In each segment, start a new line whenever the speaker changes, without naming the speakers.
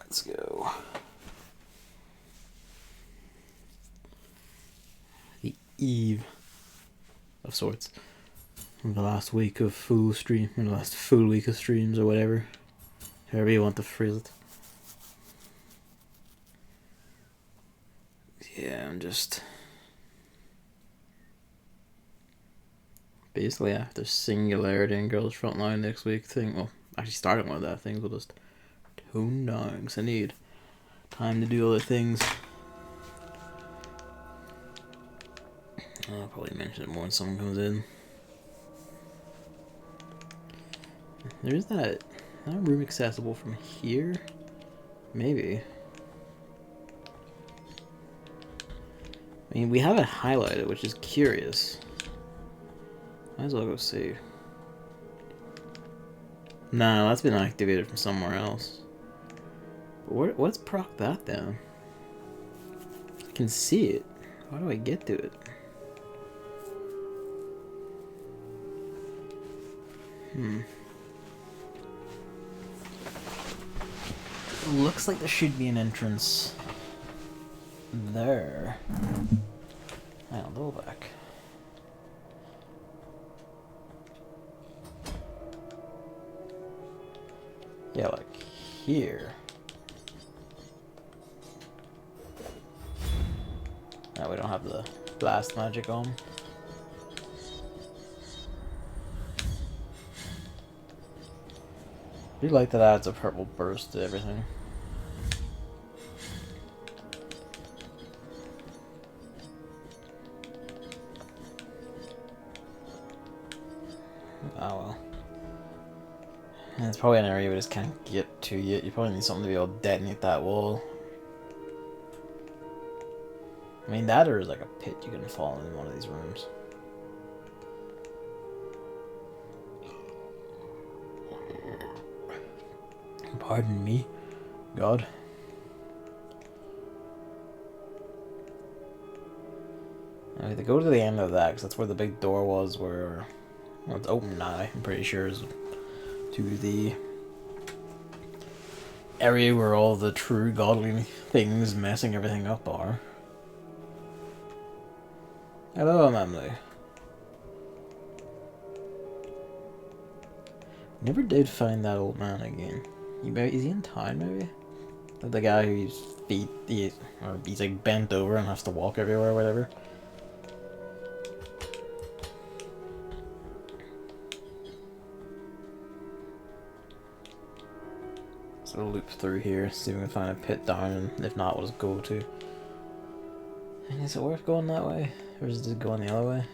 Let's go. The eve of sorts. The last week of full stream, or the last full week of streams, or whatever. However you want to phrase it. Yeah, I'm just... basically after Singularity and Girls Frontline next week thing, well, actually starting one of that things, we'll just tone down, because I need time to do other things. I'll probably mention it more when someone comes in. There's that room accessible from here? Maybe. I mean, we have it highlighted, which is curious. Might as well go see. No, that's been activated from somewhere else. But what's proc that down? I can see it. How do I get to it? Looks like there should be an entrance there. Hang on, double back. Yeah, like here. No, we don't have the blast magic on. I do like that adds a purple burst to everything. Oh well. And it's probably an area we just can't get to yet. You probably need something to be able to detonate that wall. I mean, that or is like a pit you can fall in one of these rooms. Pardon me, God. I have to go to the end of that, because that's where the big door was, where... well, it's open now, I'm pretty sure, is to the area where all the true godly things messing everything up are. Hello, Mamley. Never did find that old man again. Is he in town, maybe? The guy whose feet, he's like bent over and has to walk everywhere or whatever. So we'll loop through here, see if we can find a pit down, and if not, we'll just go to. And is it worth going that way? Or is it just going the other way?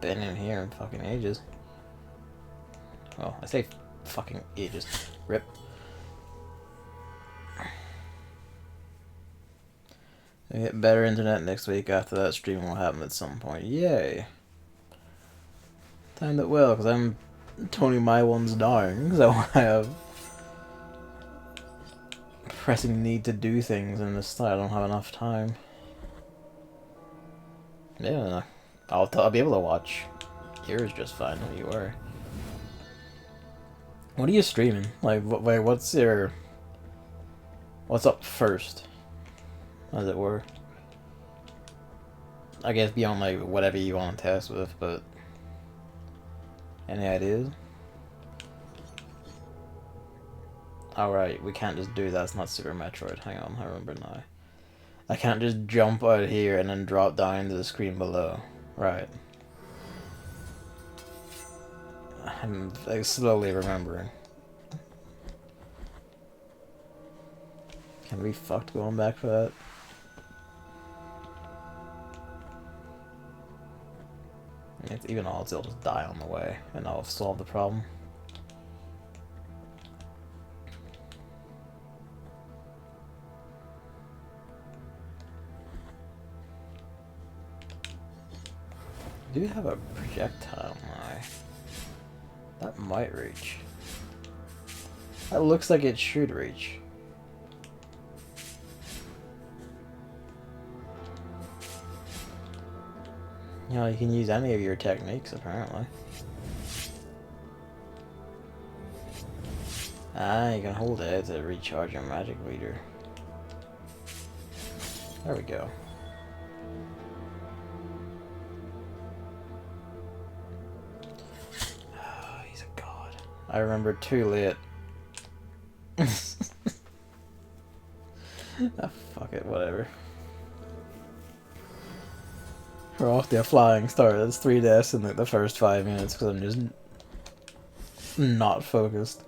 Been in here in fucking ages. Well, I say fucking ages. Rip. I get better internet next week after that stream will happen at some point. Yay. Timed it well, because I'm toning my ones down, so I have pressing need to do things and this I don't have enough time. Yeah, I'll be able to watch yours just fine if you were. What are you streaming? Like, wait, what's up first, as it were? I guess beyond like whatever you want to test with, but any ideas? Alright, we can't just do that. It's not Super Metroid. Hang on, I remember now. I can't just jump out here and then drop down to the screen below. Right. I'm like slowly remembering. Can we be fucked going back for that? It's even odds it'll just die on the way and I'll solve the problem. Do you have a projectile? That might reach. That looks like it should reach. You know, you can use any of your techniques, apparently. Ah, you can hold it to recharge your magic meter. There we go. Oh, he's a god. I remember too late. Ah, fuck it, whatever. We're off to a flying start. That's 3 deaths in the first 5 minutes because I'm just not focused.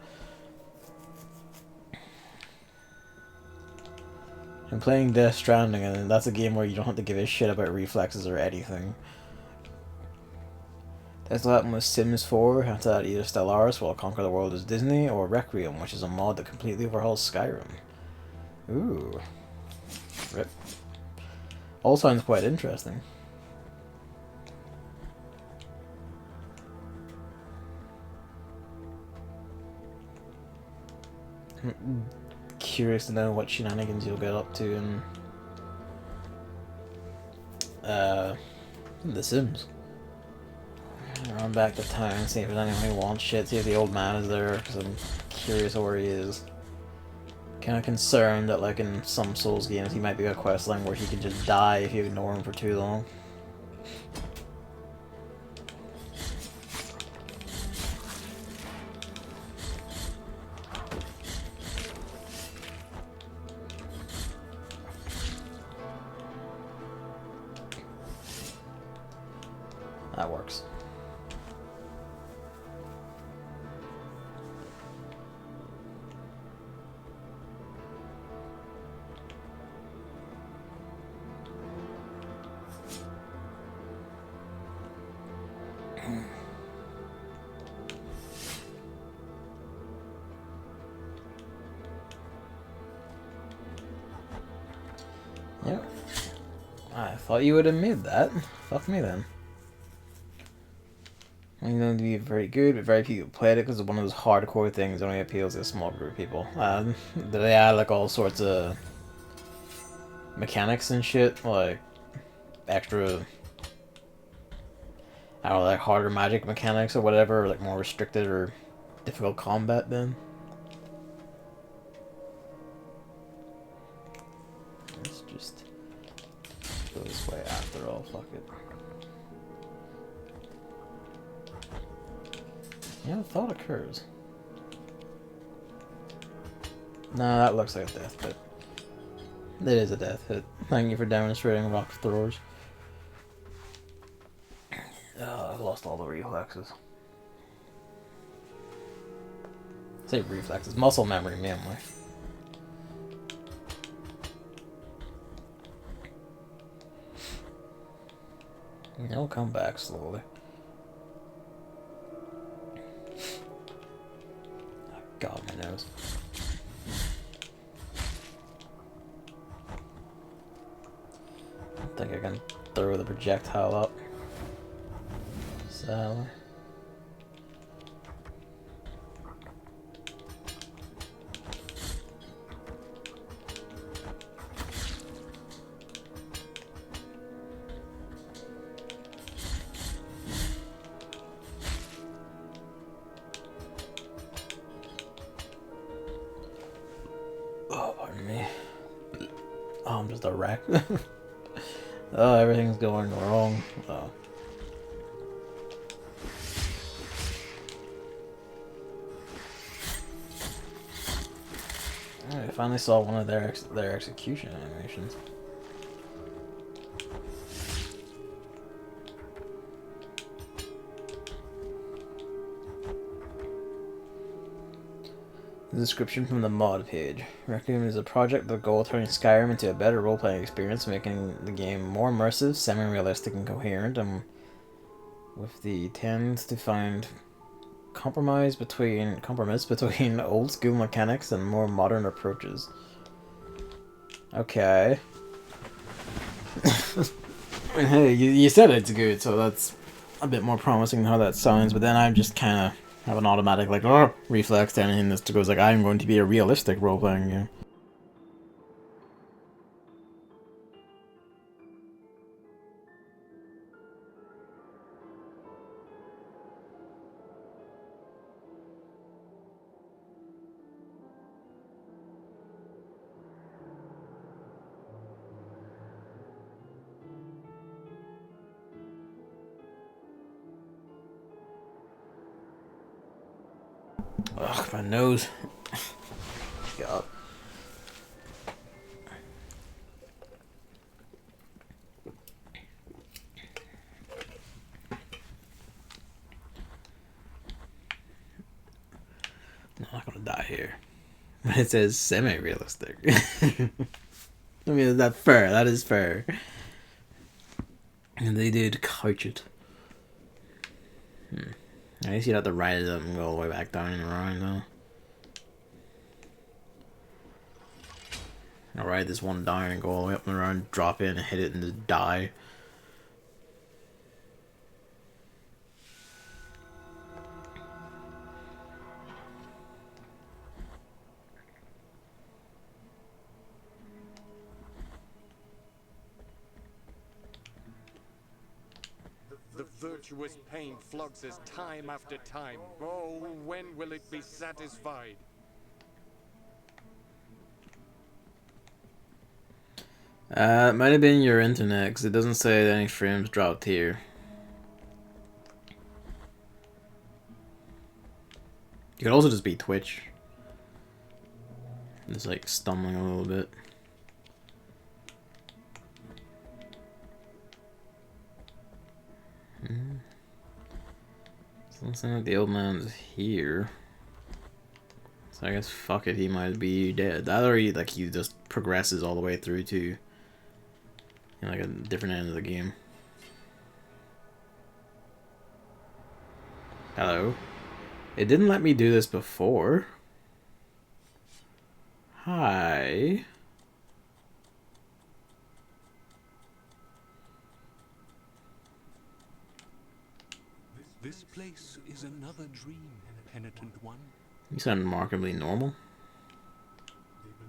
I'm playing Death Stranding, and that's a game where you don't have to give a shit about reflexes or anything. That's what happened with Sims 4. After that, either Stellaris will conquer the world as Disney, or Requiem, which is a mod that completely overhauls Skyrim. Ooh. Rip. All sounds quite interesting. I'm curious to know what shenanigans you'll get up to in The Sims. Run back to town, see if there's anyone who wants shit, see if the old man is there, because I'm curious where he is. Kind of concerned that, like, in some Souls games, he might be a questline where he can just die if you ignore him for too long. That works. Yep. I thought you would have made that. Fuck me then. I'm going to be very good, but very few people played it because it's one of those hardcore things that only appeals to a small group of people. They add like all sorts of mechanics and shit, like extra, I don't know, like harder magic mechanics or whatever, or like more restricted or difficult combat then. Let's just go this way after all, fuck it. Yeah, the thought occurs. Nah, that looks like a death hit. It is a death hit. Thank you for demonstrating rock throwers. Oh, I've lost all the reflexes. I say reflexes, muscle memory mainly. It'll come back slowly. God, my nose. I think I can throw the projectile up. So. Oh, pardon me. Oh, I'm just a wreck. Oh, everything's going wrong. Oh. I finally saw one of their execution animations. The description from the mod page. Requiem is a project with the goal of turning Skyrim into a better role-playing experience, making the game more immersive, semi-realistic, and coherent, and with the intent to find compromise between old school mechanics and more modern approaches. Okay. Hey, you said it's good, so that's a bit more promising than how that sounds, but then I just kind of have an automatic, like, oh, reflex to anything that goes like, I'm going to be a realistic role-playing game. Ugh, my nose. God. I'm not gonna die here. But it says semi-realistic. I mean, that's fair. That is fair. And they did couch it. I guess you'd have to ride it up and go all the way back down and around, though. I'll ride this one down and go all the way up and around, drop in, hit it, and just die.
The virtuous pain flogs us time after time. Oh, when will it be satisfied?
It might have been your internet, because it doesn't say that any frames dropped here. You could also just be Twitch. It's like stumbling a little bit. Doesn't seem like the old man's here. So I guess fuck it, he might be dead. That or he just progresses all the way through to like a different end of the game. Hello. It didn't let me do this before. Hi.
This place is another dream, penitent one.
You sound remarkably normal.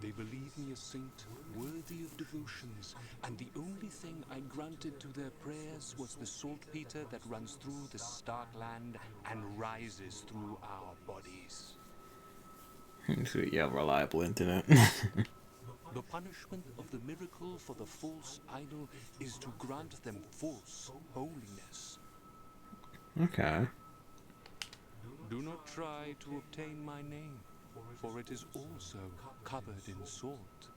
They believe me a saint, worthy of devotions, and the only thing I granted to their prayers was the saltpeter that runs through the stark land and rises through our bodies.
So you have reliable internet.
The punishment of the miracle for the false idol is to grant them false holiness.
Okay.
Do not try to obtain my name, for it is also covered in salt.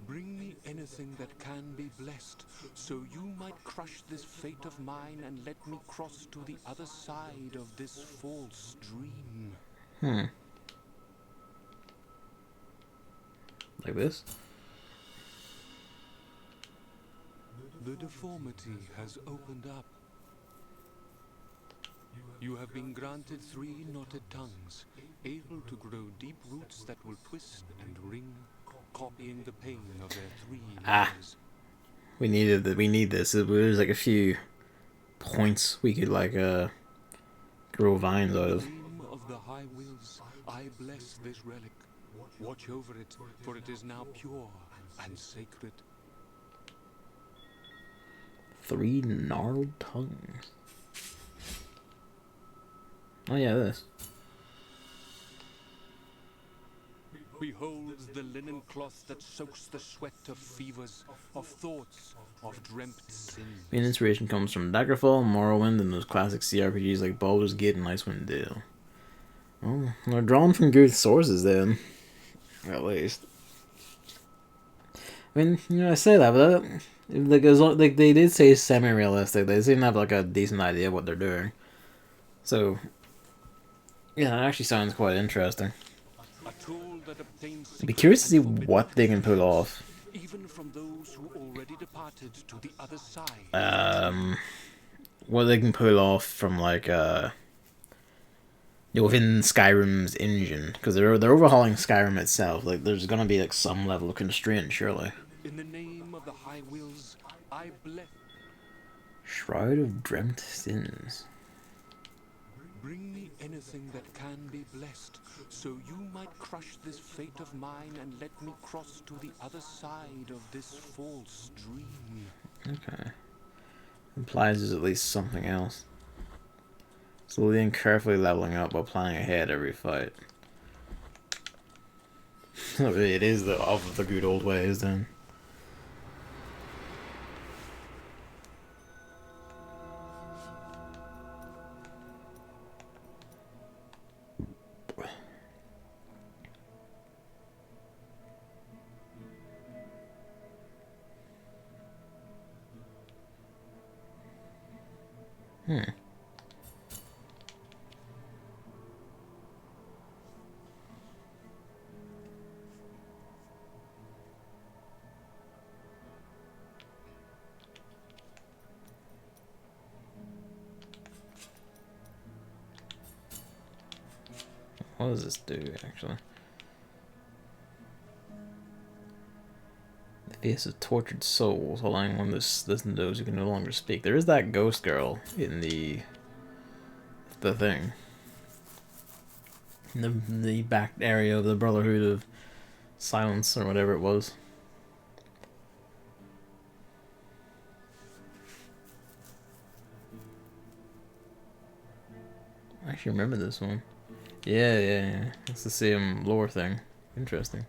Bring me anything that can be blessed, so you might crush this fate of mine and let me cross to the other side of this false dream.
Like this?
The deformity has opened up. You have been granted 3 knotted tongues, able to grow deep roots that will twist and wring, copying the pain of their 3 lives.
We need this. There's like a few points we could like grow vines out of.
In the name of the high wills, I bless this relic. Watch over it, for it is now pure and sacred.
3 gnarled tongues. Oh yeah, this.
Behold the linen cloth that soaks the sweat of fevers, of thoughts, of dreamt sins.
Main inspiration comes from Daggerfall, Morrowind, and those classic CRPGs like Baldur's Gate and Icewind Dale. Well, they're drawn from good sources then. At least. I mean, you know, I say that, but like they did say semi-realistic. They seem to have like a decent idea of what they're doing. So, yeah, it actually sounds quite interesting. I'd be curious to see what they can pull off.
Even from those who already departed to the other side.
What they can pull off from like within Skyrim's engine, because they're overhauling Skyrim itself. Like, there's gonna be like some level of constraint, surely.
In the name of the high wills, I bless.
Shroud of Dreamt Sins.
Bring me anything that can be blessed, so you might crush this fate of mine and let me cross to the other side of this false dream.
Okay. Implies there's at least something else. Slowly and carefully leveling up while planning ahead every fight. It is the of the good old ways then. What does this do, actually? The face of tortured souls, allowing one to listen to those who can no longer speak. There is that ghost girl in the thing. In the back area of the Brotherhood of Silence, or whatever it was. I actually remember this one. Yeah. It's the same lore thing. Interesting.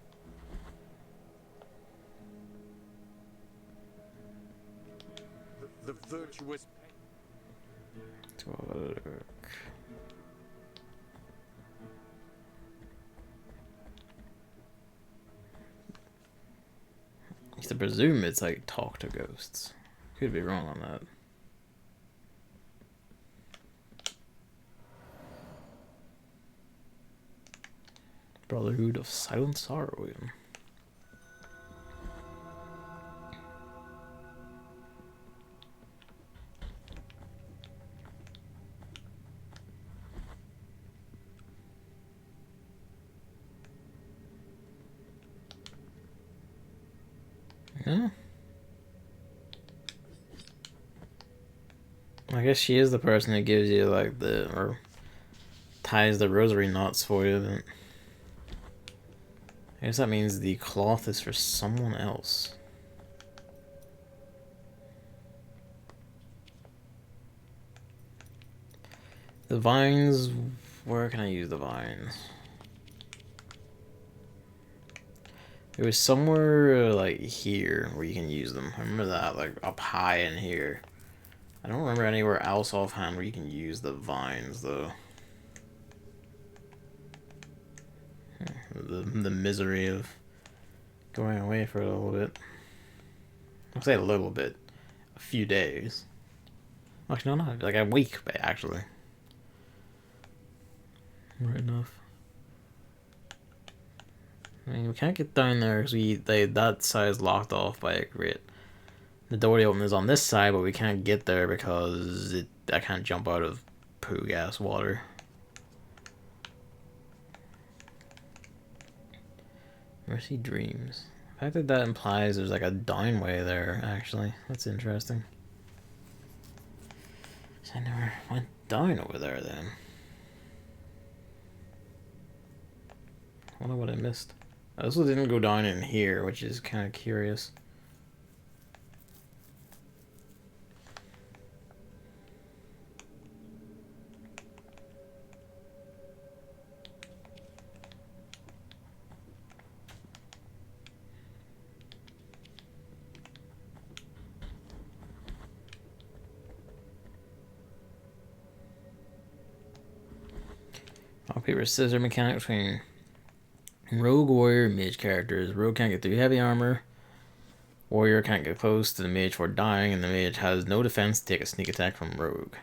The virtuous...
I used to presume it's like talk to ghosts. Could be wrong on that. Brotherhood of Silent Sorrow. Yeah. I guess she is the person that gives you like or ties the rosary knots for you. Then I guess that means the cloth is for someone else. The vines, where can I use the vines? It was somewhere like here where you can use them. I remember that, like up high in here. I don't remember anywhere else offhand where you can use the vines though. The misery of going away for a little bit. I'll say a little bit. A few days. Actually, no, not like a week, actually. Right enough. I mean, we can't get down there because that side is locked off by a grate. The door to open is on this side, but we can't get there because I can't jump out of poo gas water. Mercy Dreams. The fact that that implies there's like a downway there, actually. That's interesting. So I never went down over there then. I wonder what I missed. I also didn't go down in here, which is kind of curious. Rock, paper, scissors mechanic between Rogue, Warrior, Mage characters. Rogue can't get through heavy armor. Warrior can't get close to the Mage for dying, and the Mage has no defense to take a sneak attack from Rogue.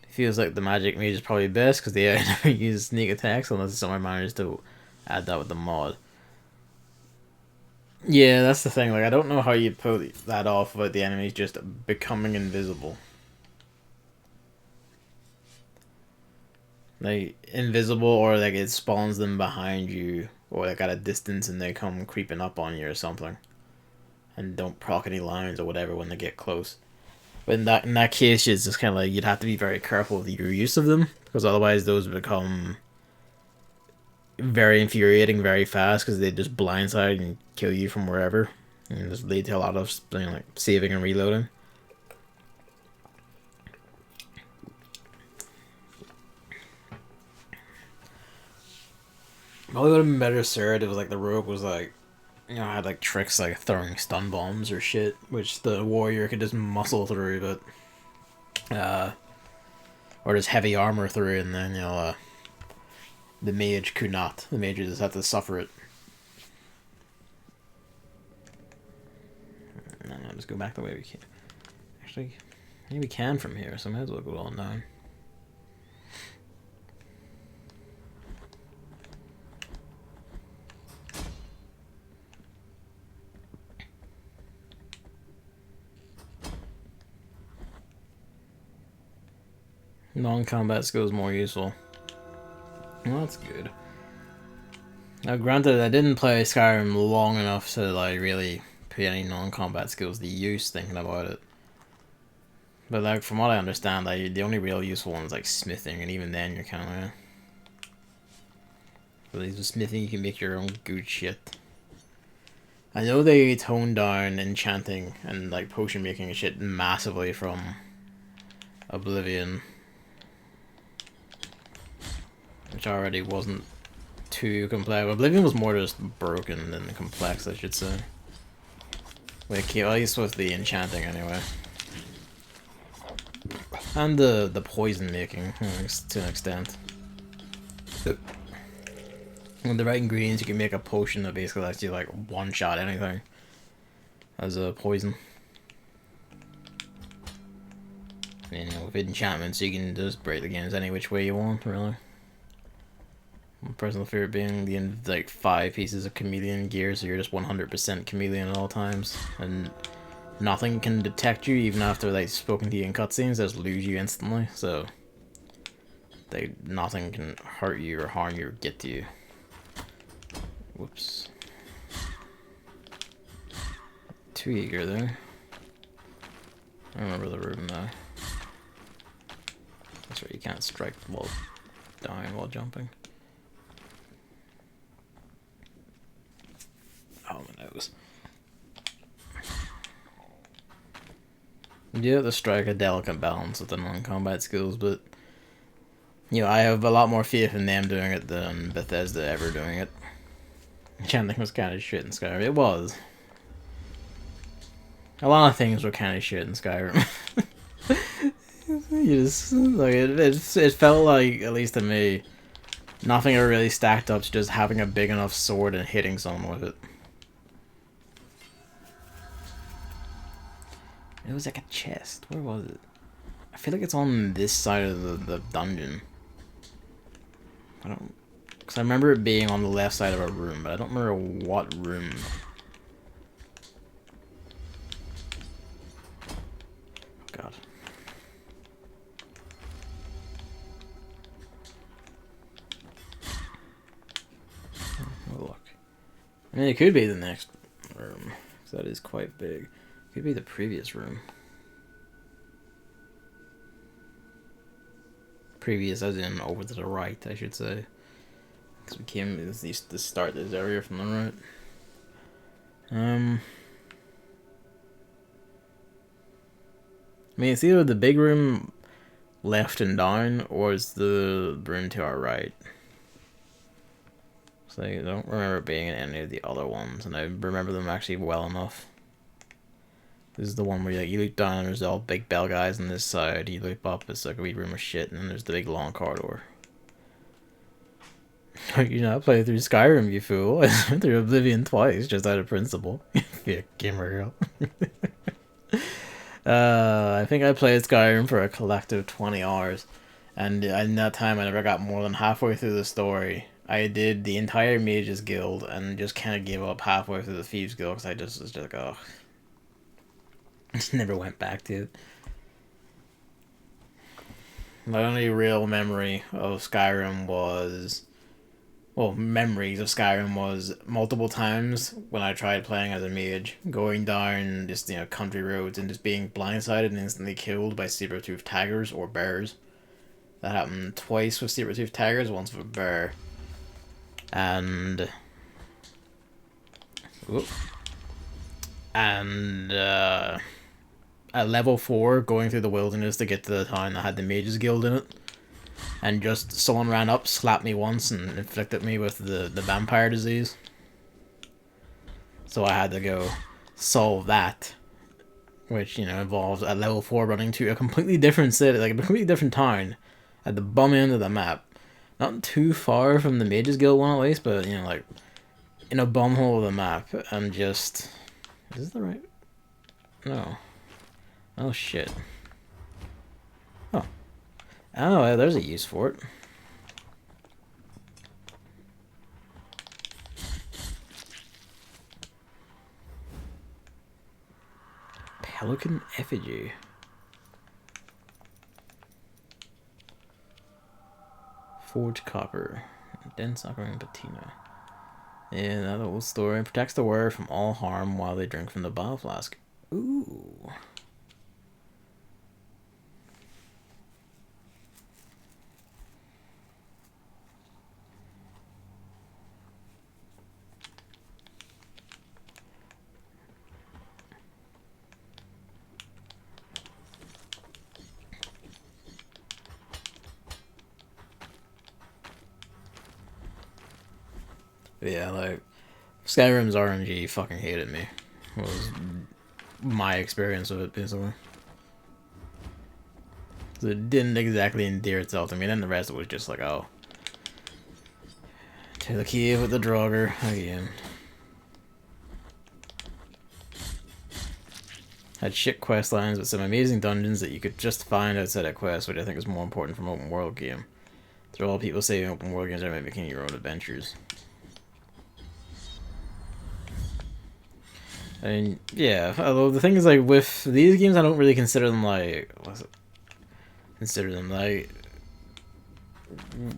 It feels like the Magic Mage is probably best because they never use sneak attacks unless someone manages to add that with the mod. Yeah, that's the thing. Like, I don't know how you pull that off without the enemies just becoming invisible. Like, invisible, or like it spawns them behind you, or like at a distance and they come creeping up on you or something. And don't proc any lines or whatever when they get close. But in that case, it's just kind of like you'd have to be very careful with your use of them, because otherwise those become very infuriating very fast because they just blindside and kill you from wherever, and just lead to a lot of like saving and reloading. Probably would have been better served if like the rogue was like, had like tricks like throwing stun bombs or shit, which the warrior could just muscle through, but or just heavy armor through, and then the mage could not. The mage just had to suffer it. And then I'll just go back the way we can. Actually, maybe we can from here, so I might as well go on down. Non-combat skills more useful. Well, that's good. Now, granted, I didn't play Skyrim long enough to like really put any non-combat skills to use thinking about it. But like from what I understand, like the only real useful one is like smithing, and even then you're kind of. At least with smithing, you can make your own good shit. I know they toned down enchanting and like potion making and shit massively from Oblivion, which already wasn't too complex. Oblivion was more just broken than complex, I should say. At least with the enchanting, anyway. And the poison making, to an extent. With the right ingredients, you can make a potion that basically lets you, like, one-shot anything as a poison. And, with enchantments, you can just break the games any which way you want, really. My personal favorite being the like 5 pieces of chameleon gear, so you're just 100% chameleon at all times, and nothing can detect you even after like spoken to you in cutscenes. They just lose you instantly, so nothing can hurt you or harm you or get to you. Whoops. Too eager there. I remember the room though. That's right, you can't strike while dying while jumping. Oh, my nose. You have to strike a delicate balance with the non-combat skills, but I have a lot more faith in them doing it than Bethesda ever doing it. Enchanting was kind of shit in Skyrim. It was. A lot of things were kind of shit in Skyrim. You just like it felt like, at least to me, nothing ever really stacked up to just having a big enough sword and hitting someone with it. It was like a chest. Where was it? I feel like it's on this side of the dungeon. I don't... Because I remember it being on the left side of a room, but I don't remember what room. Oh, God. Oh, look. I mean, it could be the next room, because that is quite big. It could be the previous room. Previous as in over to the right, I should say. Because we came to start this area from the right. I mean, it's either the big room left and down, or it's the room to our right. So I don't remember being in any of the other ones, and I remember them actually well enough. This is the one where you look down, there's all big bell guys on this side, you look up, it's like a wee room of shit, and then there's the big long corridor. You're not playing through Skyrim, you fool. I went through Oblivion twice, just out of principle. Yeah, gamer girl. I think I played Skyrim for a collective 20 hours, and in that time I never got more than halfway through the story. I did the entire Mages Guild, and just kind of gave up halfway through the Thieves Guild, because I just was just like, oh. Just never went back to it. My only real memory of Skyrim was well, memories of Skyrim was multiple times when I tried playing as a mage, going down just country roads and just being blindsided and instantly killed by saber-toothed tigers or bears. That happened twice with saber-toothed tigers, once with a bear, and whoop, and at level 4, going through the wilderness to get to the town that had the Mages Guild in it, and just someone ran up, slapped me once, and inflicted me with the vampire disease. So I had to go solve that, which involves at level 4 running to a completely different city, like a completely different town, at the bum end of the map. Not too far from the Mages Guild one at least, but like in a bumhole of the map, and just is this the right? No. Oh shit. Oh. Oh, there's a use for it. Pelican effigy. Forged copper. Dense occurring patina. Yeah, that old story. Protects the wearer from all harm while they drink from the bile flask. Ooh. Yeah, like Skyrim's RNG fucking hated me. Was my experience of it basically. So it didn't exactly endear itself to me. Then the rest of it was just like, oh, to the cave with the Draugr again. Had shit quest lines with some amazing dungeons that you could just find outside of quests, which I think is more important from an open world game. Through all people say open world games are about making your own adventures. I mean, yeah. Although the thing is, like with these games, I don't really consider them like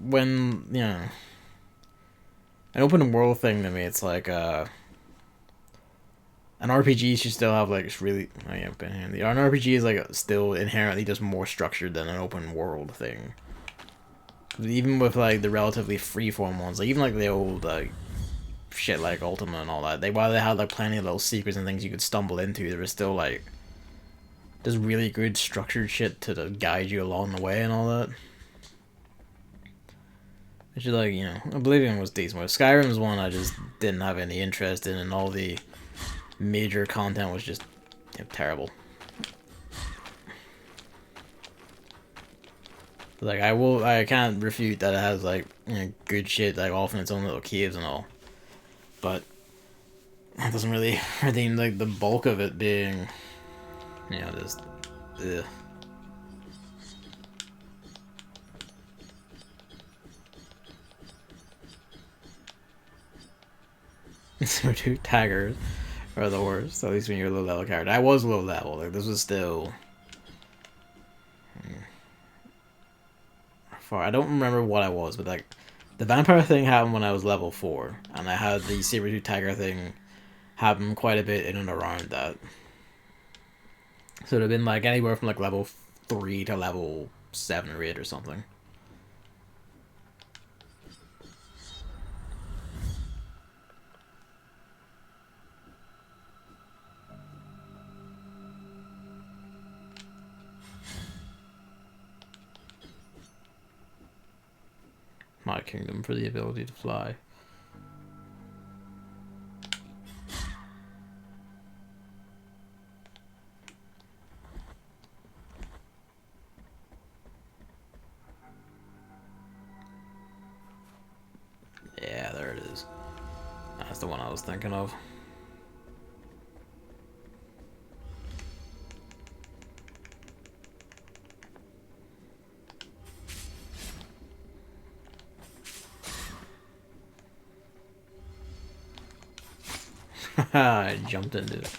when an open world thing to me. It's like an RPG should still have like really an RPG is like still inherently just more structured than an open world thing. Even with like the relatively freeform ones, like even like the old like shit like Ultima and all that, while they had like plenty of little secrets and things you could stumble into, there was still like just really good structured shit to guide you along the way and all that. Which is like, Oblivion was decent. But Skyrim's one I just didn't have any interest in, and all the major content was just terrible. Like I can't refute that it has like good shit like off in its own little caves and all, but that doesn't really redeem like the bulk of it being, just ugh. So two taggers are the worst. At least when you're a low level character. I was low level. Like this was still far. I don't remember what I was, but like the vampire thing happened when I was level 4, and I had the saber-tooth tiger thing happen quite a bit in and around that. So it'd have been like anywhere from like level 3 to level 7 or 8 or something. My kingdom for the ability to fly. Yeah, there it is. That's the one I was thinking of. I jumped into it.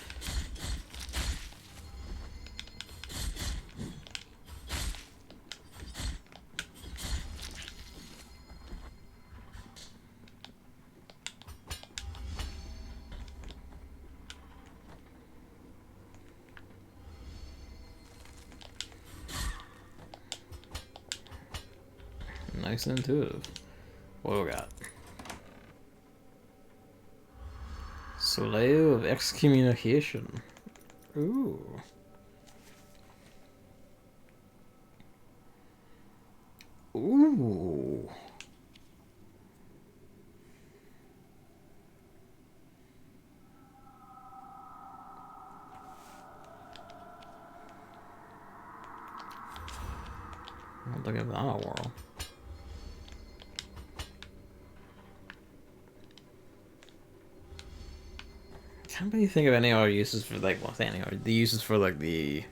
Nice and intuitive. What do we got? Soleil of Excommunication. Ooh. Ooh. I'll give that a whirl. Can't really think of any other uses for like the uses for like the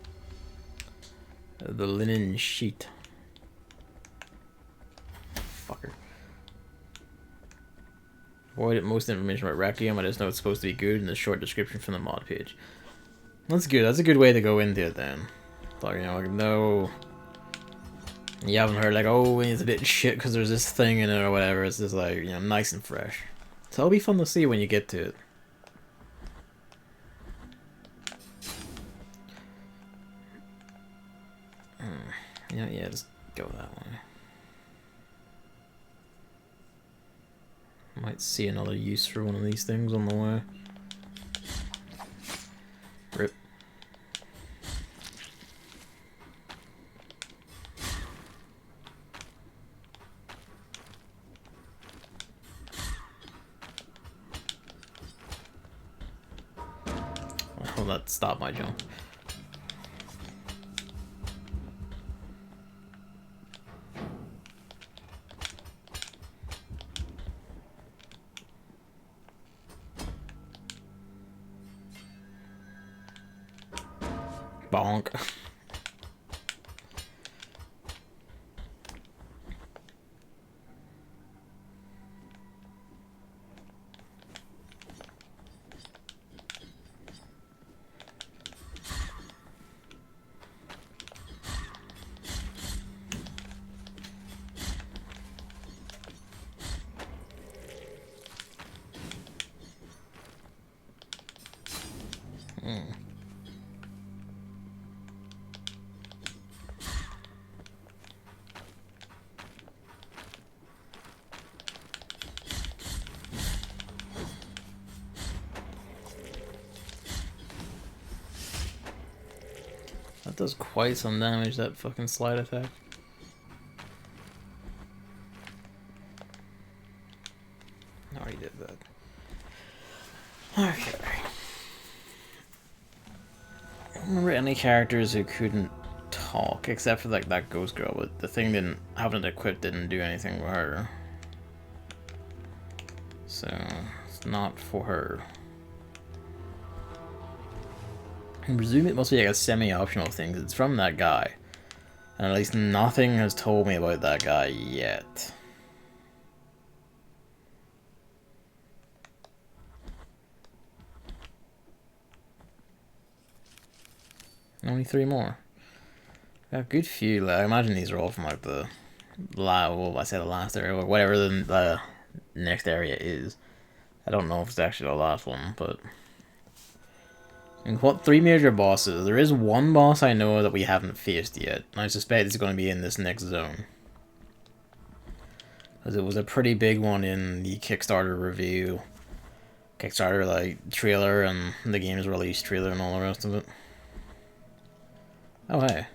linen sheet. Fucker. Avoided most information about Requiem. I just know it's supposed to be good and a short description from the mod page. That's good. That's a good way to go into it then. Like, you know, like no. You haven't heard like, oh, it's a bit shit because there's this thing in it or whatever. It's just like, you know, nice and fresh. So it'll be fun to see when you get to it. Yeah, just go that way. Might see another use for one of these things on the way. Rip. Well, that stopped my jump. Bonk. That does quite some damage, that fucking slide attack. I already did that. Okay. I don't remember any characters who couldn't talk, except for like that ghost girl, but the thing didn't, having it equipped didn't do anything for her. So, it's not for her. I presume it must be like a semi-optional thing, 'cause it's from that guy. And at least nothing has told me about that guy yet. Only 3 more. Got a good few. Like, I imagine these are all from like the the last area, or whatever the next area is. I don't know if it's actually the last one, but and what 3 major bosses? There is one boss I know that we haven't faced yet, and I suspect it's going to be in this next zone. Because it was a pretty big one in the Kickstarter review. Kickstarter, like, trailer, and the game's release trailer and all the rest of it. Oh, hey.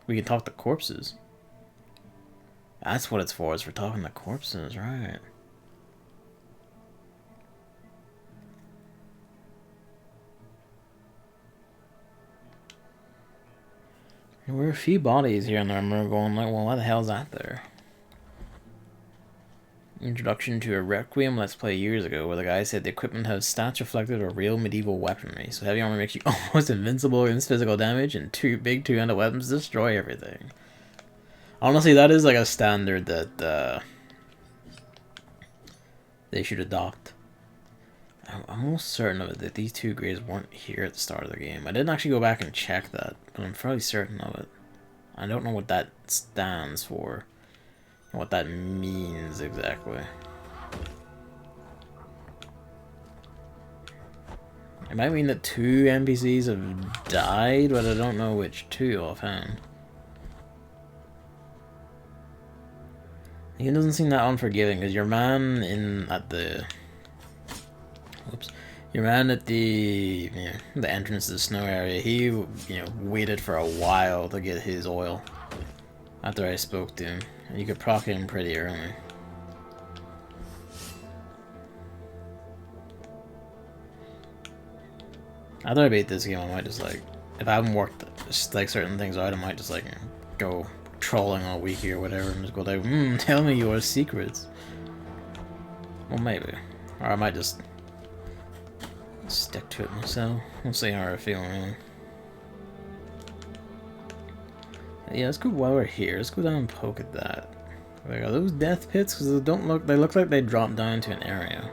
We can talk to corpses. That's what it's for, is for talking to corpses, right. There were a few bodies here and there, and we're going like, well, why the hell is that there? Introduction to a Requiem Let's Play years ago, where the guy said the equipment has stats reflected of real medieval weaponry, so heavy armor makes you almost invincible against physical damage, and big two-handed weapons destroy everything. Honestly, that is like a standard that they should adopt. I'm almost certain of it that these 2 grades weren't here at the start of the game. I didn't actually go back and check that, but I'm fairly certain of it. I don't know what that stands for. What that means exactly. It might mean that 2 NPCs have died, but I don't know which 2 offhand. He doesn't seem that unforgiving, because your man at the... Whoops. Your man at the entrance to the snow area, he, waited for a while to get his oil after I spoke to him. You could proc him pretty early. After I beat this game, I might just, like, if I haven't worked, like, certain things out, I might just, like, go trolling all week or whatever and just go like, tell me your secrets. Well, maybe. Or I might just stick to it myself. We'll see how I feel, really. Yeah, let's go while we're here. Let's go down and poke at that. Like, are those death pits? Because they look like they drop down to an area.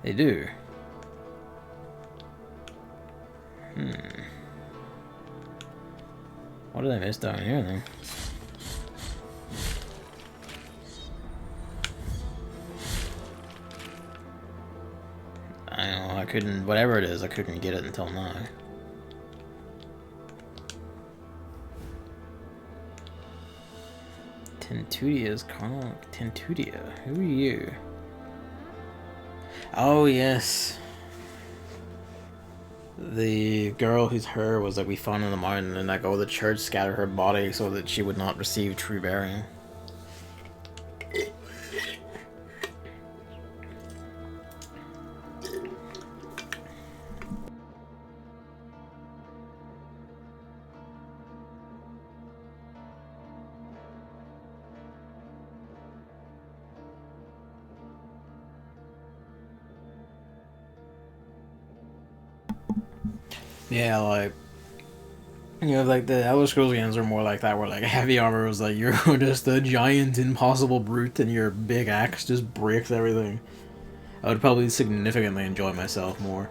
They do. What did I miss down here then? I don't know, I couldn't, whatever it is, I couldn't get it until now. Tentutia's Carnal Tentutia. Who are you? Oh, yes. The girl whose hair was like we found in the mountain, and like, the church scattered her body so that she would not receive true burial. Yeah, like, like the Elder Scrolls games are more like that, where like heavy armor was like you're just a giant impossible brute and your big axe just breaks everything. I would probably significantly enjoy myself more.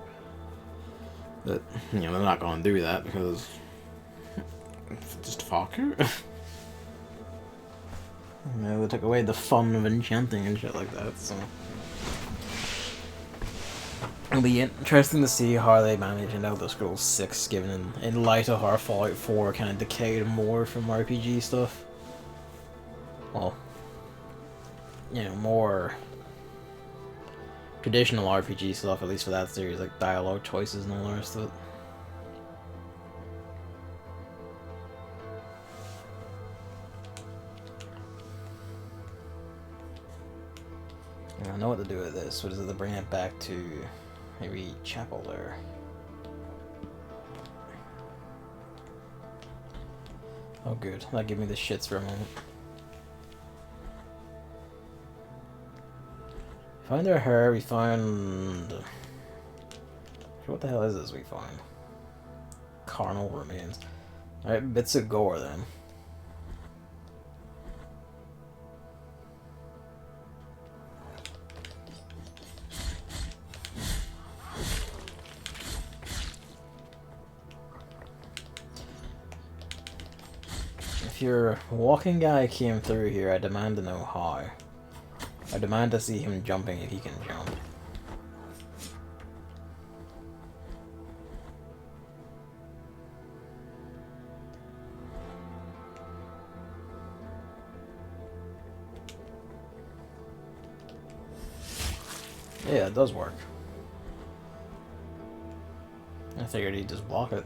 But, they're not gonna do that because just fuck her. They took away the fun of enchanting and shit like that, so. It'll be interesting to see how they manage in Elder Scrolls 6, given in light of how Fallout 4 kind of decayed more from RPG stuff. Well, more traditional RPG stuff, at least for that series, like dialogue choices and all the rest of it. I know what to do with this. What is it to bring it back to maybe chapel there? Oh good, that gave me the shits for a moment. Find their hair, we find... What the hell is this we find? Carnal remains. Alright, bits of gore then. If your walking guy came through here, I demand to know how. I demand to see him jumping if he can jump. Yeah, it does work. I figured he'd just block it.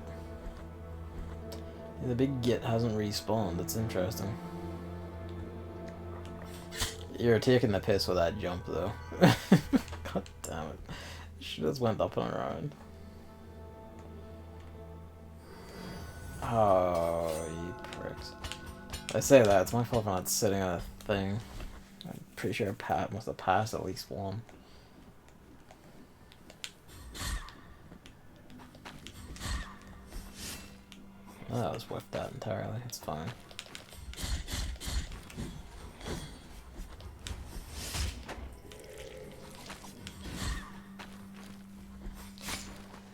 The big git hasn't respawned, that's interesting. You're taking the piss with that jump though. God damn it. She just went up and around. Oh, you pricks. I say that, it's my fault for not sitting on a thing. I'm pretty sure Pat must have passed at least one. Oh, that was whiffed out entirely, it's fine.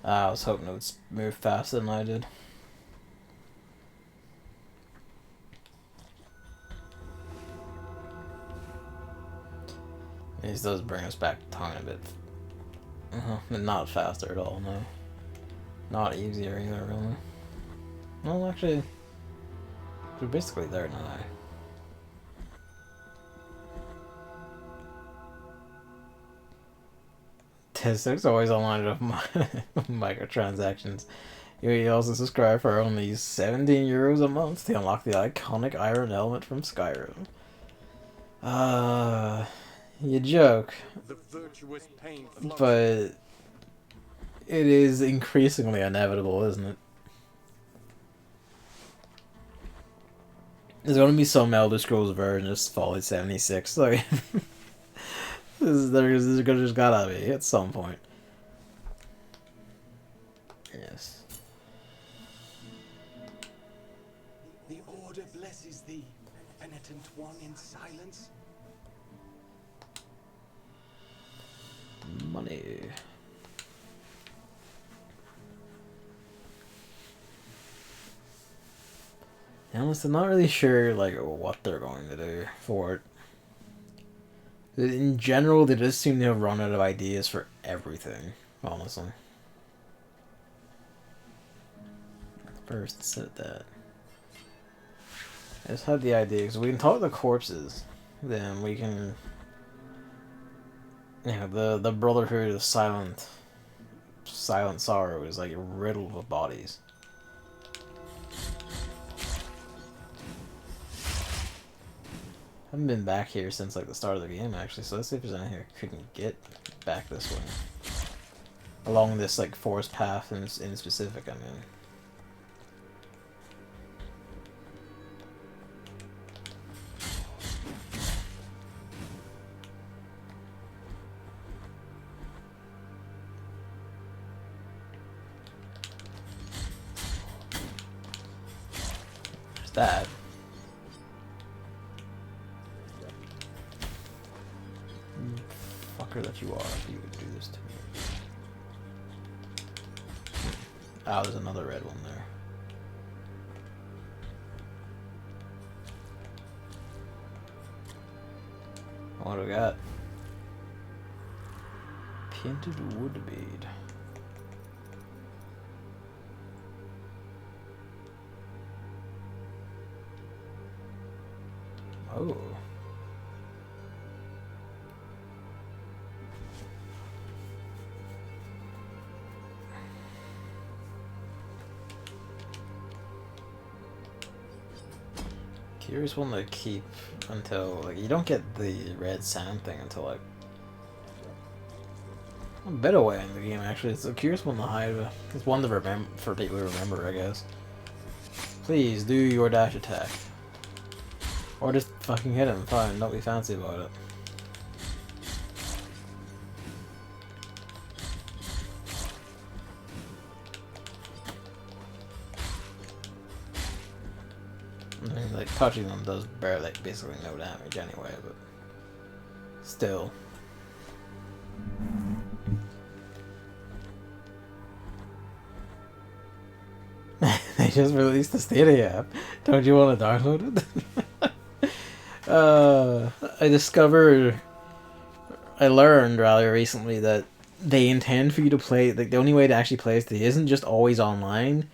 I was hoping it would move faster than I did. This does bring us back to time a bit. But not faster at all, no. Not easier either, really. Well, actually, we're basically there now. statistics always online of microtransactions. You also subscribe for only €17 a month to unlock the iconic iron element from Skyrim. You joke,
The virtuous pain
but it is increasingly inevitable, isn't it? There's gonna be some Elder Scrolls version of Fallout 76. Like, there's just gotta be at some point. Yes.
The order blesses thee, penitent one in silence.
Money. Honestly, I'm not really sure like what they're going to do for it. In general, they just seem to have run out of ideas for everything. Honestly. First said that. I just had the idea because we can talk to the corpses, then we can. Yeah, the Brotherhood of Silent Sorrow is like riddled with bodies. I haven't been back here since like the start of the game actually, so let's see if there's anything I couldn't get back this way. Along this like forest path in specific, I mean. There's that. Fucker that you are, if you would do this to me. Oh, there's another red one there. What do we got? Painted wood bead. Oh. Curious one to keep until like you don't get the red sand thing until like a bit away in the game actually. It's a curious one to hide. It's one to remember for people to remember, I guess. Please do your dash attack. Or just fucking hit him, fine, don't be fancy about it. I mean, like, touching them does barely, like, basically no damage anyway, but still. They just released the Stadia app. Don't you want to download it? I learned rather recently that they intend for you to play, like the only way to actually play it isn't just always online.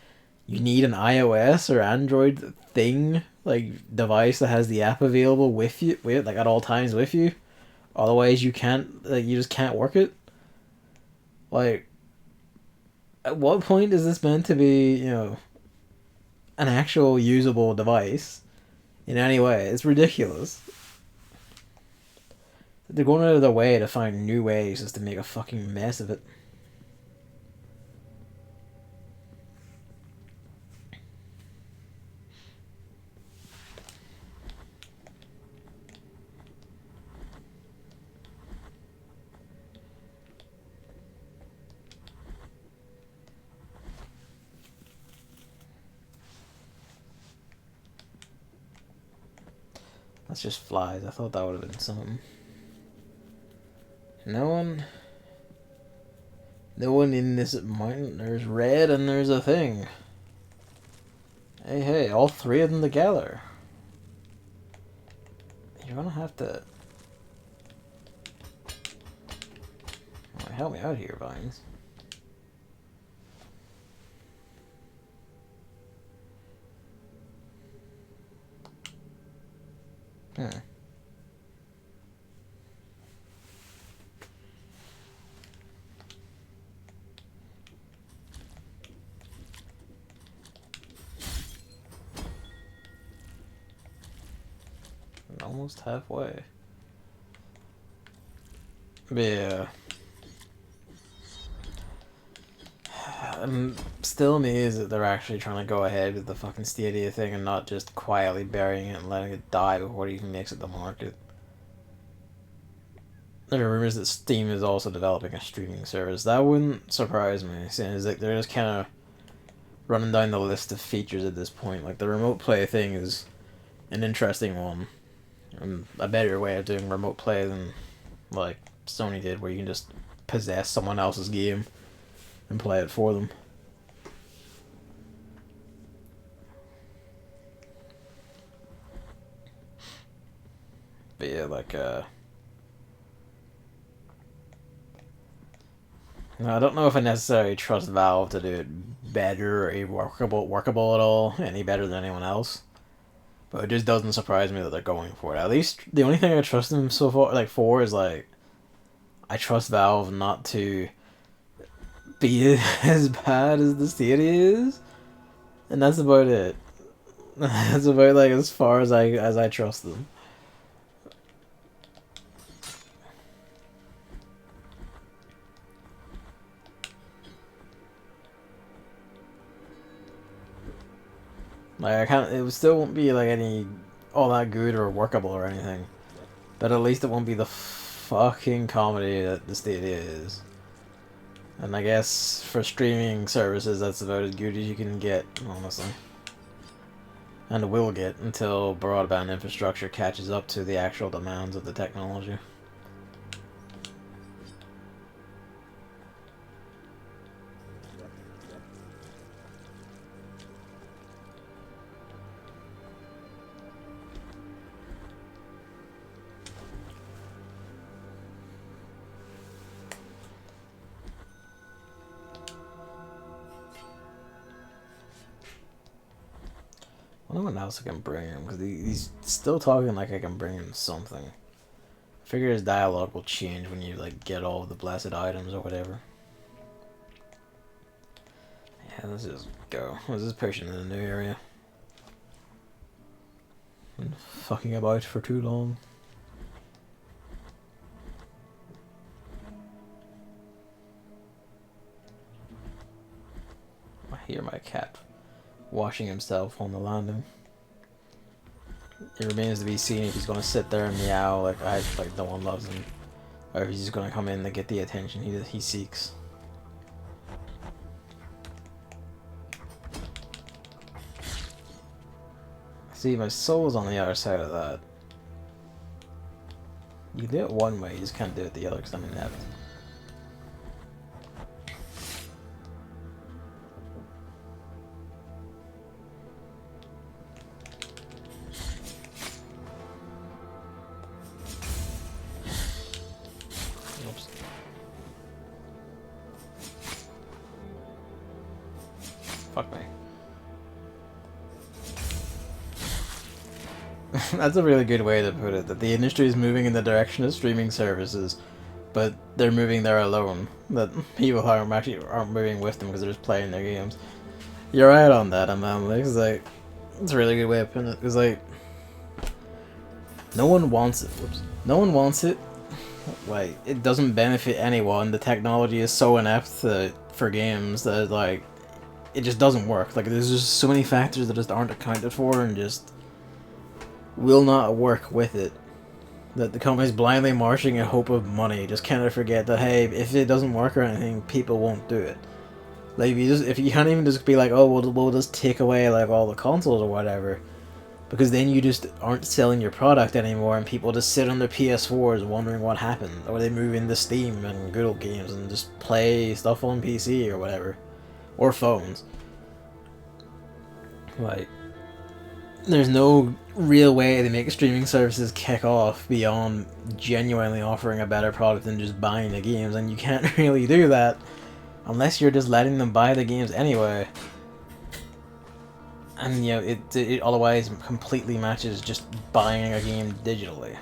You need an iOS or Android thing, like device that has the app available with you, like at all times with you. Otherwise, you can't, like you just can't work it. Like, at what point is this meant to be, an actual usable device in any way? It's ridiculous. They're going out of their way to find new ways just to make a fucking mess of it. That's just flies. I thought that would have been something. No one in this mountain. There's red and there's a thing. Hey, all three of them together. You're gonna have to... Oh, help me out here, Vines. almost halfway. But yeah. I'm still amazed that they're actually trying to go ahead with the fucking Stadia thing and not just quietly burying it and letting it die before it even makes it to market. There are rumors that Steam is also developing a streaming service. That wouldn't surprise me, seeing as like they're just kind of running down the list of features at this point. Like the remote play thing is an interesting one, and a better way of doing remote play than like Sony did, where you can just possess someone else's game and play it for them. But yeah, like I don't know if I necessarily trust Valve to do it better or workable at all, any better than anyone else. But it just doesn't surprise me that they're going for it. At least the only thing I trust them so far, like for, is like I trust Valve not to be as bad as the Stadia is, and that's about it. That's about like as far as I trust them. Like I can't. It still won't be like any all that good or workable or anything, but at least it won't be the fucking comedy that the Stadia is. And I guess for streaming services, that's about as good as you can get, honestly. And will get until broadband infrastructure catches up to the actual demands of the technology. I don't know what else I can bring him, because he's still talking like I can bring him something. I figure his dialogue will change when you like get all of the blessed items or whatever. Yeah, let's just go. Let's just push into the new area. Been fucking about for too long. I hear my cat washing himself on the landing. It remains to be seen if he's gonna sit there and meow like no one loves him, or if he's just gonna come in to get the attention he seeks. See, my soul's on the other side of that. You can do it one way, you just can't do it the other because I'm inept. Oops. Fuck me. That's a really good way to put it, that the industry is moving in the direction of streaming services, but they're moving there alone. That people aren't moving with them because they're just playing their games. You're right on that, Amanda. It's like, it's a really good way of putting it. It's like, no one wants it. Whoops. No one wants it. Like, it doesn't benefit anyone. The technology is so inept for games that, like, it just doesn't work. Like, there's just so many factors that just aren't accounted for and just will not work with it. That the company's blindly marching in hope of money. Just kind of forget that, hey, if it doesn't work or anything, people won't do it. Like, if you can't even just be like, oh, we'll just take away, like, all the consoles or whatever. Because then you just aren't selling your product anymore and people just sit on their PS4s wondering what happened. Or they move into Steam and good old games and just play stuff on PC or whatever. Or phones. Like, there's no real way to make streaming services kick off beyond genuinely offering a better product than just buying the games. And you can't really do that unless you're just letting them buy the games anyway. And, you know, it otherwise completely matches just buying a game digitally.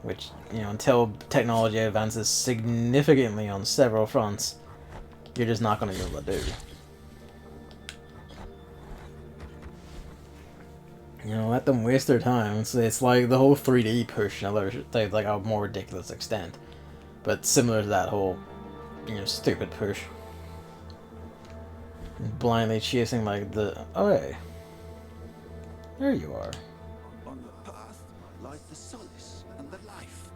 Which, you know, until technology advances significantly on several fronts, you're just not going to be able to do. You know, let them waste their time. It's like the whole 3D push, like a more ridiculous extent, but similar to that whole, stupid push. Blindly chasing like the. Oh hey, there you are.
On the path lies the solace and the life.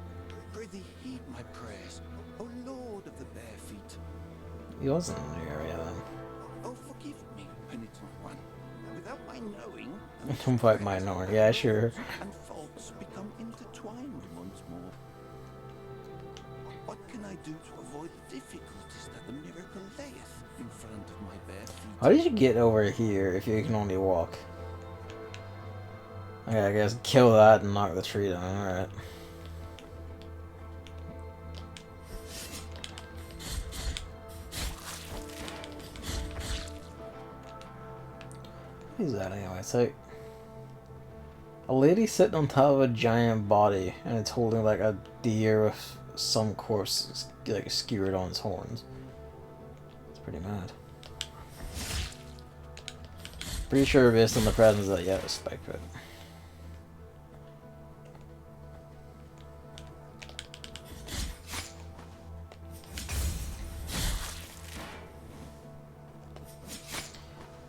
Prithee heed my prayers, O Lord of the bare feet.
He wasn't in the area then.
Oh, forgive me, penitent one. Without my knowing,
Without my knowing, yeah, sure.
and faults become intertwined once more. What can I do to avoid the difficulties that the miracle layeth in front of my bare feet?
How did you get over here if you can only walk? Okay, I guess kill that and knock the tree down. Alright. What is that anyway? It's like a lady sitting on top of a giant body and it's holding like a deer with some corpse like skewered on its horns. It's pretty mad. Pretty sure based on the presence that yeah, respect it.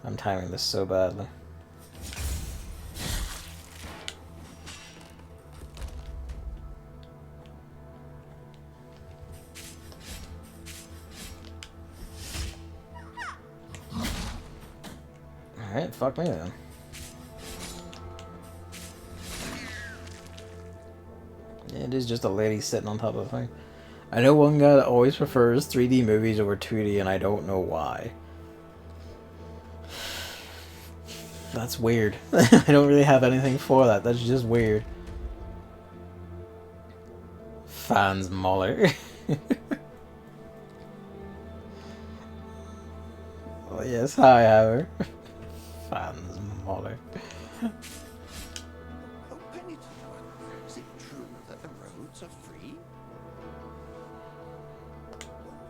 I'm timing this so badly. Alright, fuck me then. Yeah, it is just a lady sitting on top of a thing. I know one guy that always prefers 3D movies over 2D and I don't know why. That's weird. I don't really have anything for that. That's just weird. Fans Muller. Oh yes, hi Howard. Fans Muller.
Oh, penitent one, is it true that the roads are free?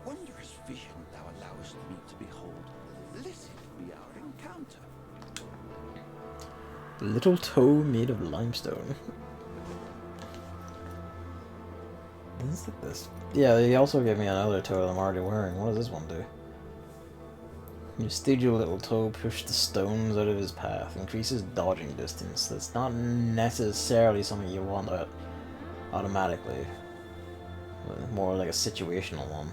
Wondrous vision thou allowest me to behold. Blessed be our encounter.
Little toe made of limestone. Let's look at this. Yeah, they also gave me another toe that I'm already wearing. What does this one do? You steed your little toe, push the stones out of his path, increases dodging distance. That's not necessarily something you want automatically. More like a situational one.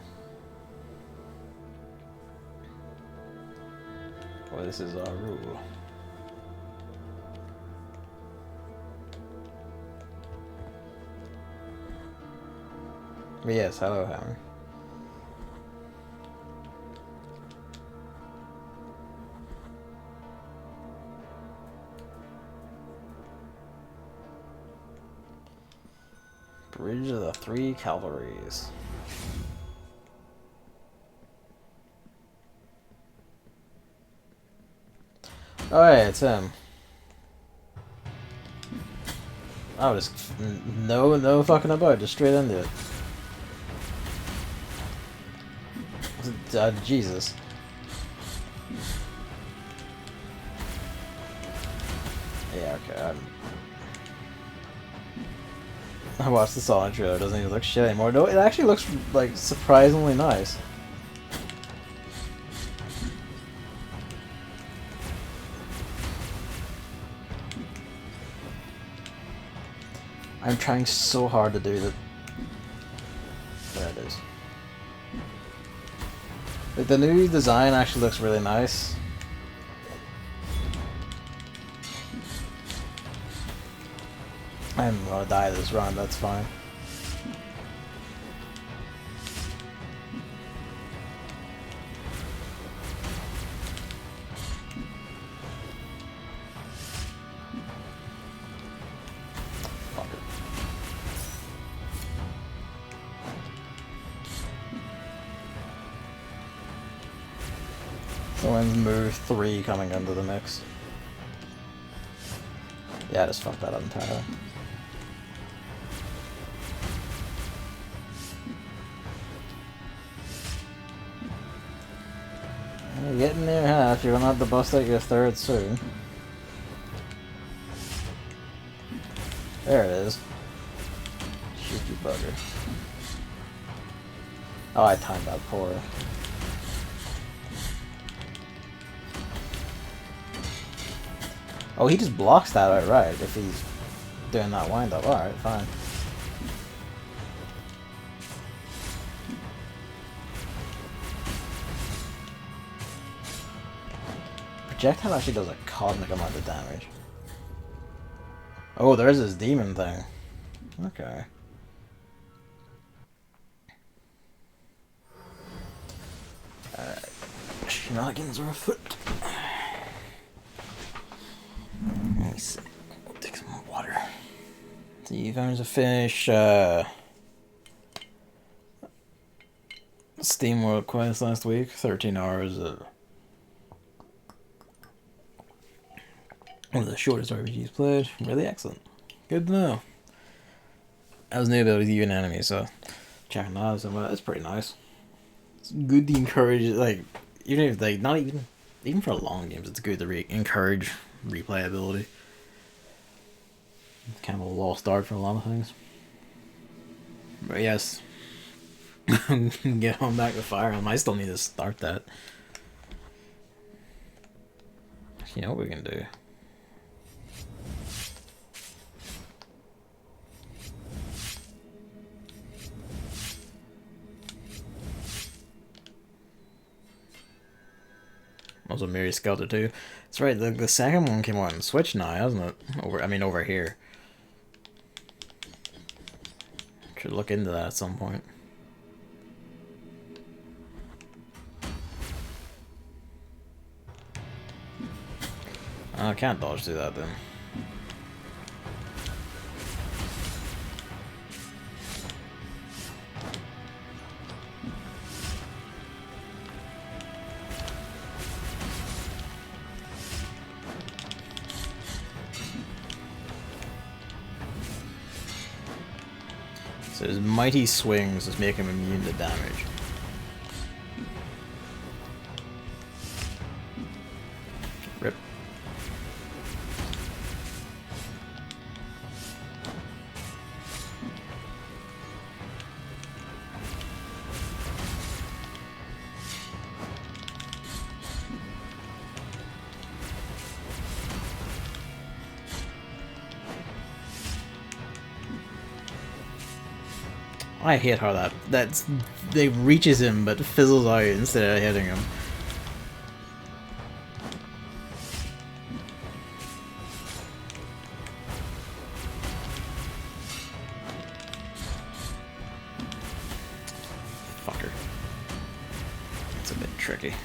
Boy, this is our rule. But yes, hello Hammer. Bridge of the Three Cavalries. Oh yeah, it's him. Oh, just no fucking about, just straight into it. Jesus. Yeah, okay. I watched the Sonic trailer. It doesn't even look shit anymore. No, it actually looks like surprisingly nice. I'm trying so hard to do the. There it is. Like, the new design actually looks really nice. I'm gonna die this run, that's fine. Fuck it. So when's move 3 coming into the mix? Yeah, just fuck that up entirely. You're getting near half, you're gonna have to bust out your third soon. There it is. Cheeky bugger. Oh, I timed that poor. Oh, he just blocks that outright if he's doing that wind up. Alright, fine. Projectile actually does a cosmic amount of damage. Oh, there's this demon thing. Okay. Alright. Shenanigans are afoot. Let me see. Take some more water. See if I was to finish Steam World Quest last week. 13 hours of one of the shortest RPGs played. Really excellent. Good to know. I was new ability to even enemies, so checking that out. So that's pretty nice. It's good to encourage, like, even if like not even for long games, it's good to encourage replayability. It's kind of a lost art for a lot of things. But yes, get on back to Fire Emblem. I still need to start that. You know what we can do? Also, Miri Skelter too. That's right. The second one came out on Switch now, hasn't it? Over here. Should look into that at some point. I can't dodge through that then. So his mighty swings just make him immune to damage. Rip. I hate how that reaches him but fizzles out instead of hitting him. Fucker. It's a bit tricky.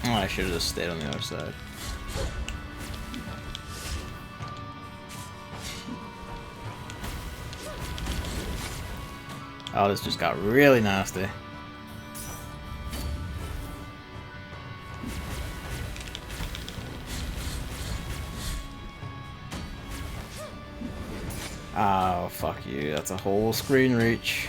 Oh, I should have just stayed on the other side. Oh, this just got really nasty. Oh, fuck you. That's a whole screen reach.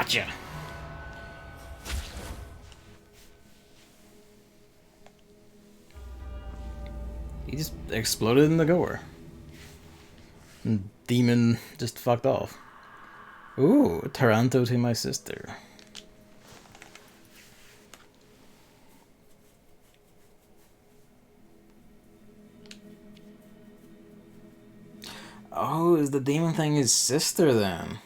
Gotcha. He just exploded in the gore. And demon just fucked off. Ooh, Taranto to my sister. Oh, is the demon thing his sister then?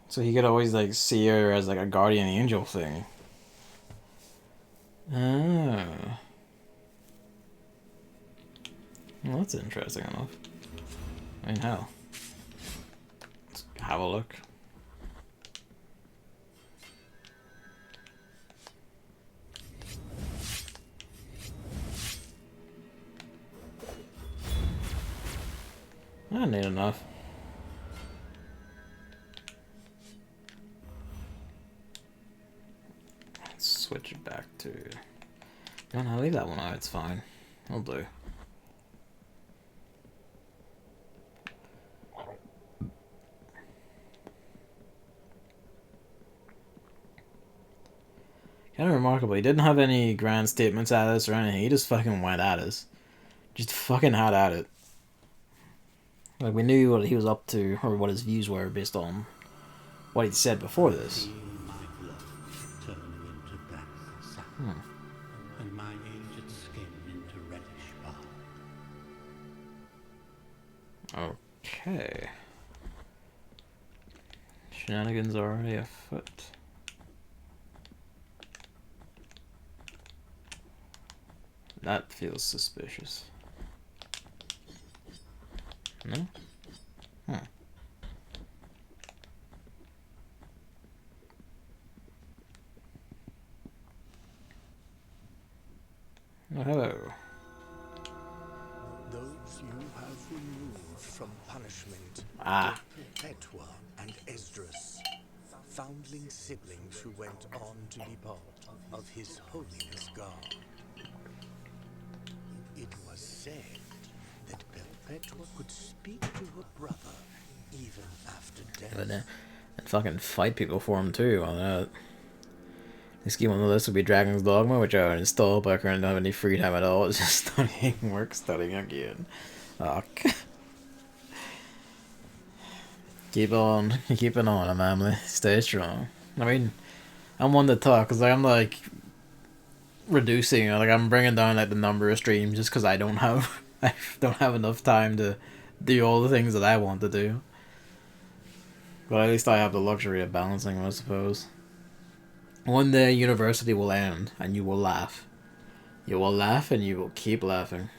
So he could always like see her as like a guardian angel thing. Oh. Well, that's interesting enough. I mean, hell. Let's have a look. I need enough. Let's switch it back to... No, no, leave that one out, it's fine. I'll do. Kind of remarkable. He didn't have any grand statements at us or anything. He just fucking went at us. Just fucking had at it. Like, we knew what he was up to, or what his views were based on what he'd said before this.
And my aged skin into reddish bark.
Okay. Shenanigans are already afoot. That feels suspicious. No? Huh. Oh, hello.
Those you have removed from punishment,
Ah.
Perpetua and Esdras, foundling siblings who went on to be part of His Holiness God. It was said that Perpetua could speak to her brother even after death.
And fucking fight people for him too on that. This game on the list would be Dragon's Dogma, which I would install, but I currently don't have any free time at all. It's just studying work, studying again. Okay. Keep on, keeping on, family. Stay strong. I mean, I'm one to talk, because I'm like reducing, like I'm bringing down like the number of streams just because I don't have enough time to do all the things that I want to do. But at least I have the luxury of balancing, I suppose. One day university will end and you will laugh. You will laugh and you will keep laughing.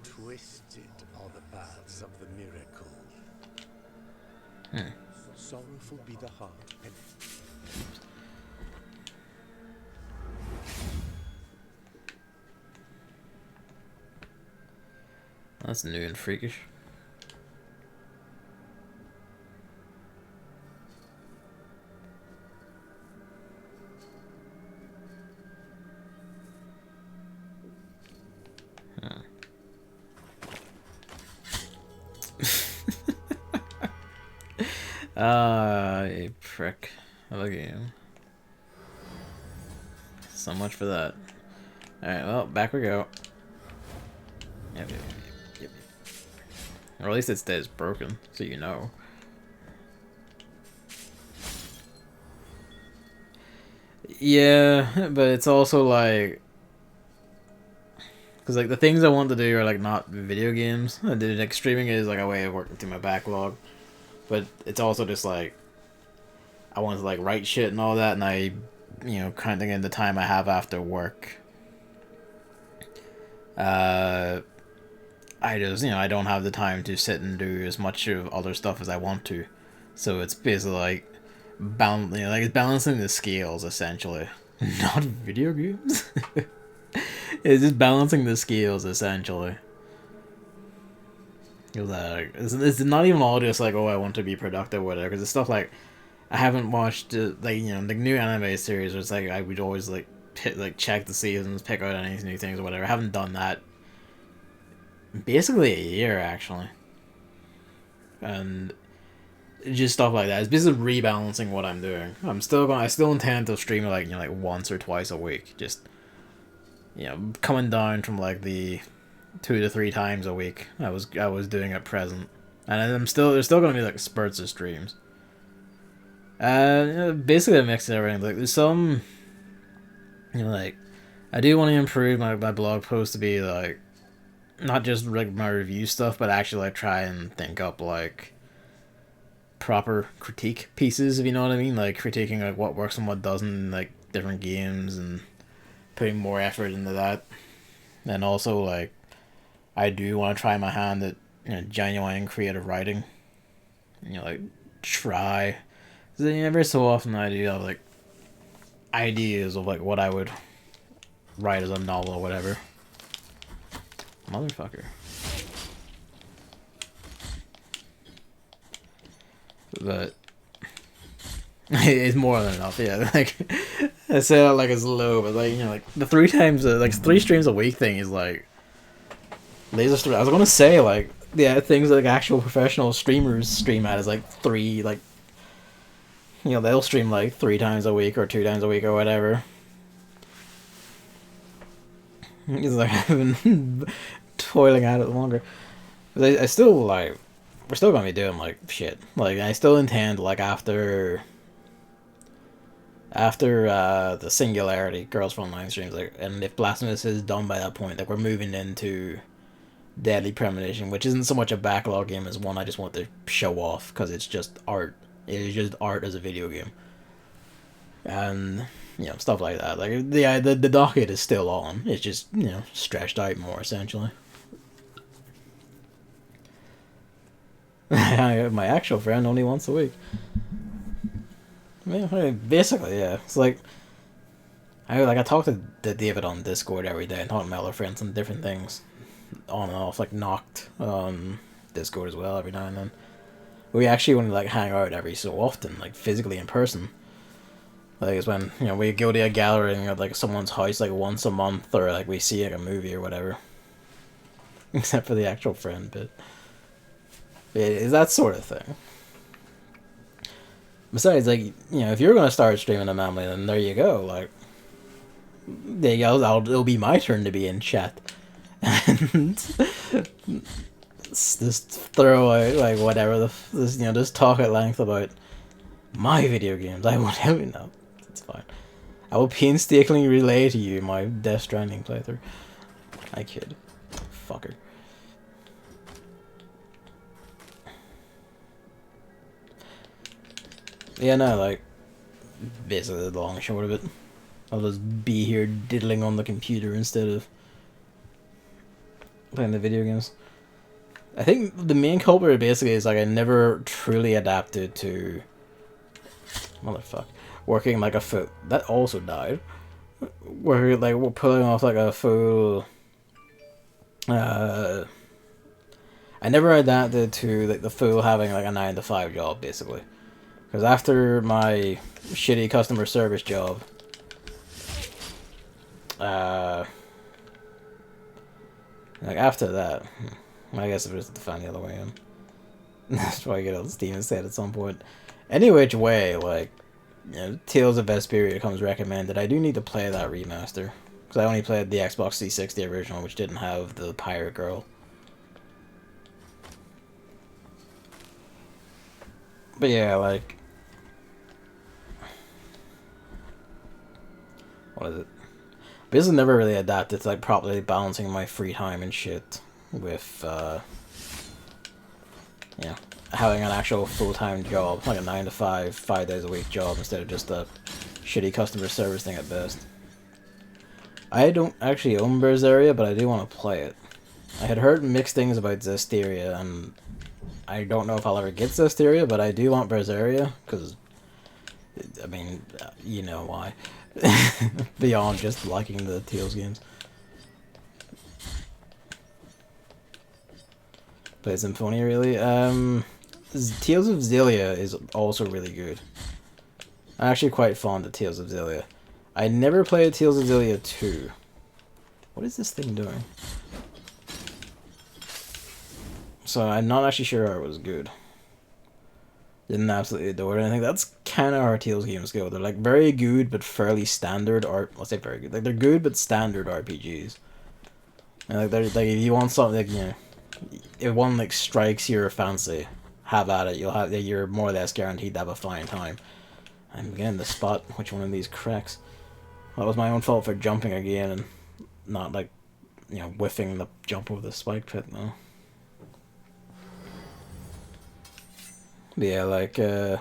Twisted are the paths of the miracle. Sorrowful be the heart.
That's new and freakish. You prick of a game. So much for that. Alright, well, back we go. Yep. Or at least it's dead, it's broken, so you know. Yeah, but it's also like... Because like the things I want to do are like not video games. Like streaming is like a way of working through my backlog. But it's also just like... I want to like write shit and all that, and I, you know, kind of in the time I have after work. I just, you know, I don't have the time to sit and do as much of other stuff as I want to. So it's basically like, it's balancing the scales, essentially. Not video games. It's just balancing the scales, essentially. It's not even all just like, oh, I want to be productive or whatever, because it's stuff like, I haven't watched, like, you know, the new anime series where it's like, I would always, like, check the seasons, pick out any new things or whatever. I haven't done that basically a year, actually. And just stuff like that. It's basically rebalancing what I'm doing. I still intend to stream like, you know, like once or twice a week. Just, you know, coming down from like the 2 to 3 times a week I was doing at present, and there's still gonna be like spurts of streams. Basically a mix of everything. Like there's some, you know, like I do want to improve my blog post to be like not just like my review stuff, but actually like try and think up like proper critique pieces, if you know what I mean, like critiquing like what works and what doesn't in like different games and putting more effort into that. And also like I do want to try my hand at, you know, genuine creative writing. You know, like try. Cause every so often I do have like ideas of like what I would write as a novel or whatever. Motherfucker. But it's more than enough, yeah. Like I say that like it's low, but like, you know, like the 3 times, like 3 streams a week thing is like laser stream. I was gonna say like, yeah, things like actual professional streamers stream at is like 3, like, you know, they'll stream like 3 times a week or 2 times a week or whatever. It's like I've been toiling at it longer. I still like, we're still gonna be doing like shit. Like I still intend like after the Singularity Girls From Online streams, like, and if Blasphemous is done by that point, like we're moving into Deadly Premonition, which isn't so much a backlog game as one I just want to show off because it's just art. It is just art as a video game, and you know, stuff like that. Like the docket is still on. It's just, you know, stretched out more essentially. I have my actual friend only once a week. I mean, basically, yeah. It's like I talk to David on Discord every day and talk to my other friends on different things, on and off, like Knocked Discord as well every now and then. We actually only like hang out every so often, like physically in person. Like it's when, you know, we go to a gathering at like someone's house like once a month, or like we see like a movie or whatever. Except for the actual friend bit. It is that sort of thing. Besides, like, you know, if you're gonna start streaming a Manly, then there you go. Like, there you go. It'll be my turn to be in chat, and just throw out like whatever you know, just talk at length about my video games. I won't have it now. It's fine. I will painstakingly relay to you my Death Stranding playthrough. I kid, fucker. Yeah, no, like, basically the long and short of it. I'll just be here diddling on the computer instead of playing the video games. I think the main culprit basically is like I never truly adapted to motherfuck working like a full, that also died. Where like we're pulling off like a full I never adapted to like the full having like a 9 to 5 job basically. Because after my shitty customer service job, like after that, I guess it was to find the other way in. That's probably get on Steam instead at some point. Any which way, like, you know, Tales of Vesperia comes recommended. I do need to play that remaster. Because I only played the Xbox 360 original, which didn't have the pirate girl. But yeah, like, what is it? Basically never really adapted to like properly balancing my free time and shit with you know, having an actual full-time job, like a 9 to 5, 5 days a week job instead of just a shitty customer service thing at best. I don't actually own Berseria, but I do want to play it. I had heard mixed things about Zestiria, and I don't know if I'll ever get Zestiria, but I do want Berseria, because, I mean, you know why. Beyond just liking the Tales games. Play Symphonia, really? Tales of Xillia is also really good. I'm actually quite fond of Tales of Xillia. I never played Tales of Xillia 2. What is this thing doing? So I'm not actually sure it was good. Didn't absolutely adore it. I think that's kind of how Tales games go. They're like very good but fairly standard art. I'll say very good. Like they're good but standard RPGs. And like they're like if you want something, like, you know, if one like strikes your fancy, have at it. You're more or less guaranteed to have a fine time. I'm beginning to spot which one of these cracks. That was my own fault for jumping again and not like, you know, whiffing the jump over the spike pit though. But yeah, like can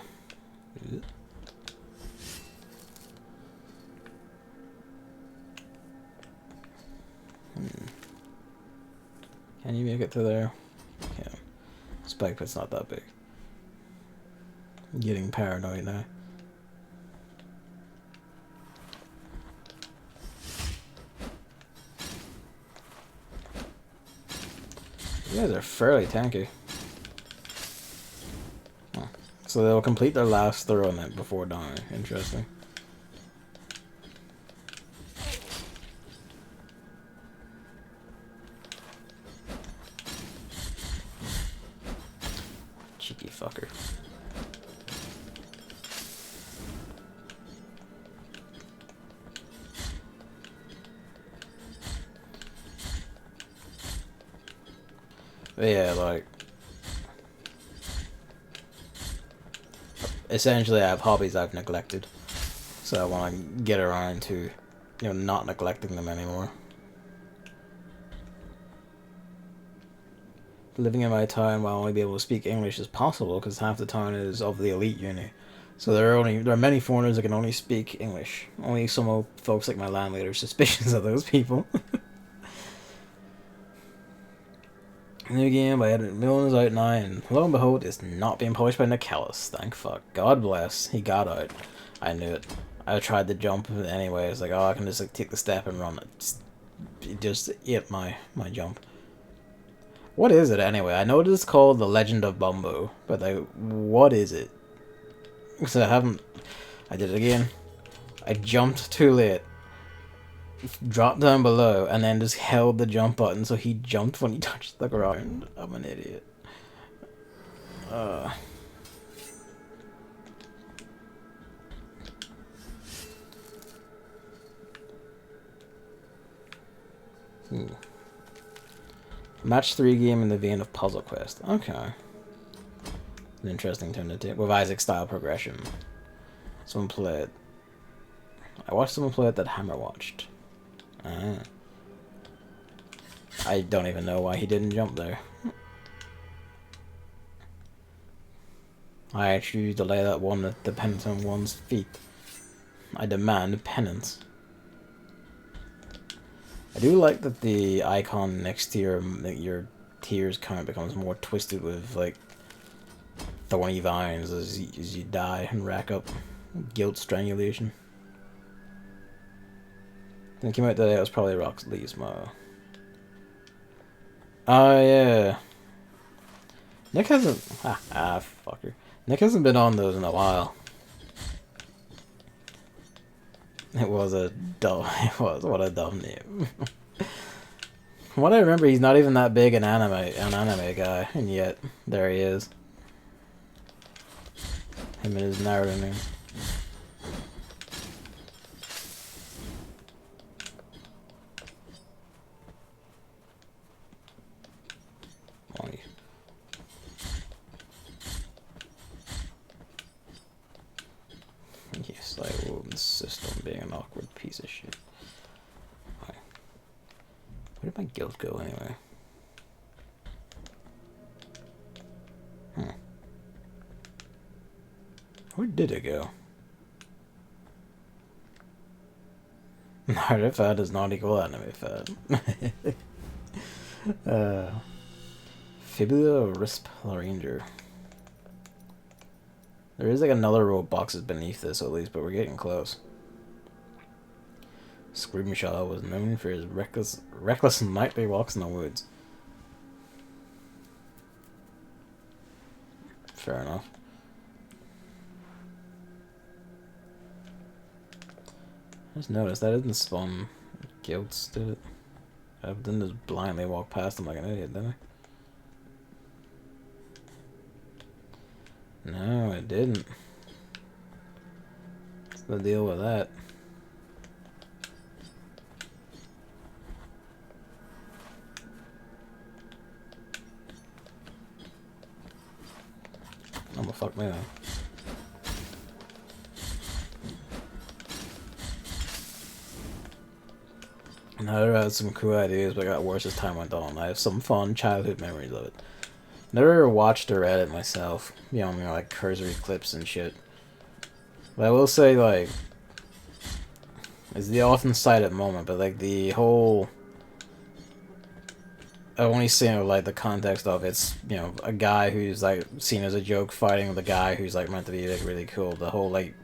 you make it to there? Yeah. Spike pit's not that big. I'm getting paranoid now. You guys are fairly tanky. Oh. So they'll complete their last throw on it before dying. Interesting. Cheeky fucker. But yeah, like essentially I have hobbies I've neglected. So I want to get around to, you know, not neglecting them anymore. Living in my town while only be able to speak English is possible because half the town is of the elite uni. So there are many foreigners that can only speak English. Only some folks like my landlady are suspicious of those people. New game by Edward Milne is out now, and lo and behold, it's not being published by Nicalis. Thank fuck. God bless. He got out. I knew it. I tried to jump anyway. It's like, oh, I can just like take the step and run. It just ate my jump. What is it anyway? I know it is called The Legend of Bumbo, but like, what is it? Because I did it again. I jumped too late. Dropped down below and then just held the jump button so he jumped when he touched the ground. I'm an idiot. Match 3 game in the vein of Puzzle Quest. Okay. An interesting turn to take with Isaac style progression. Someone play it. I watched someone play it that Hammer watched. I don't even know why he didn't jump there. I choose to lay that one that depends on one's feet. I demand penance. I do like that the icon next to your tears count becomes more twisted with like thorny vines as you die and rack up guilt strangulation. When it came out today, it was probably Rock's Leesmo. Oh yeah. Nick hasn't fucker. Nick hasn't been on those in a while. It was a dumb what a dumb name. From what I remember, he's not even that big an anime guy, and yet there he is. Him and his Naruto name. Yes, I will insist on being an awkward piece of shit. Okay. Where did my guilt go anyway? Where did it go? Naruto fat does not equal anime fat. Fibula Risp Ranger. There is like another row of boxes beneath this at least, but we're getting close. Screamshaw was known for his reckless nightly walks in the woods. Fair enough. I just noticed that didn't spawn guilts, did it? I didn't just blindly walk past them like an idiot, did I? No, it didn't. What's the deal with that? I'm gonna fuck me up. Never had some cool ideas, but I got worse as time went on. I have some fun childhood memories of it. Never watched or read it myself, beyond like cursory clips and shit. But I will say, like, it's the often cited moment, but like the whole, I've only seen like the context of it's, you know, a guy who's like seen as a joke fighting with a guy who's like meant to be like really cool. The whole like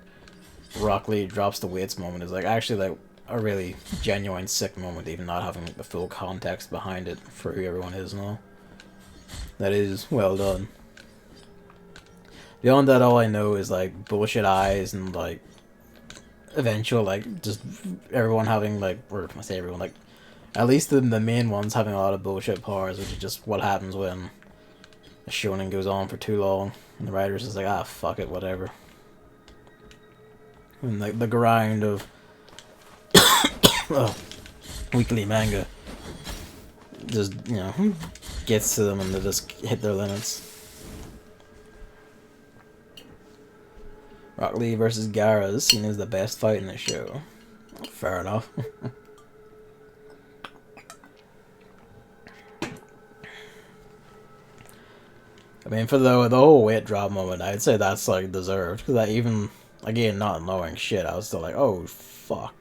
Rock Lee drops the weights moment is like actually like a really genuine sick moment, even not having like the full context behind it for who everyone is now. That is well done. Beyond that, all I know is like bullshit eyes and like eventual like just everyone having like, or I say everyone, like at least the main ones having a lot of bullshit powers, which is just what happens when a shonen goes on for too long and the writer's just like, ah, fuck it, whatever. And like the grind of weekly manga just, you know, gets to them and they just hit their limits. Rock Lee versus Gaara is seen as the best fight in the show. Fair enough. I mean, for the whole weight drop moment, I'd say that's like deserved, because I even, again, not knowing shit, I was still like, oh fuck.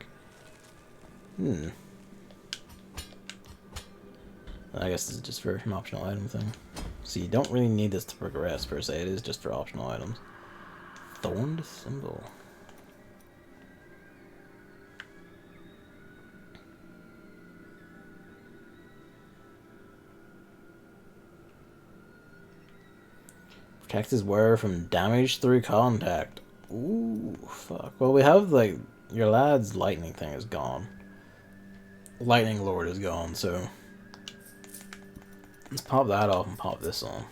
I guess this is just for an optional item thing. So you don't really need this to progress per se, it is just for optional items. Thorned symbol. Protect his wearer from damage through contact. Ooh, fuck. Well, we have, like, your lad's lightning thing is gone. Lightning Lord is gone, so let's pop that off and pop this on.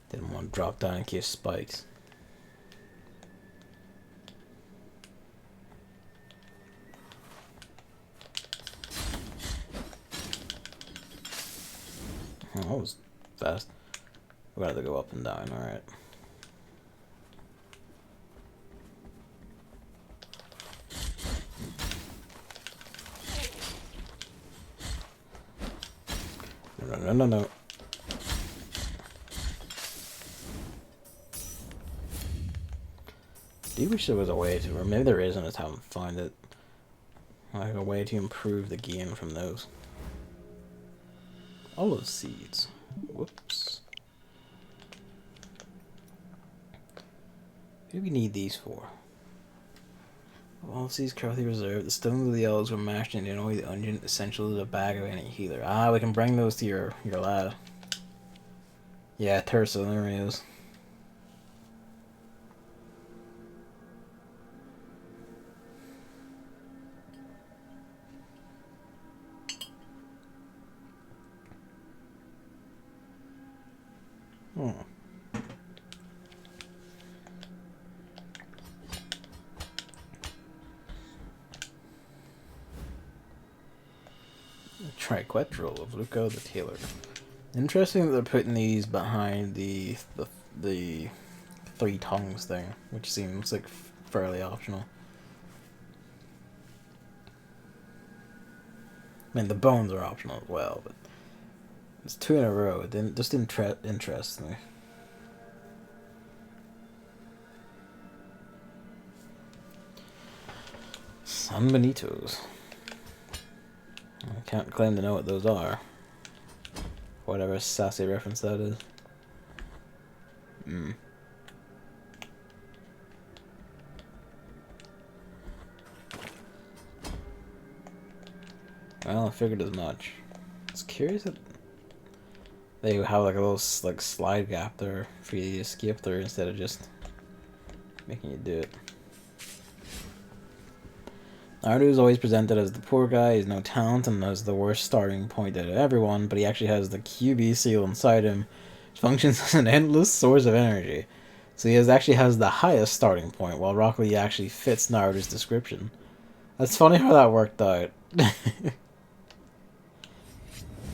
Didn't want to drop down in case spikes. Oh, that was fast. We gotta go up and down, alright. No. Do you wish there was a way to, or maybe there is, and I just haven't found it. Like a way to improve the game from those. Olive seeds. Whoops. What do we need these for? Olive seeds carefully reserved. The stones of the olives were mashed into an oil, the onion, essential to the bag of any healer. Ah, we can bring those to your lad. Yeah, Terso, there he is. Triquetral of Luca the Tailor. Interesting that they're putting these behind the three tongues thing, which seems like fairly optional. I mean, the bones are optional as well, but it's two in a row. It didn't interest me. San Benitos. I can't claim to know what those are. Whatever sassy reference that is. Well, I figured as much. It's curious that they have like a little like slide gap there for you to skip through instead of just making you do it. Naruto is always presented as the poor guy, he's no talent, and has the worst starting point out of everyone, but he actually has the QB seal inside him, which functions as an endless source of energy. So actually has the highest starting point, while Rock Lee actually fits Naruto's description. That's funny how that worked out.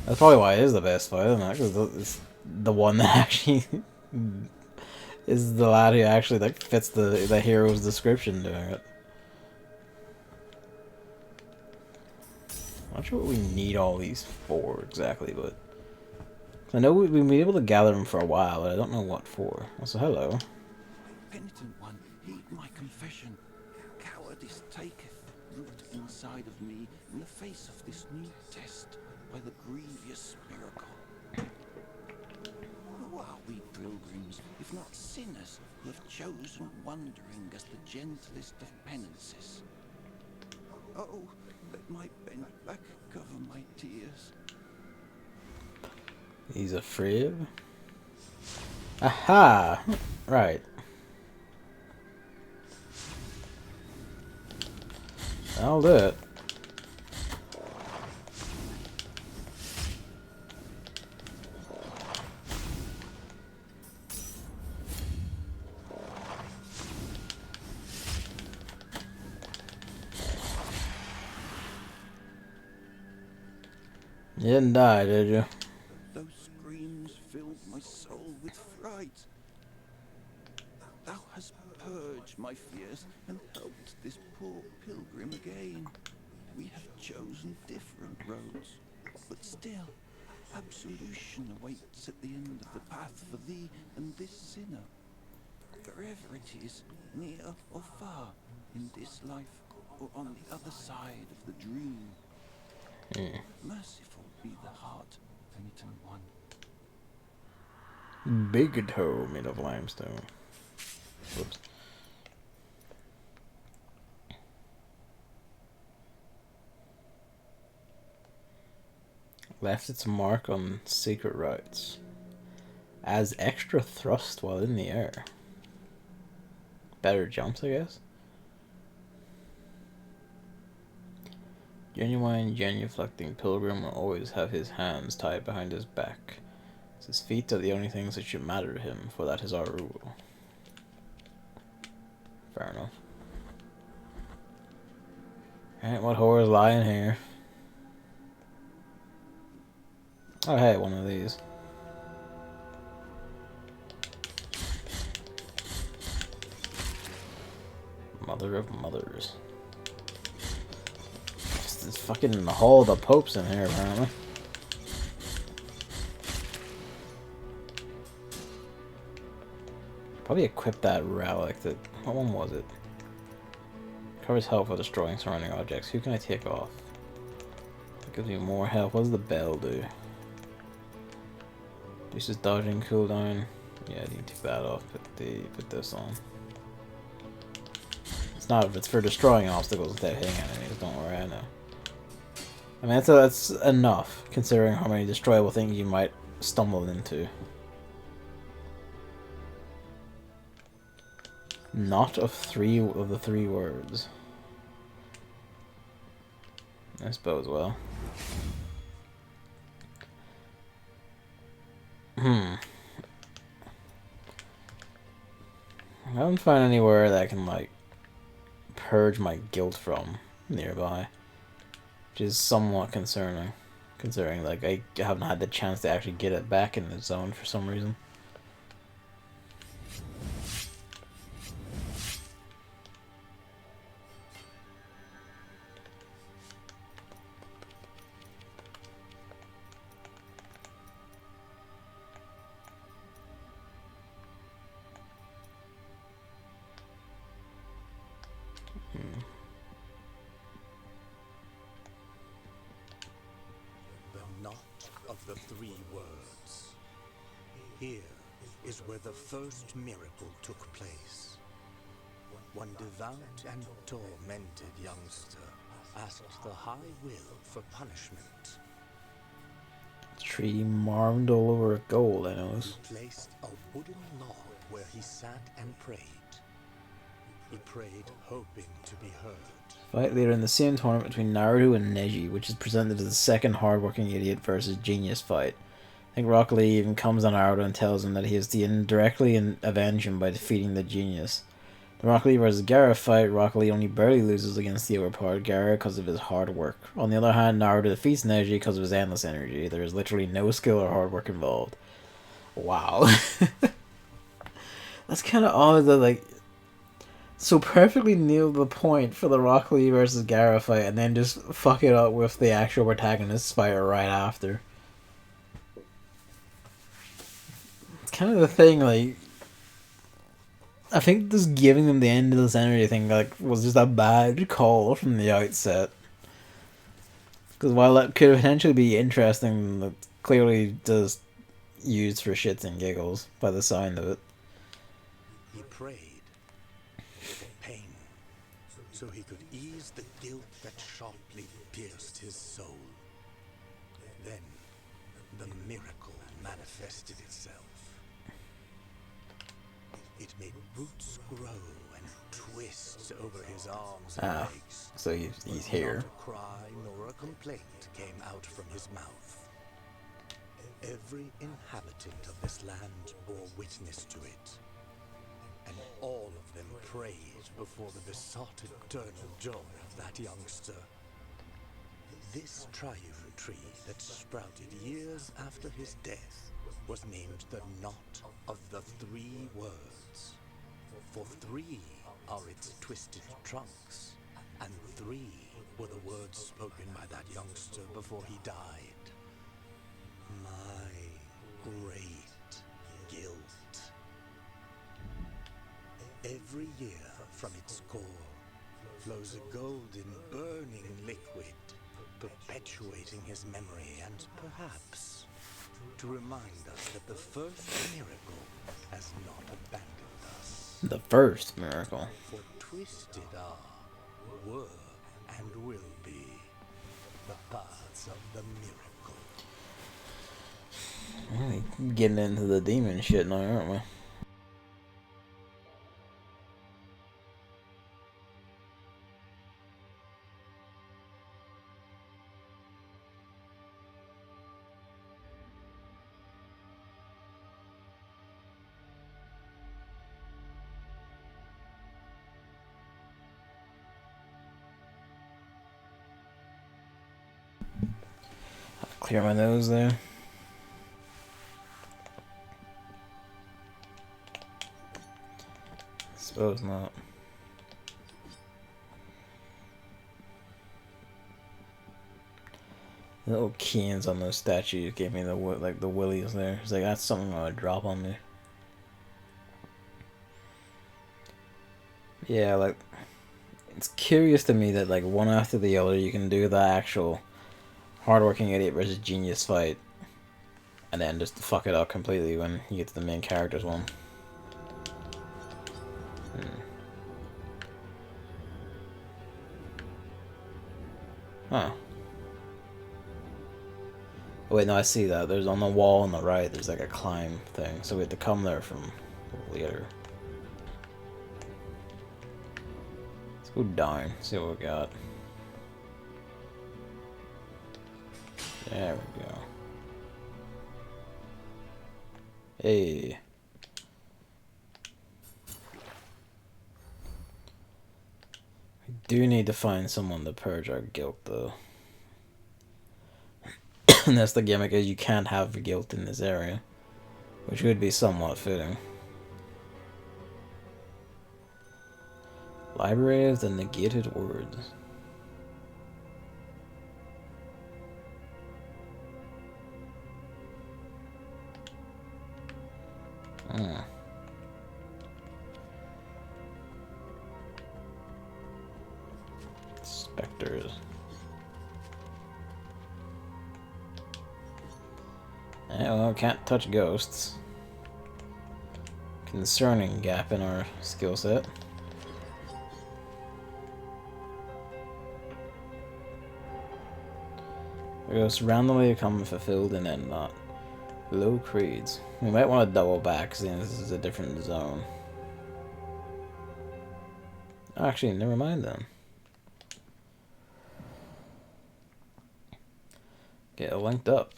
That's probably why it is the best fight, isn't it? Because it's the one that actually is the lad who actually like fits the hero's description doing it. I'm not sure what we need all these for exactly, but I know we've been able to gather them for a while, but I don't know what for. So hello.
Penitent one, heed my confession. Cowardice taketh root inside of me in the face of this new test by the grievous miracle. Who are we pilgrims, if not sinners, who have chosen wandering as the gentlest of penances? Oh, let my bent back cover my tears.
He's a frib. Aha! Right. I'll do it. You didn't die, did you?
Those screams filled my soul with fright. Thou hast purged my fears and helped this poor pilgrim again. We have chosen different roads, but still, absolution awaits at the end of the path for thee and this sinner. Wherever it is, near or far, in this life or on the other side of the dream. Merciful be the heart, penitent one.
Big toe made of limestone. Whoops. Left its mark on secret routes. Adds extra thrust while in the air. Better jumps, I guess. Genuine, genuflecting pilgrim will always have his hands tied behind his back. His feet are the only things that should matter to him, for that is our rule. Fair enough. Alright, what horrors lie in here? Oh hey, one of these. Mother of mothers. It's fucking Hall of the Popes in here, apparently. Probably equip that relic. That what one was it? Covers health for destroying surrounding objects. Who can I take off? That gives me more health. What does the bell do? This is dodging cooldown. Yeah, you can take that off. Put this on. It's not if it's for destroying obstacles without hitting enemies. Don't worry, I know. I mean, that's enough, considering how many destroyable things you might stumble into. Not of the three words. I suppose, well. I haven't found anywhere that I can, like, purge my guilt from nearby. Which is somewhat concerning. Considering, like, I haven't had the chance to actually get it back in the zone for some reason.
The knot of the three words. Here is where the first miracle took place. One devout and tormented youngster asked the High Will for punishment.
Tree marmed all over with gold, I noticed.
He placed a wooden log where he sat and prayed. He prayed, hoping to be heard.
Fight later in the same tournament between Naruto and Neji, which is presented as the second hardworking idiot versus genius fight. I think Rock Lee even comes on Naruto and tells him that he has to indirectly avenge him by defeating the genius. The Rock Lee versus Gaara fight, Rock Lee only barely loses against the overpowered Gaara because of his hard work. On the other hand, Naruto defeats Neji because of his endless energy. There is literally no skill or hard work involved. Wow. That's kind of odd that, like, so perfectly nailed the point for the Rock Lee versus Gaara fight and then just fuck it up with the actual protagonist fight right after. It's kind of the thing, like, I think just giving them the endless energy thing, like, was just a bad call from the outset. Because while that could potentially be interesting, it clearly just used for shits and giggles by the sound of it.
He prayed for pain, so he could ease the guilt that sharply pierced his soul. Then, the miracle manifested itself. It made roots grow and twist over his arms and legs.
So he's here.
Not a cry nor a complaint came out from his mouth. Every inhabitant of this land bore witness to it, and all of them prayed before the besotted eternal joy of that youngster. This triune tree that sprouted years after his death was named the Knot of the Three Words. For 3 are its twisted trunks, and 3 were the words spoken by that youngster before he died. My great guilt. Every year from its core flows a golden, burning liquid, perpetuating his memory and perhaps to remind us that the first miracle has not abandoned us.
The first miracle.
For twisted are, were, and will be the paths of the miracle.
Really getting into the demon shit now, aren't we? Clear my nose there. Suppose not. The little keys on those statues gave me the the willies there. It's like that's something that would drop on me. Yeah, like it's curious to me that like one after the other you can do the actual hardworking idiot versus genius fight, and then just fuck it up completely when you get to the main characters one. Huh. Oh, wait, no, I see that. There's on the wall on the right, there's like a climb thing, so we have to come there from later. Let's go down, see what we got. There we go. Hey. We do need to find someone to purge our guilt, though. And that's the gimmick, is you can't have guilt in this area, which would be somewhat fitting. Library of the Negated Words. Spectres. Yeah, well, can't touch ghosts. Concerning gap in our skill set. Ghosts randomly become fulfilled and then not. Low creeds. We might want to double back, seeing this is a different zone. Actually, never mind then. Get linked up.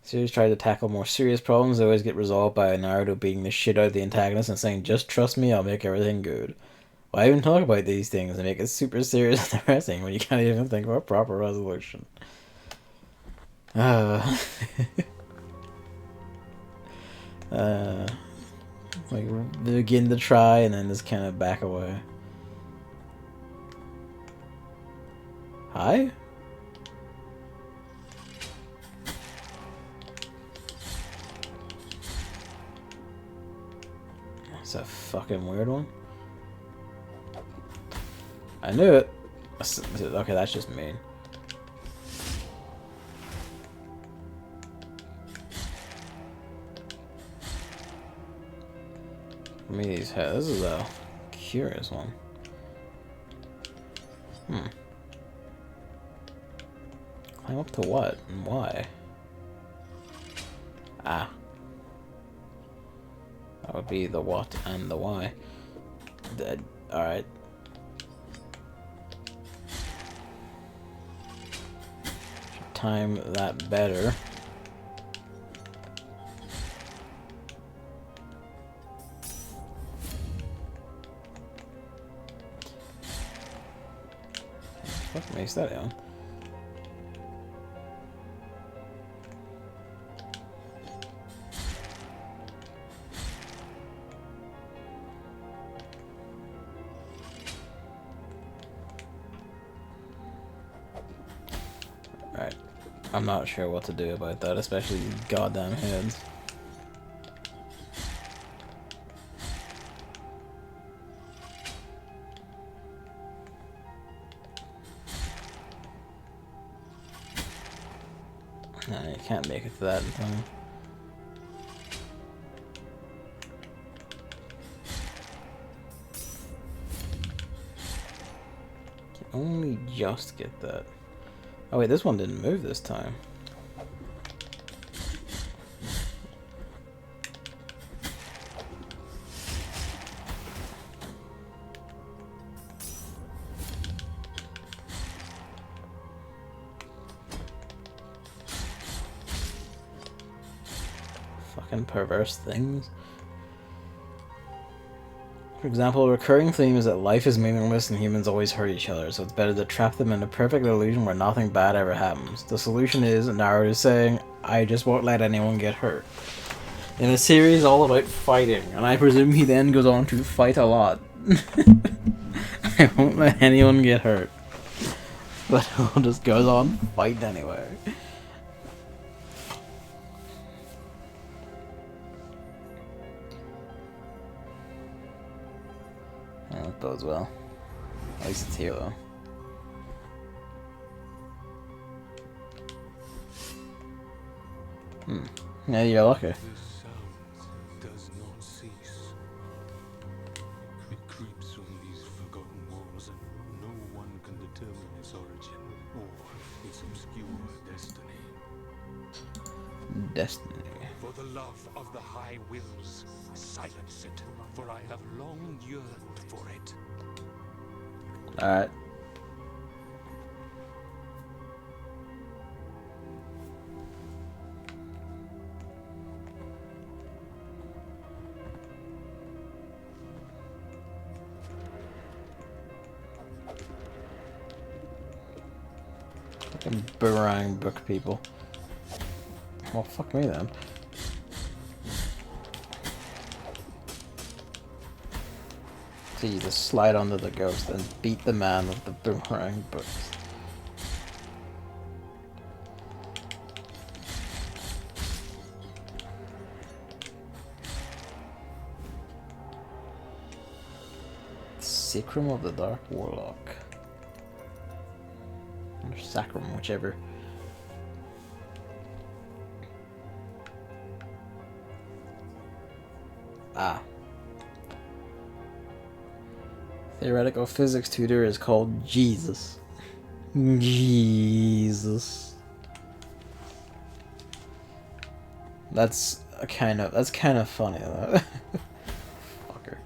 Series try to tackle more serious problems. They always get resolved by Naruto beating the shit out of the antagonist and saying, "Just trust me, I'll make everything good." Why even talk about these things and make it super serious and depressing when you can't even think of a proper resolution? Like, begin to try and then just kind of back away. Hi? That's a fucking weird one. I knew it. Okay, that's just mean. These heads. This is a curious one. Climb up to what and why? Ah. That would be the what and the why. Dead. Alright. Should time that better. What makes that on? Right. I'm not sure what to do about that, especially these goddamn heads. Nah, you can't make it to that in time. Can only just get that. Oh wait, this one didn't move this time. Fucking perverse things. For example, a recurring theme is that life is meaningless and humans always hurt each other, so it's better to trap them in a perfect illusion where nothing bad ever happens. The solution is, Naruto saying, "I just won't let anyone get hurt." In a series all about fighting, and I presume he then goes on to fight a lot. I won't let anyone get hurt. But he just goes on fighting anyway. Yeah, that bodes well. At least it's here though. Yeah, you're lucky.
The sound does not cease. It creeps from these forgotten walls, and no one can determine its origin or its obscure destiny.
Destiny.
For the love of the high wills, silence it, for I have long yearned for it.
Alright. Fucking boomerang book people. Well, fuck me then. So you just slide onto the ghost and beat the man with the boomerang books. Sacrum of the Dark Warlock. Or Sacrum, whichever. Ah. Theoretical physics tutor is called Jesus. Jesus. That's kind of funny though. Fucker.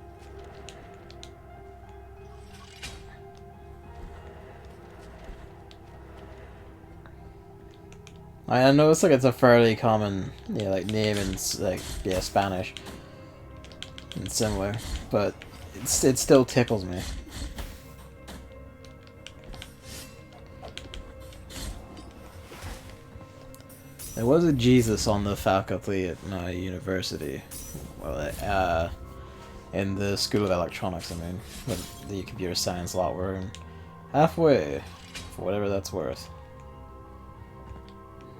I know it's like it's a fairly common, yeah, like name in like yeah Spanish and similar, but it still tickles me. There was a Jesus on the faculty at my university, well, in the School of Electronics. I mean, with the computer science lot, we're halfway, for whatever that's worth.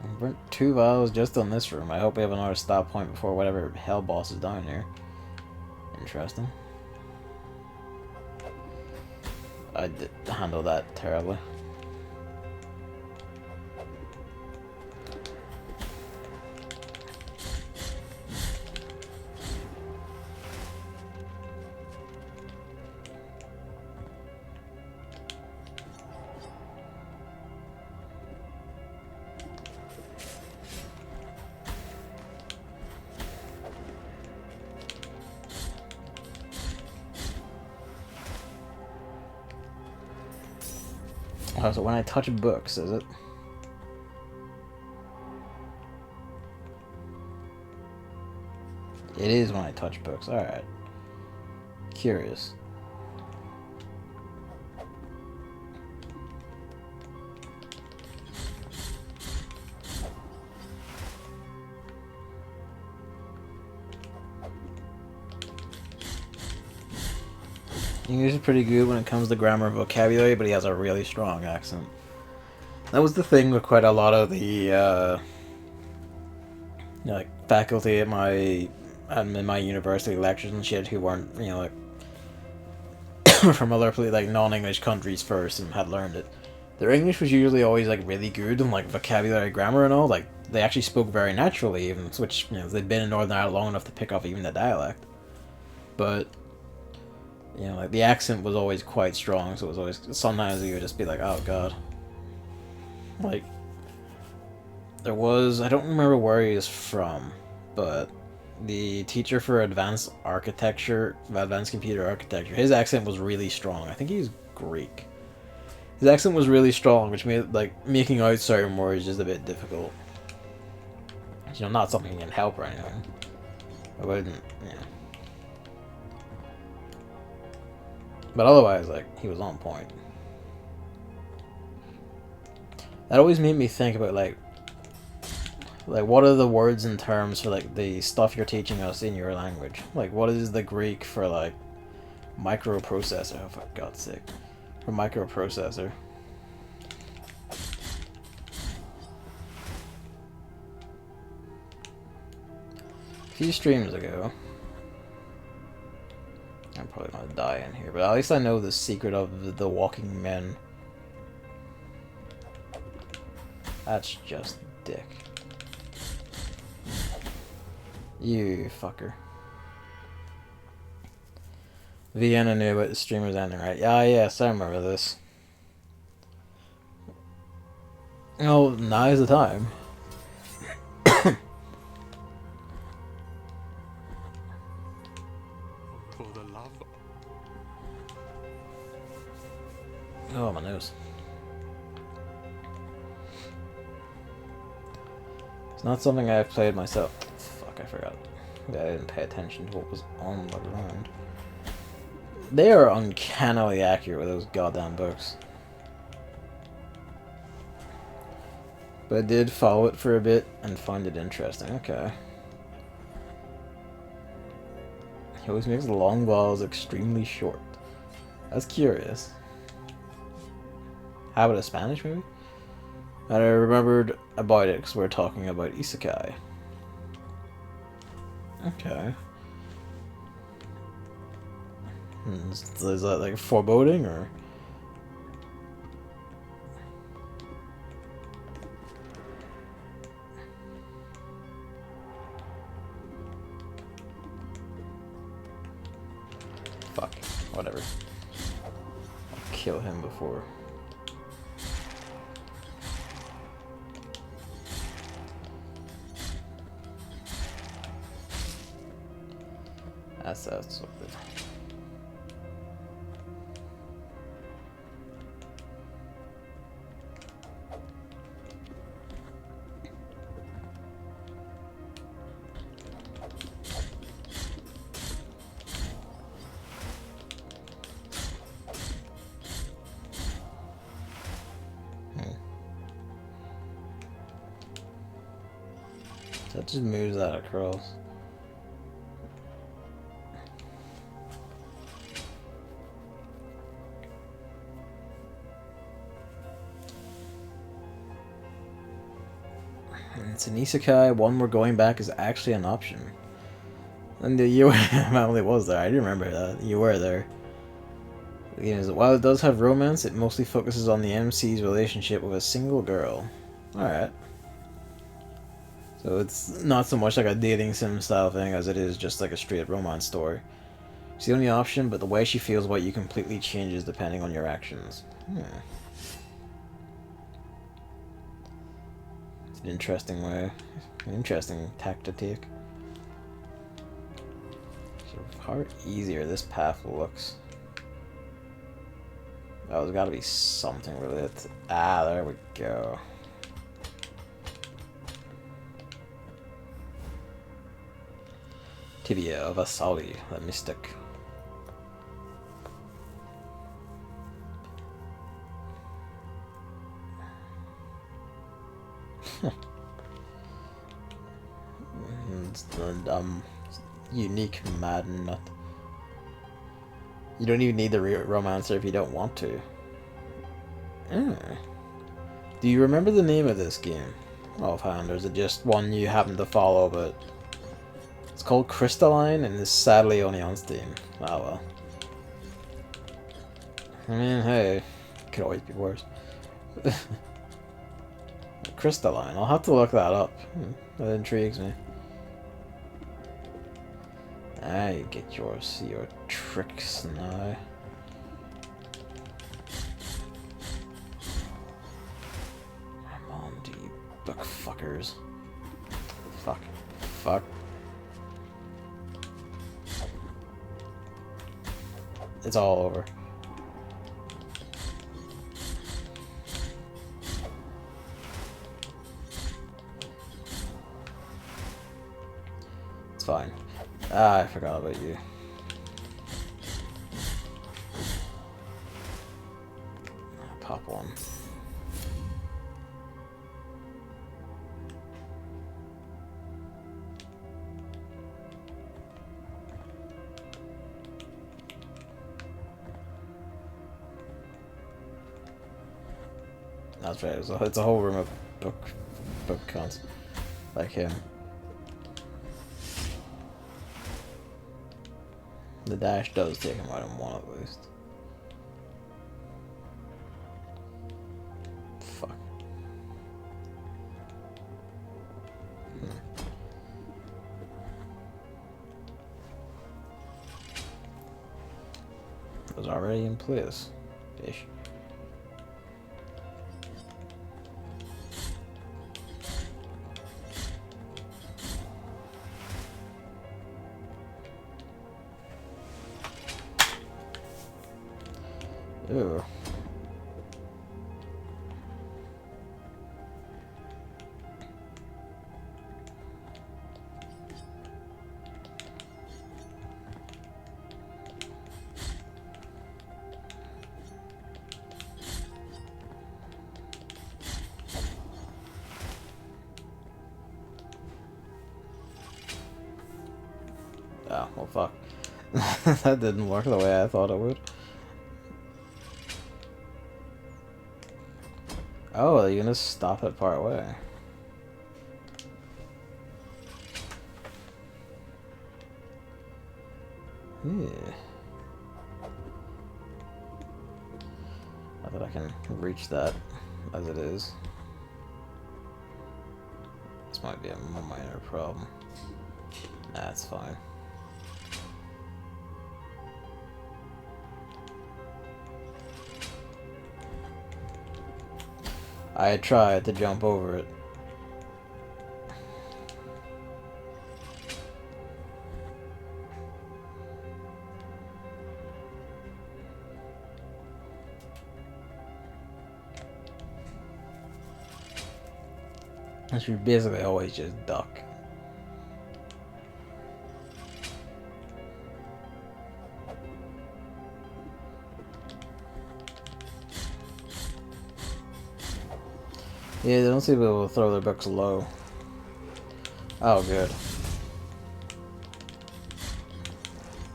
I burnt 2 vials just on this room. I hope we have another stop point before whatever hell boss is down here. Interesting. I did handle that terribly. Oh, so when I touch books, is it? It is when I touch books. Alright. Curious. English is pretty good when it comes to grammar and vocabulary, but he has a really strong accent. That was the thing with quite a lot of the like faculty at my in my university lectures and shit who weren't like from other like non-English countries first and had learned it. Their English was usually always like really good and like vocabulary, grammar, and all. Like they actually spoke very naturally, even which they'd been in Northern Ireland long enough to pick up even the dialect. But like the accent was always quite strong, so it was always sometimes you would just be like, oh god. Like there was, I don't remember where he was from, but the teacher for advanced computer architecture, his accent was really strong. I think he was Greek. His accent was really strong, which made like making out certain words just a bit difficult. Not something you can help or anything. I wouldn't, But otherwise, like, he was on point. That always made me think about, like what are the words and terms for, like, the stuff you're teaching us in your language? Like, what is the Greek for, like, microprocessor? Oh, for God's sake. For microprocessor. A few streams ago, I'm probably gonna die in here, but at least I know the secret of the walking men. That's just dick. You fucker. Vienna knew about the stream was ending, right? Yeah, yes, I remember this. Oh, now is the time.
For the love.
Oh, my nose. It's not something I've played myself. Fuck, I forgot. I didn't pay attention to what was on the ground. They are uncannily accurate with those goddamn books. But I did follow it for a bit and find it interesting. Okay. He always makes long vowels extremely short. That's curious. How about a Spanish movie? And I remembered about it because we were talking about isekai. Okay. Is that like foreboding or? Fuck. Whatever. I'll kill him before. That's so good. It just moves that across. And it's an isekai. One where going back is actually an option. And you only was there. I do remember that. You were there. While it does have romance, it mostly focuses on the MC's relationship with a single girl. Alright. So it's not so much like a dating sim style thing as it is just like a straight romance story. It's the only option, but the way she feels about you completely changes depending on your actions. It's an interesting way. An interesting tack to take. So how easier this path looks. Oh, there's gotta be something related. Ah, there we go. Tibia of Asali, the mystic. It's the unique mad nut. You don't even need the romancer if you don't want to. Do you remember the name of this game offhand, or is it just one you happen to follow? But it's called Crystalline, and is sadly only on Steam. Oh well. I mean, hey, it could always be worse. Crystalline. I'll have to look that up. That intrigues me. I get your tricks now. Come on, you book fuckers. Fuck. Fuck. It's all over. It's fine. Ah, I forgot about you. Pop one. That's right. It's a whole room of book cons like him. The dash does take him out in one at least. Fuck. It was already in place. Ish. Ew. Oh, well fuck. That didn't work the way I thought it would. Oh, are you gonna stop it part way? Yeah. Not that I can reach that as it is. This might be a minor problem. Nah, it's fine. I tried to jump over it. I should basically always just duck. Yeah, they don't seem to be able to throw their books low. Oh, good.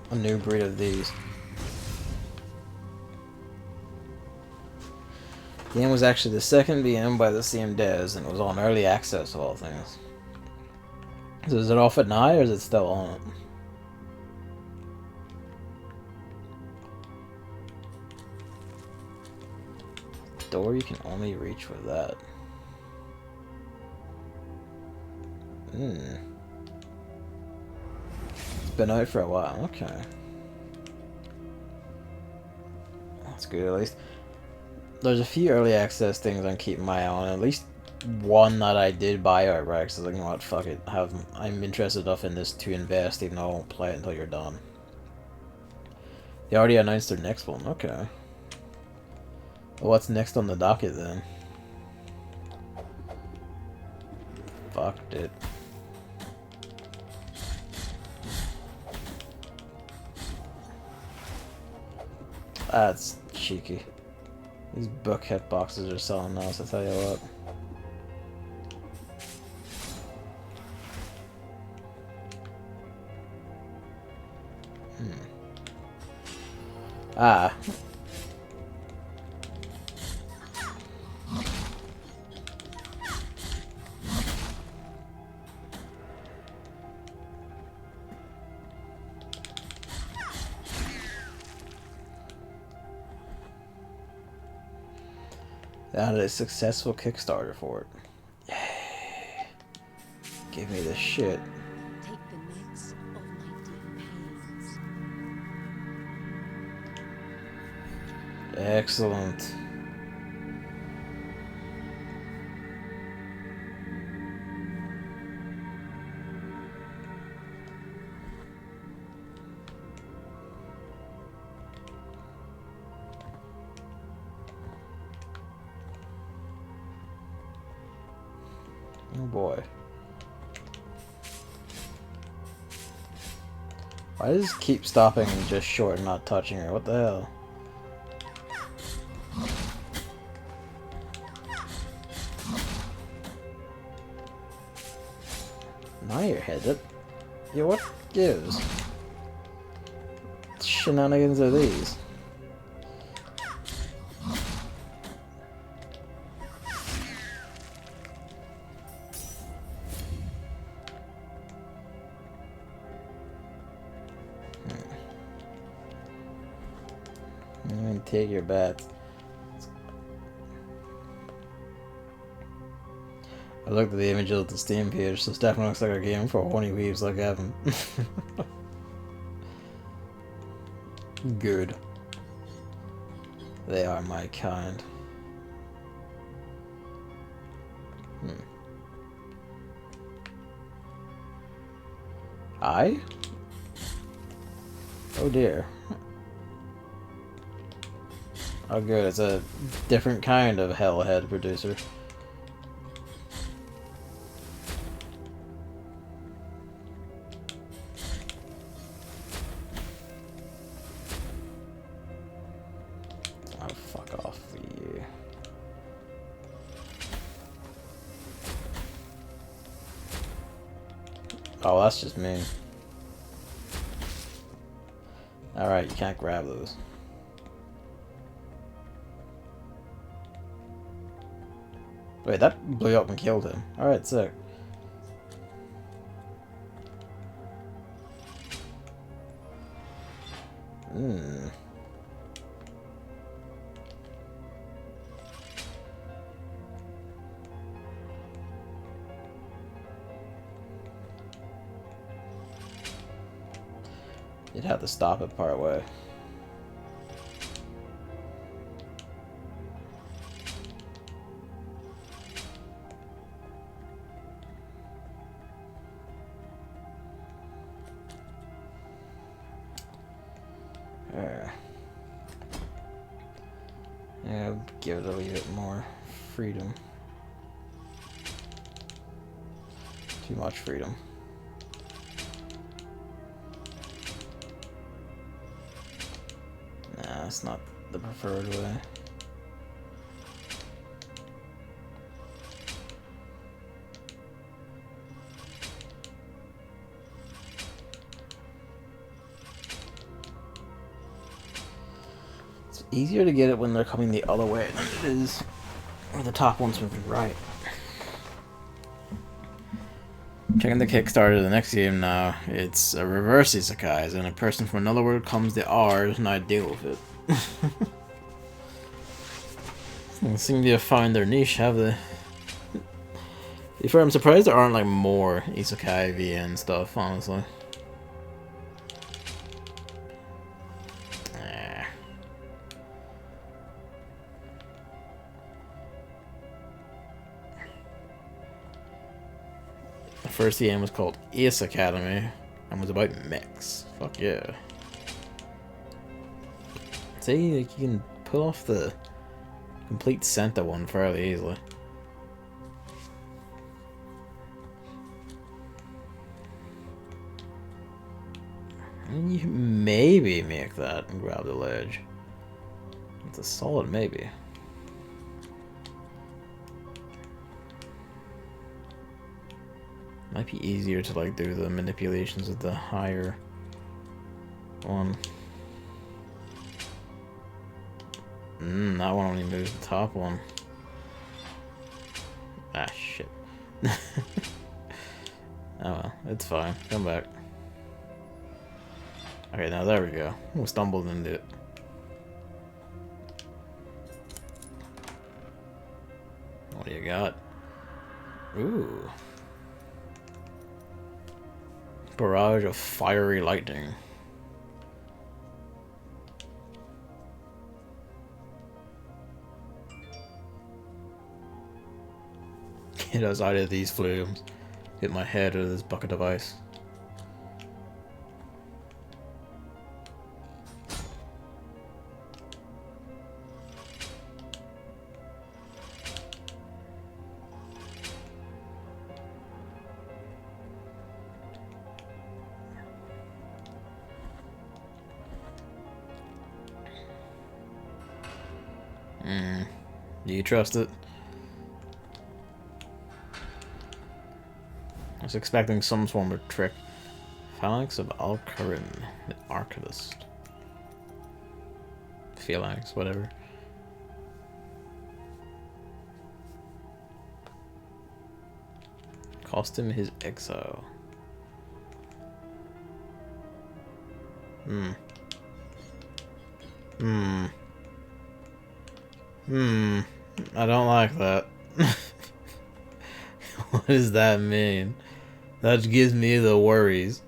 A new breed of these. The game was actually the second VM by the same devs, and it was on early access of all things. So is it off at night, or is it still on? Door you can only reach with that. It's been out for a while. Okay. That's good, at least. There's a few early access things I'm keeping my eye on. At least one that I did buy outright, because I was like, you know what, fuck it. I'm interested enough in this to invest, even though I won't play it until you're done. They already announced their next one. Okay. Well, what's next on the docket then? Fucked it. That's cheeky. These book hit boxes are selling now, so I tell you what. Ah. They had a successful Kickstarter for it. Yay. Give me this shit.
Take the necks of my deep pains.
Excellent. Oh boy. Why does it keep stopping just short and not touching her? What the hell? Now you're headed. Yeah, what gives? What shenanigans are these? Take your bets. I looked at the images of the Steam page, so this definitely looks like a game for horny weaves like Evan. Good. They are my kind. I? Oh dear. Oh good, it's a different kind of hellhead producer. Oh, fuck off you. Oh, that's just me. Alright, you can't grab those. Wait, that blew up and killed him. Alright, sick. You'd have to stop it part way. Yeah, give it a little bit more freedom. Too much freedom. Nah, it's not the preferred way. easier to get it when they're coming the other way than it is when the top one's moving right. Checking the Kickstarter of the next game now. It's a reverse isekais, and a person from another world comes to ours, and I deal with it. They seem to have found their niche, have they? I'm surprised there aren't like more isekai VN stuff, honestly. The first VN was called Ace Academy and was about mechs. Fuck yeah. See, like, you can pull off the complete center one fairly easily. And you maybe make that and grab the ledge. It's a solid maybe. Might be easier to like do the manipulations with the higher one. That one only moves the top one. Ah, shit. Oh well, it's fine. Come back. Okay, now there we go. We stumbled into it. What do you got? Ooh. Barrage of fiery lightning. Get us out of these flames. Get my head out of this bucket of ice. Do you trust it? I was expecting some form of trick. Phalanx of Alcarin, the Archivist. Phalanx, whatever. Cost him his exile. I don't like that. What does that mean? That gives me the worries.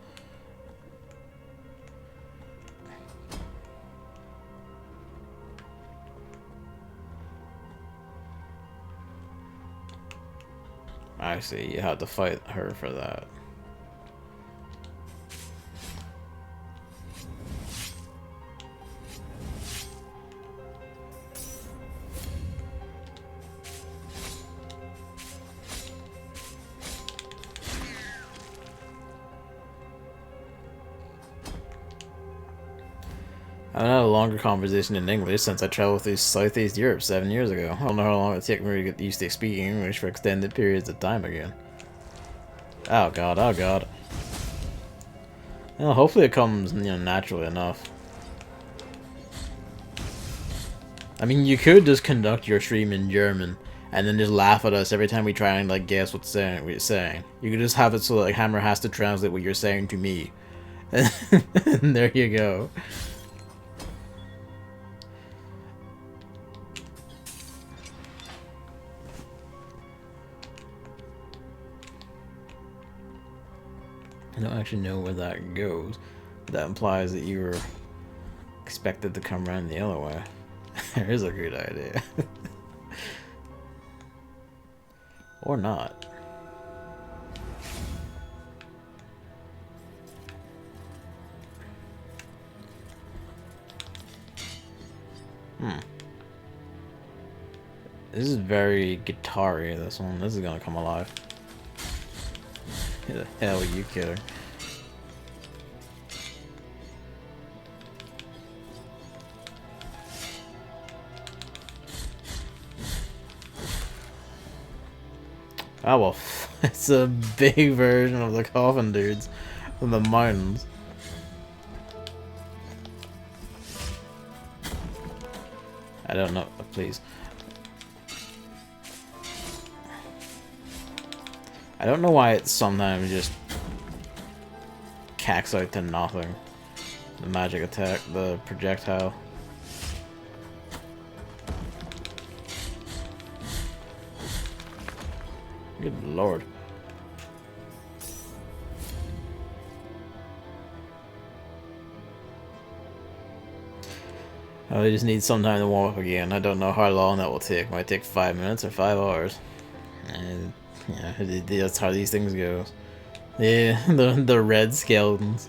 I see, you had to fight her for that. I haven't had a longer conversation in English since I traveled through Southeast Europe 7 years ago. I don't know how long it would take me to get used to speaking English for extended periods of time again. Oh god, oh god. Well, hopefully it comes, naturally enough. I mean, you could just conduct your stream in German and then just laugh at us every time we try and like guess what we're saying. You could just have it so like Hammer has to translate what you're saying to me. And there you go. I don't actually know where that goes, but that implies that you were expected to come around the other way. There's a good idea. Or not. This is very guitar-y, this one. This is gonna come alive. Who the hell are you kidding? Oh well, it's a big version of the coffin dudes from the mountains. I don't know. Please. I don't know why it sometimes just cacks out to nothing. The magic attack, the projectile. Good lord. I just need some time to warm up again. I don't know how long that will take. Might take 5 minutes or 5 hours. And yeah, that's how these things go. Yeah, the red skeletons.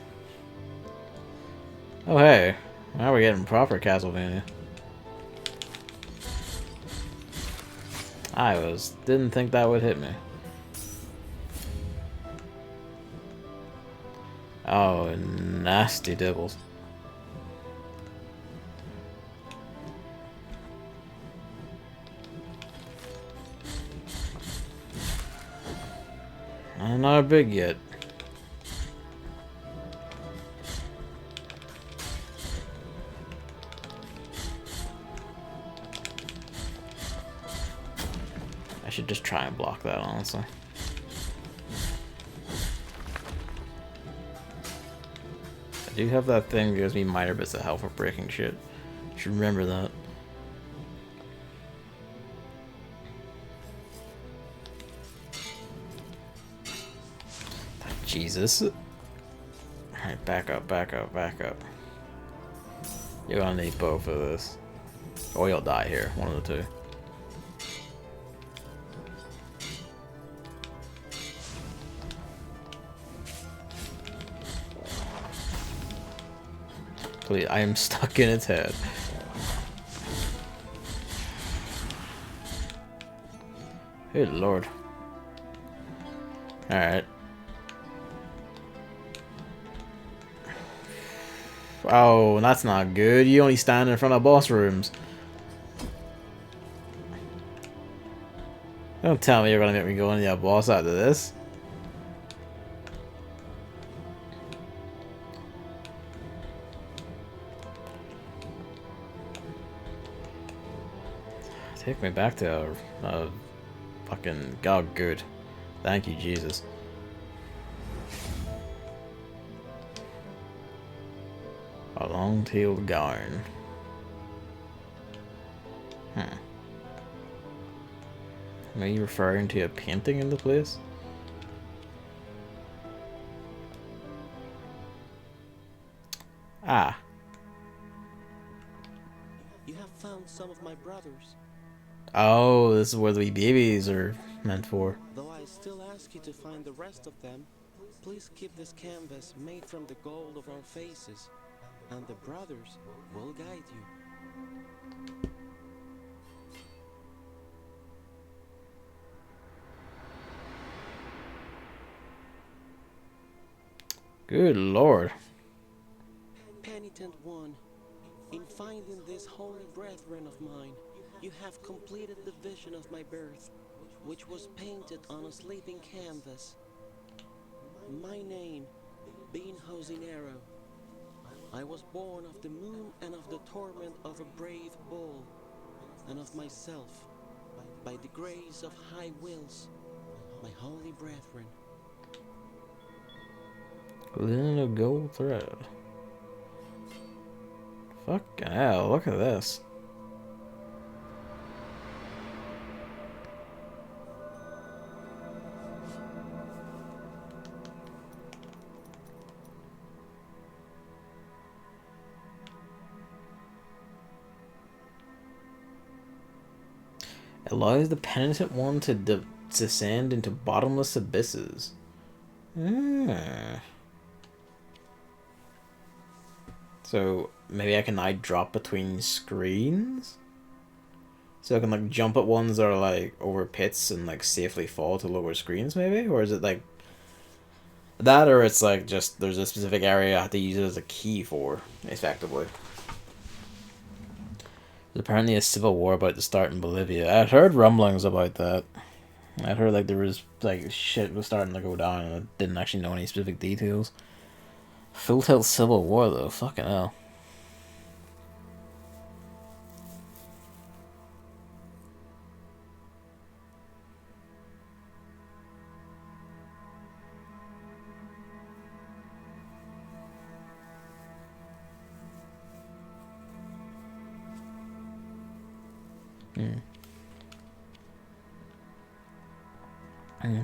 Oh hey, now we're getting proper Castlevania. Didn't think that would hit me. Oh, nasty dibbles. I'm not big yet. I should just try and block that, honestly. I do have that thing that gives me minor bits of health for breaking shit. Should remember that. Jesus. Alright, back up, back up, back up. You're gonna need both of this. Or you'll die here, one of the two. Please, I am stuck in its head. Good lord. Alright. Oh, that's not good. You only stand in front of boss rooms. Don't tell me you're gonna make me go into that boss after this. Take me back to a fucking... Oh, good. Thank you, Jesus. A long-tailed garn. Are you referring to a painting in the place? Ah.
You have found some of my brothers.
Oh, this is where the babies are meant for.
Though I still ask you to find the rest of them, please keep this canvas made from the gold of our faces, and the brothers will guide you.
Good lord.
Penitent one, in finding this holy brethren of mine, you have completed the vision of my birth, which was painted on a sleeping canvas. My name being Hosinero, I was born of the moon and of the torment of a brave bull, and of myself, by the grace of high wills, my holy brethren.
Linen of gold thread. Fucking hell, look at this. Allows the penitent one to descend into bottomless abysses. So maybe I can drop between screens? So I can like jump at ones that are like over pits and like safely fall to lower screens maybe? Or is it like that, or it's like just there's a specific area I have to use it as a key for, effectively. There's apparently a civil war about to start in Bolivia. I'd heard rumblings about that. I'd heard like there was like shit was starting to go down and I didn't actually know any specific details. Full tilt civil war though, fucking hell.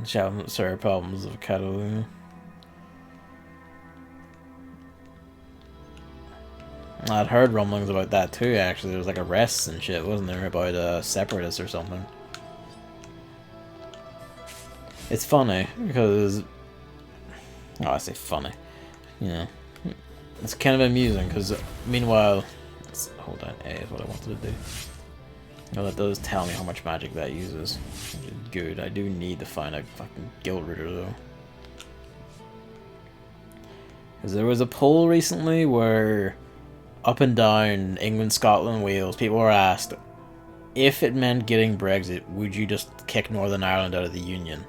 Shouting sorry problems of Catalunya. I'd heard rumblings about that too, actually. There was like arrests and shit, wasn't there, about separatists or something. It's funny, because... Oh, I say funny. You know. It's kind of amusing, because meanwhile... Hold on, A is what I wanted to do. Well, that does tell me how much magic that uses. Which is good. I do need to find a fucking guild ridder, though. Because there was a poll recently where... Up and down England, Scotland, Wales, people were asked, if it meant getting Brexit, would you just kick Northern Ireland out of the Union?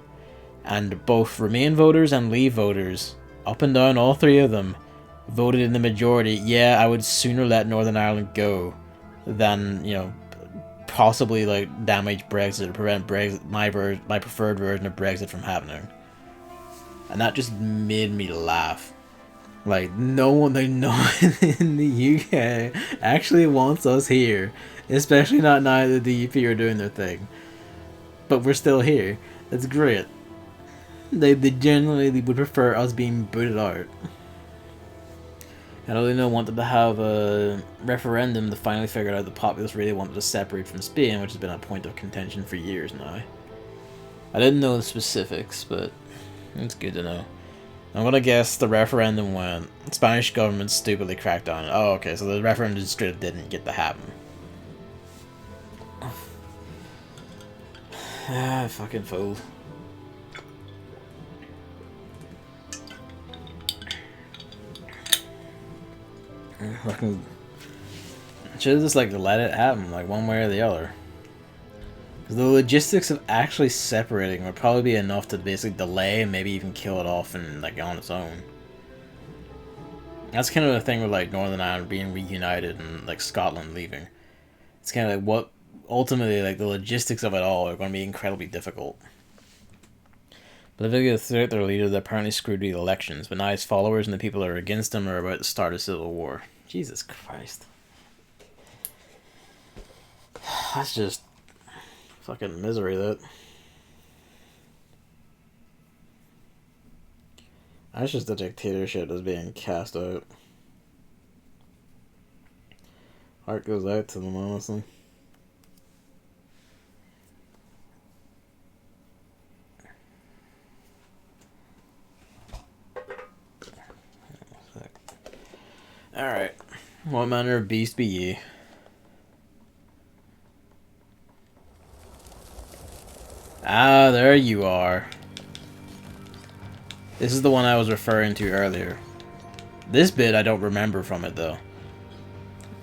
And both Remain voters and Leave voters, up and down, all three of them, voted in the majority, yeah, I would sooner let Northern Ireland go than, you know, possibly, like, damage Brexit or prevent Brexit, my preferred version of Brexit from happening. And that just made me laugh. Like, no one in the UK actually wants us here. Especially not now that the DUP are doing their thing. But we're still here. That's great. They generally would prefer us being booted out. And Alina wanted to have a referendum to finally figure out the populace really wanted to separate from Spain, which has been a point of contention for years now. I didn't know the specifics, but it's good to know. I'm gonna guess the referendum went. The Spanish government stupidly cracked down. Oh, okay, so the referendum straight up didn't get to happen. Ah, fucking fool. Fucking should have just like let it happen, like one way or the other. Because the logistics of actually separating would probably be enough to basically delay and maybe even kill it off and like on its own. That's kind of the thing with like Northern Ireland being reunited and like Scotland leaving. It's kind of like what ultimately like the logistics of it all are going to be incredibly difficult. Bolivia threw out their leader that apparently screwed the elections, but now his followers and the people that are against him are about to start a civil war. Jesus Christ. That's just fucking misery, that. That's just the dictatorship that's being cast out. Heart goes out to them, honestly. Alright. What manner of beast be ye? Ah, there you are. This is the one I was referring to earlier. This bit I don't remember from it, though.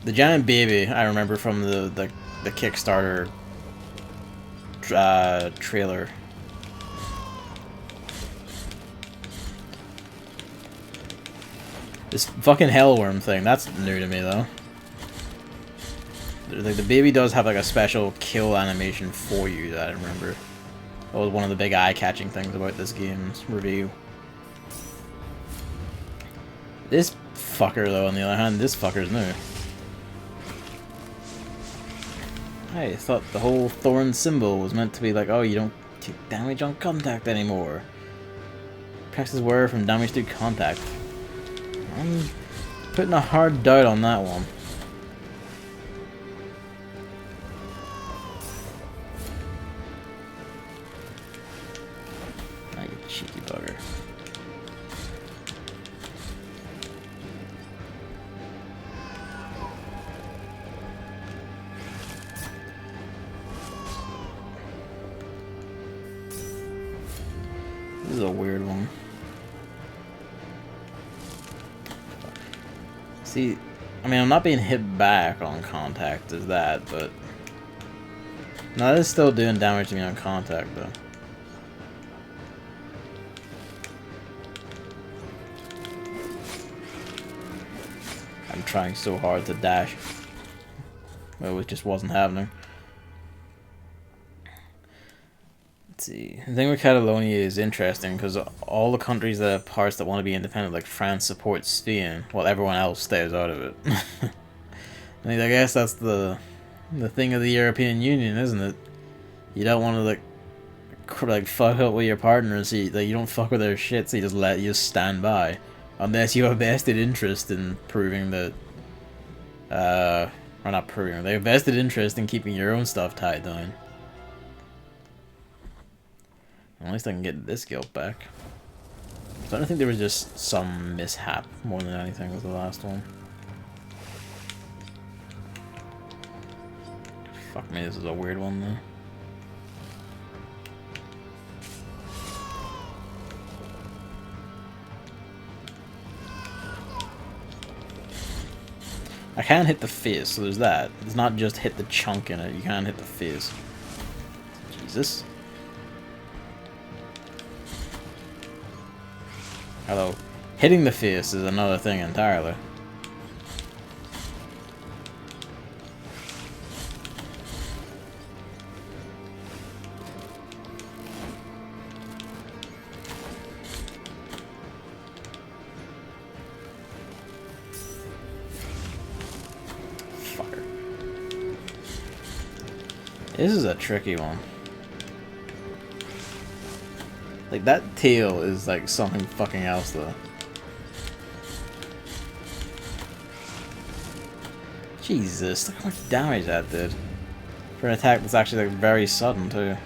The giant baby I remember from the Kickstarter trailer. This fucking hellworm thing, that's new to me, though. Like, the baby does have like a special kill animation for you that I remember. That was one of the big eye-catching things about this game's review. This fucker, though, on the other hand, this fucker's new. I thought the whole thorn symbol was meant to be like, oh, you don't take damage on contact anymore. Protects his wearer from damage through contact. I'm putting a hard doubt on that one. Ah, you cheeky bugger. This is a weird one. See, I mean, I'm not being hit back on contact as that, but... No, that is still doing damage to me on contact, though. I'm trying so hard to dash. Well, it just wasn't happening. Let's see. The thing with Catalonia is interesting because all the countries that have parts that want to be independent, like France, supports Spain, while everyone else stays out of it. I mean, I guess that's the the thing of the European Union, isn't it? You don't want to like fuck up with your partner, so you don't fuck with their shit, so you just stand by, unless you have a vested interest in proving that, or not proving, they have vested interest in keeping your own stuff tied down. At least I can get this guilt back. So I don't think there was just some mishap more than anything with the last one. Fuck me, this is a weird one though. I can't hit the face, so there's that. It's not just hit the chunk in it, you can't hit the face. Jesus. Although, hitting the face is another thing entirely. Fucker. This is a tricky one. Like, that tail is like something fucking else, though. Jesus, look how much damage that did. For an attack that's actually, like, very sudden, too.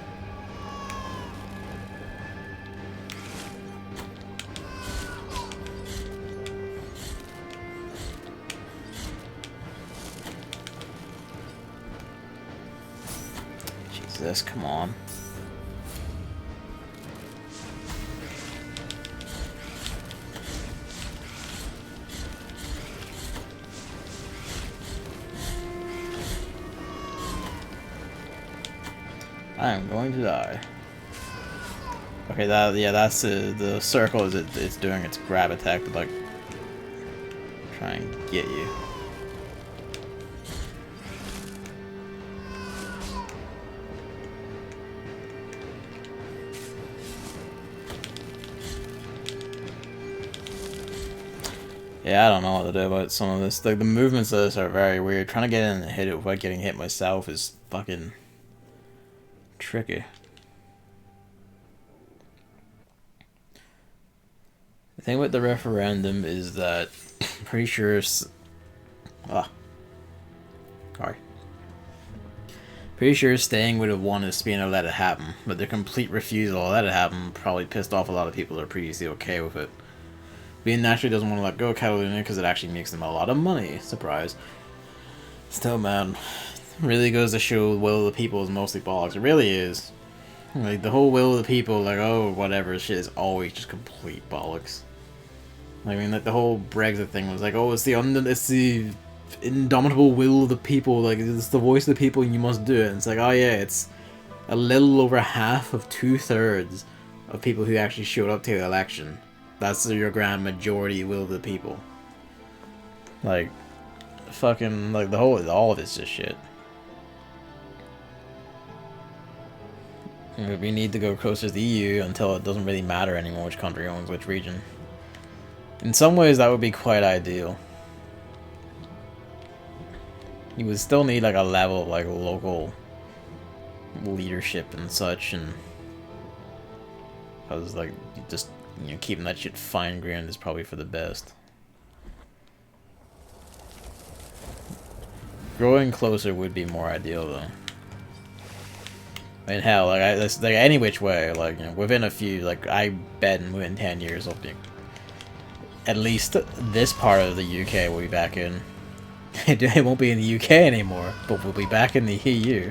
Jesus, come on. I am going to die. Okay, that's the circle is it's doing its grab attack to like try and get you. Yeah, I don't know what to do about some of this. Like, the movements of this are very weird. Trying to get in and hit it without getting hit myself is fucking tricky. The thing with the referendum is that I'm pretty sure pretty sure staying would have won is being able to let it happen, but their complete refusal to let it happen probably pissed off a lot of people that are previously okay with it. Being naturally doesn't want to let go of Catalunya because it actually makes them a lot of money. Surprise. Still, man, really goes to show the will of the people is mostly bollocks. It really is. Like, the whole will of the people, like, oh, whatever shit is always just complete bollocks. I mean, like, the whole Brexit thing was like, oh, it's the indomitable will of the people, like, it's the voice of the people and you must do it. And it's like, oh yeah, it's a little over half of 2/3 of people who actually showed up to the election. That's your grand majority will of the people. Like, fucking, like, all of it's just shit. We need to go closer to the EU until it doesn't really matter anymore which country owns which region. In some ways, that would be quite ideal. You would still need, like, a level of, like, local leadership and such, and because, like, just, you know, keeping that shit fine-grained is probably for the best. Growing closer would be more ideal, though. I mean, hell, like, like, any which way, like, you know, within a few, like, I bet within 10 years, I'll be, at least this part of the UK will be back in. It won't be in the UK anymore, but we'll be back in the EU.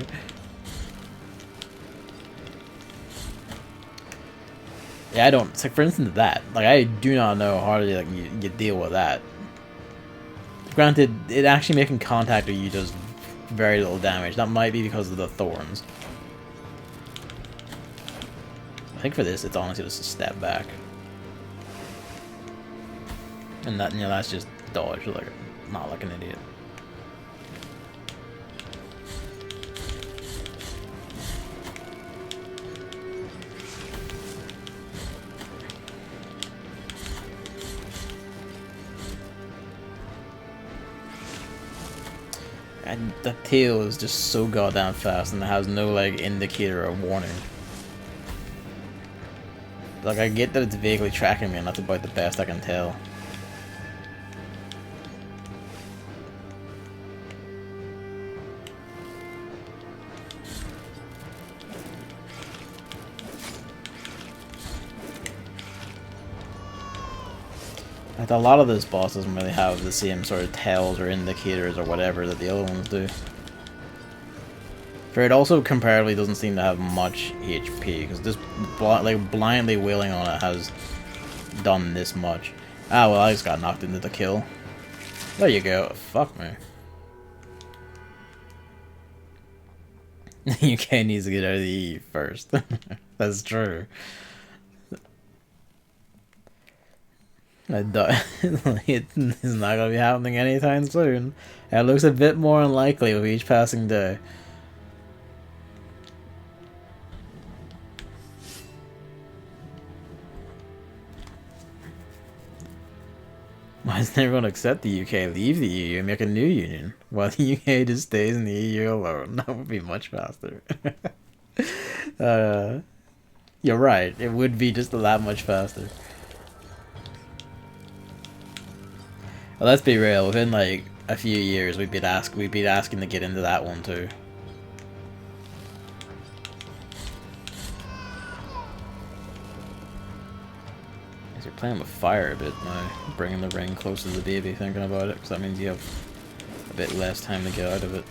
Yeah, I don't, it's like, for instance, that, like, I do not know how to, like, you deal with that. Granted, it actually making contact with you does very little damage. That might be because of the thorns. I think for this, it's honestly just a step back. And that, you know, that's just dodge, like, not like an idiot. And the tail is just so goddamn fast and it has no like indicator or warning. Like I get that it's vaguely tracking me and that's about the best I can tell. Like a lot of those bosses don't really have the same sort of tells or indicators or whatever that the other ones do. For it also comparably doesn't seem to have much HP, because just like blindly wailing on it has done this much. Ah well, I just got knocked into the kill. There you go. Fuck me. The UK needs to get out of the EU first. That's true. It's not gonna be happening anytime soon. It looks a bit more unlikely with each passing day. Why doesn't everyone accept the UK, leave the EU, and make a new union, while the UK just stays in the EU alone? That would be much faster. You're right, it would be just that much faster. Well, let's be real, within like a few years we'd be asking to get into that one too. You're playing with fire a bit now, bringing the ring closer to the baby, thinking about it, because that means you have a bit less time to get out of it.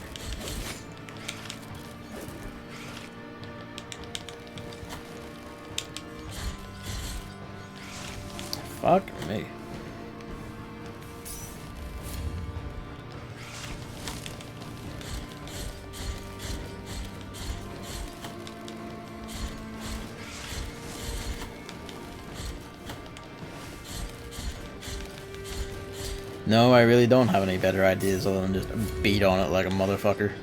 Fuck me. No, I really don't have any better ideas other than just beat on it like a motherfucker.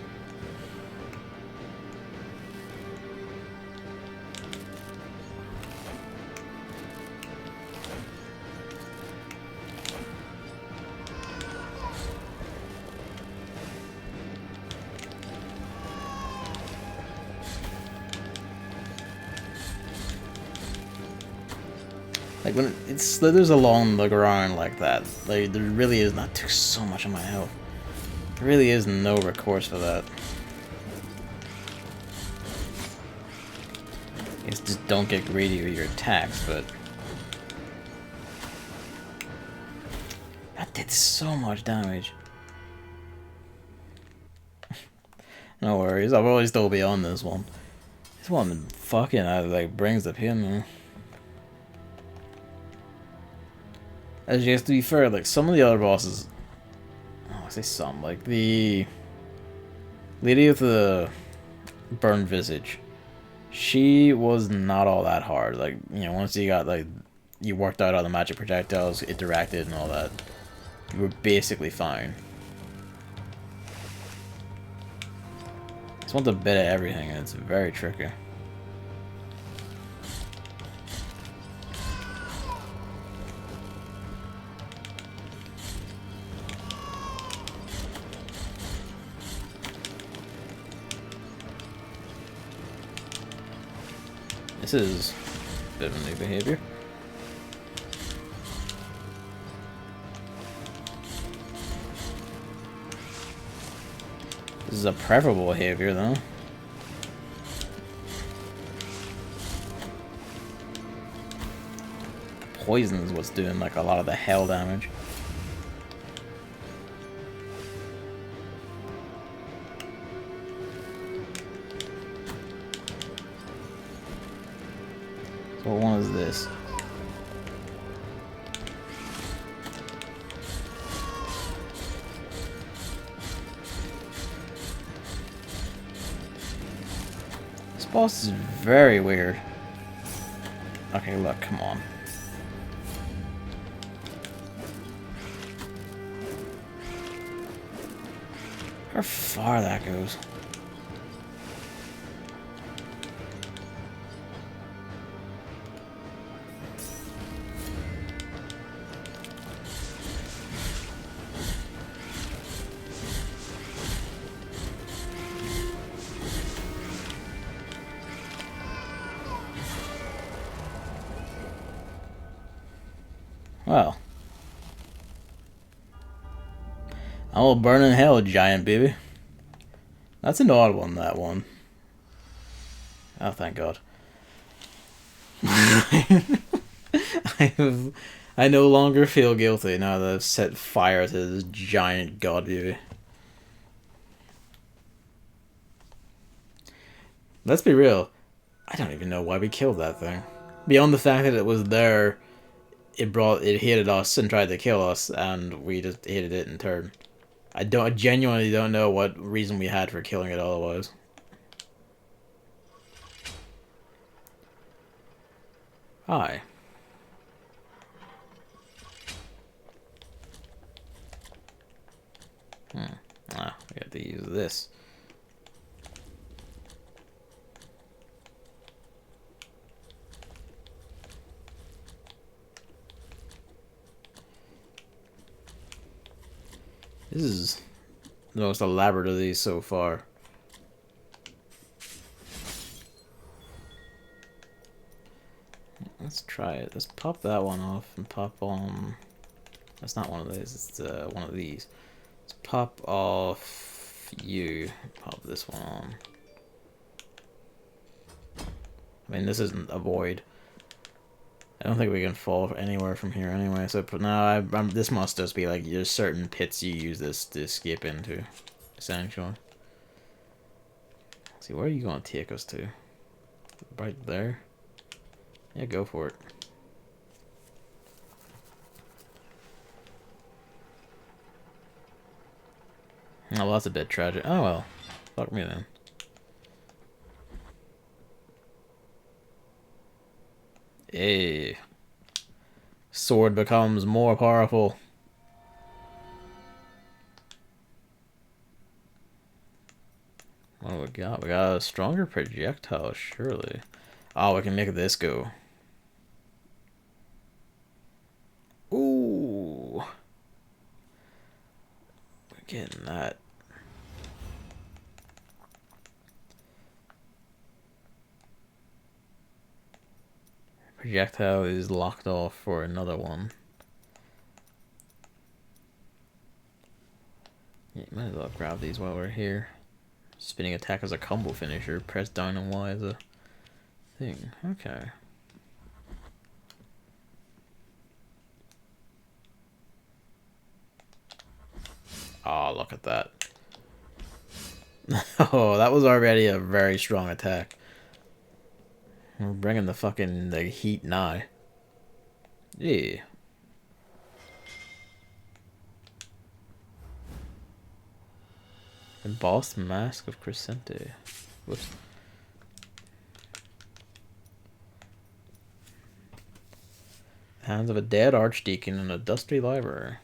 Like when it slithers along the ground like that, like there really is not took so much of my health. There really is no recourse for that. It's just don't get greedy with your attacks, but that did so much damage. No worries, I'll probably still be on this one. This one fucking like brings the pain, man. As you have to be fair, like some of the other bosses, oh, I say some, like the lady with the burned visage, she was not all that hard. Like, you know, once you got like you worked out all the magic projectiles, interacted and all that, you were basically fine. This one's a bit of everything and it's very tricky. This is a bit of a new behavior. This is a preferable behavior, though. Poison is what's doing like a lot of the hell damage. So what one is this? This boss is very weird. Okay, look, come on. How far that goes. I will burn in hell, giant baby. That's an odd one, that one. Oh, thank God. I no longer feel guilty now that I've set fire to this giant god baby. Let's be real. I don't even know why we killed that thing. Beyond the fact that it was there, it hit us and tried to kill us, and we just hit it in turn. I genuinely don't know what reason we had for killing it otherwise. Hi. Ah, we have to use this. This is the most elaborate of these so far. Let's try it. Let's pop that one off and pop on... That's not one of these, it's one of these. Let's pop off you. Pop this one on. I mean, this isn't a void. I don't think we can fall anywhere from here anyway, so now this must just be like, there's certain pits you use this to escape into, essentially. Let's see, where are you going to take us to? Right there? Yeah, go for it. Oh, well, that's a bit tragic. Oh, well. Fuck me then. Hey. Sword becomes more powerful. What do we got? We got a stronger projectile, surely. Oh, we can make this go. Ooh. We're getting that. Projectile is locked off for another one. Yeah, might as well grab these while we're here. Spinning attack as a combo finisher. Press down and Y as a thing. Okay. Oh, look at that. Oh, that was already a very strong attack. We're bringing the fucking heat now. Yeah. Embossed Mask of Crescente. Whoops. Hands of a dead archdeacon in a dusty library.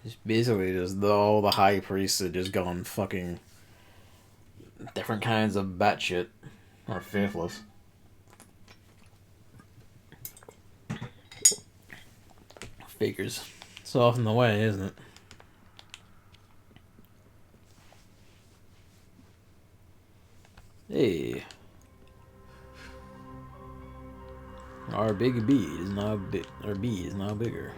It's basically just all the high priests have just gone fucking different kinds of batshit. Or faithless. Figures. It's often the way, isn't it? Hey. Our big bead is now bigger.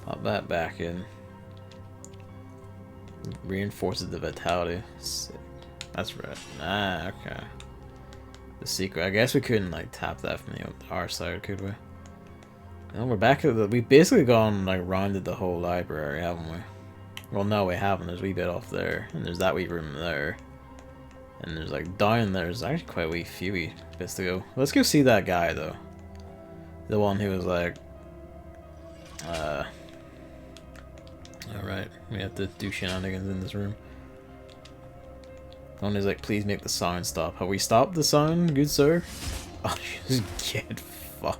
Pop that back in. Reinforces the vitality. Sick. That's right. Ah, okay. The secret. I guess we couldn't like tap that from our side, could we? No, we're back at we've basically gone like rounded the whole library, haven't we? Well, no, we haven't. There's a wee bit off there, and there's that wee room there, and there's like down there's actually quite a wee few bits to go. Let's go see that guy though. The one who was like, alright, we have to do shenanigans in this room. One is like, please make the sound stop. Have we stopped the sound, good sir? Oh, just get fucked.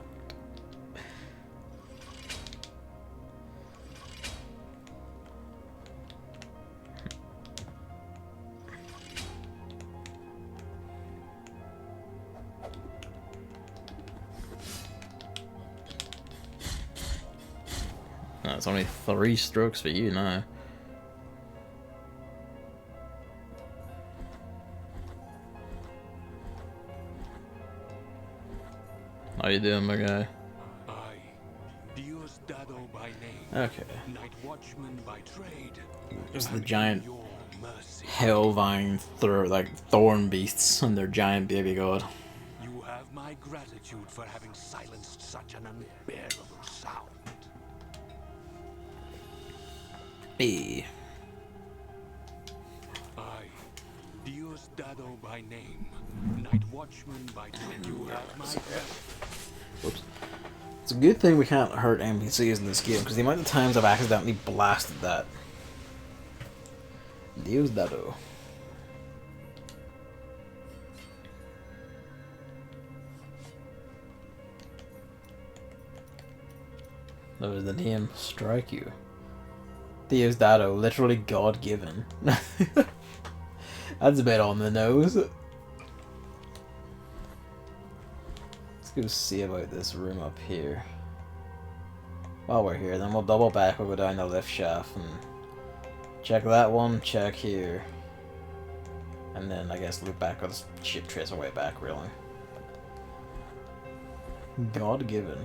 It's only 3 strokes for you now. How you doing, my guy?
I, Diosdado by name,
Okay.
Night Watchman by trade.
There's the
am
giant
in your mercy.
hellvine thorn beasts and their giant baby god.
You have my gratitude for having silenced such an unbearable sound.
Hey.
I, Diosdado by name, Night Watchman by trade. You have my gratitude.
Whoops. It's a good thing we can't hurt NPCs in this game, because the amount of times I've accidentally blasted that. Diosdado. That was the name. Strike you. Diosdado, literally God-given. That's a bit on the nose. Let's go see about this room up here. While we're here, then we'll double back, we'll go down the lift shaft and check that one, check here. And then I guess loop back, or just ship trace our way back, really. God-given.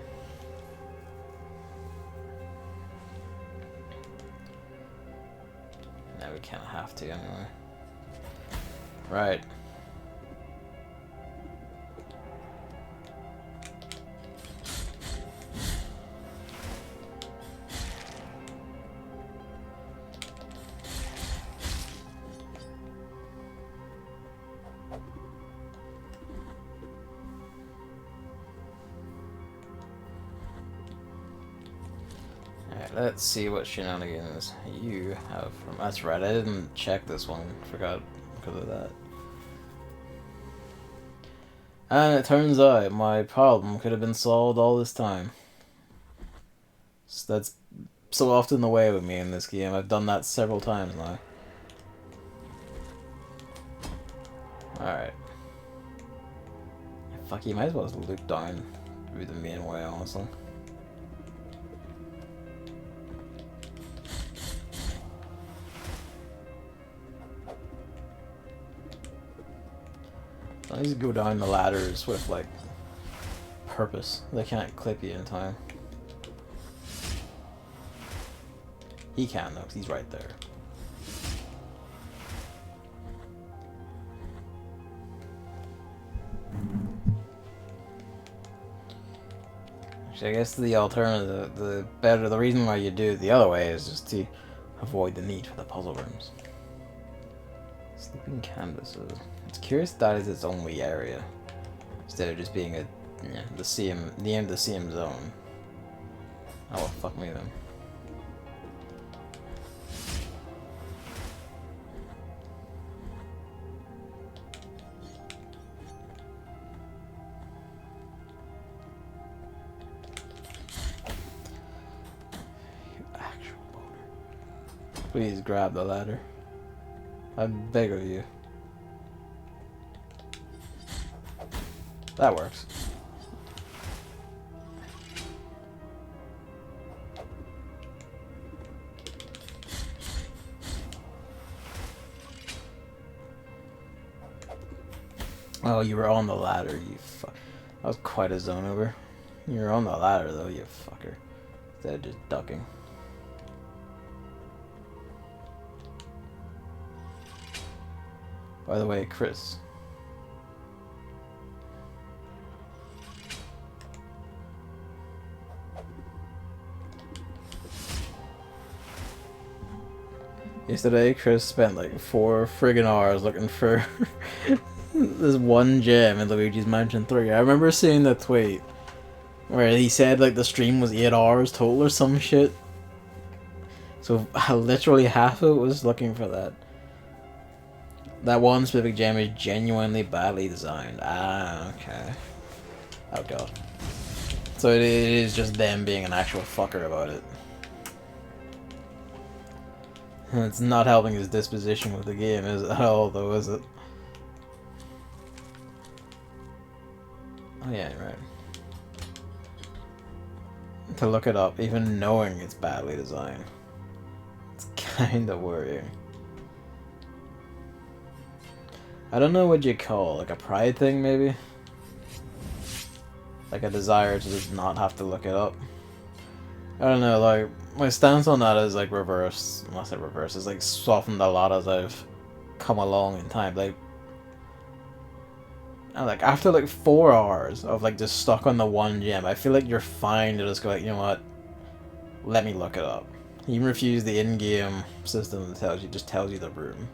Now we kind of have to anyway. Right. Alright, let's see what shenanigans you have from. That's right, I didn't check this one. Forgot because of that. And it turns out my problem could have been solved all this time. So that's so often the way with me in this game. I've done that several times now. Alright. Fuck, you might as well just loop down through the main way, honestly. I just go down the ladders with, like, purpose. They can't clip you in time. He can, though, because he's right there. Actually, I guess the alternative, the reason why you do it the other way is just to avoid the need for the puzzle rooms. Sleeping canvases. It's curious that is its only area, instead of just being a, yeah, the end of the CM zone. Oh well, fuck me then. You actual boner. Please grab the ladder. I beg of you. That works. Oh, you were on the ladder, you fuck. That was quite a zone over. You were on the ladder though, you fucker. Instead of just ducking. By the way, Chris. Yesterday, Chris spent like 4 friggin' hours looking for this one gem in Luigi's Mansion 3. I remember seeing the tweet where he said like the stream was 8 hours total or some shit. So literally half of it was looking for that. That one specific gem is genuinely badly designed. Ah, okay. Oh god. So it is just them being an actual fucker about it. It's not helping his disposition with the game is at all, though, is it? Oh yeah, right. to look it up, even knowing it's badly designed. It's kind of worrying. I don't know what you call, like a pride thing, maybe? Like a desire to just not have to look it up. I don't know, like, my stance on that is like reverse. Unless it reverse, it's like softened a lot as I've come along in time. Like, and like after like 4 hours of like just stuck on the one gem, I feel like you're fine to just go like, you know what? Let me look it up. He refused the in-game system that tells you, just tells you the room.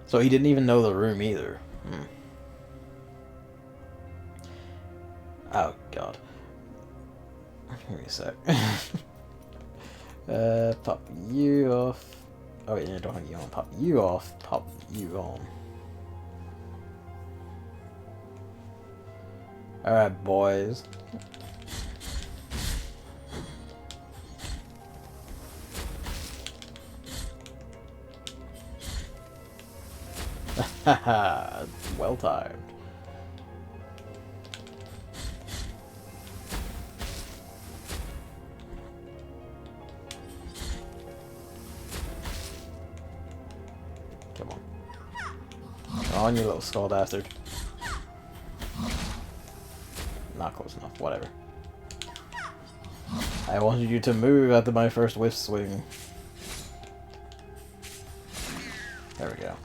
So he didn't even know the room either. Oh god. Give me a sec. Pop you off. Oh wait, no, don't have you on. Pop you off. Pop you on. Alright, boys. Haha, well timed. Come on. Come on, you little skull bastard. Not close enough, whatever. I wanted you to move after my first whiff swing. There we go.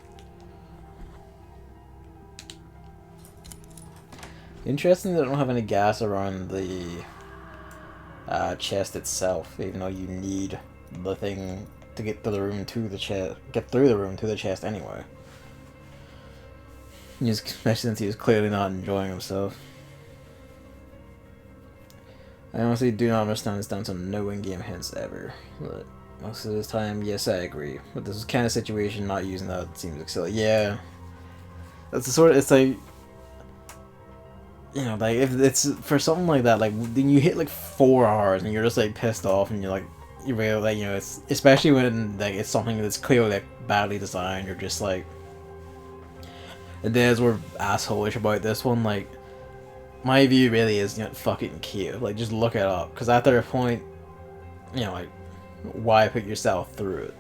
Interesting that I don't have any gas around the chest itself, even though you need the thing to get to the room to the chest, get through the room to the chest anyway. Especially since he was clearly not enjoying himself. I honestly do not understand this down to no in-game hints ever. But most of this time, yes, I agree. But this kind of situation, not using that seems like silly. Yeah, that's the sort of, it's like, you know, like if it's for something like that, like then you hit like 4 hours and you're just like pissed off and you're like, you really like, you know, it's especially when like it's something that's clearly like badly designed. You're just like, the devs were assholish about this one. Like, my view really is, you know, fucking cute. Like, just look it up, because after a point, you know, like, why put yourself through it?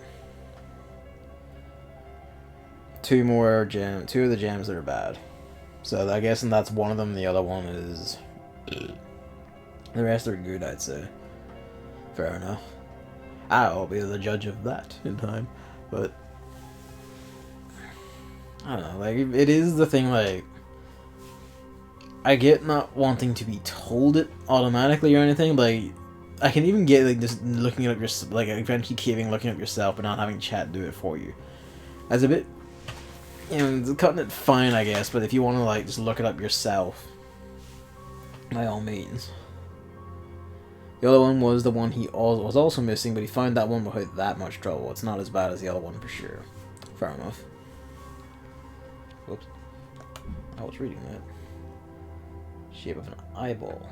2 more gems, 2 of the gems that are bad. So I guess, and that's one of them. The other one is, the rest are good, I'd say. Fair enough. I'll be the judge of that in time, but I don't know. Like, it is the thing. Like, I get not wanting to be told it automatically or anything. Like, I can even get like just looking up your, like, eventually keeping looking up yourself, but not having chat do it for you. As a bit, you know, cutting it fine, I guess. But if you want to like just look it up yourself, by all means. The other one was the one he was also missing, but he found that one without that much trouble. It's not as bad as the other one for sure. Fair enough. Whoops. I was reading that. Shape of an eyeball.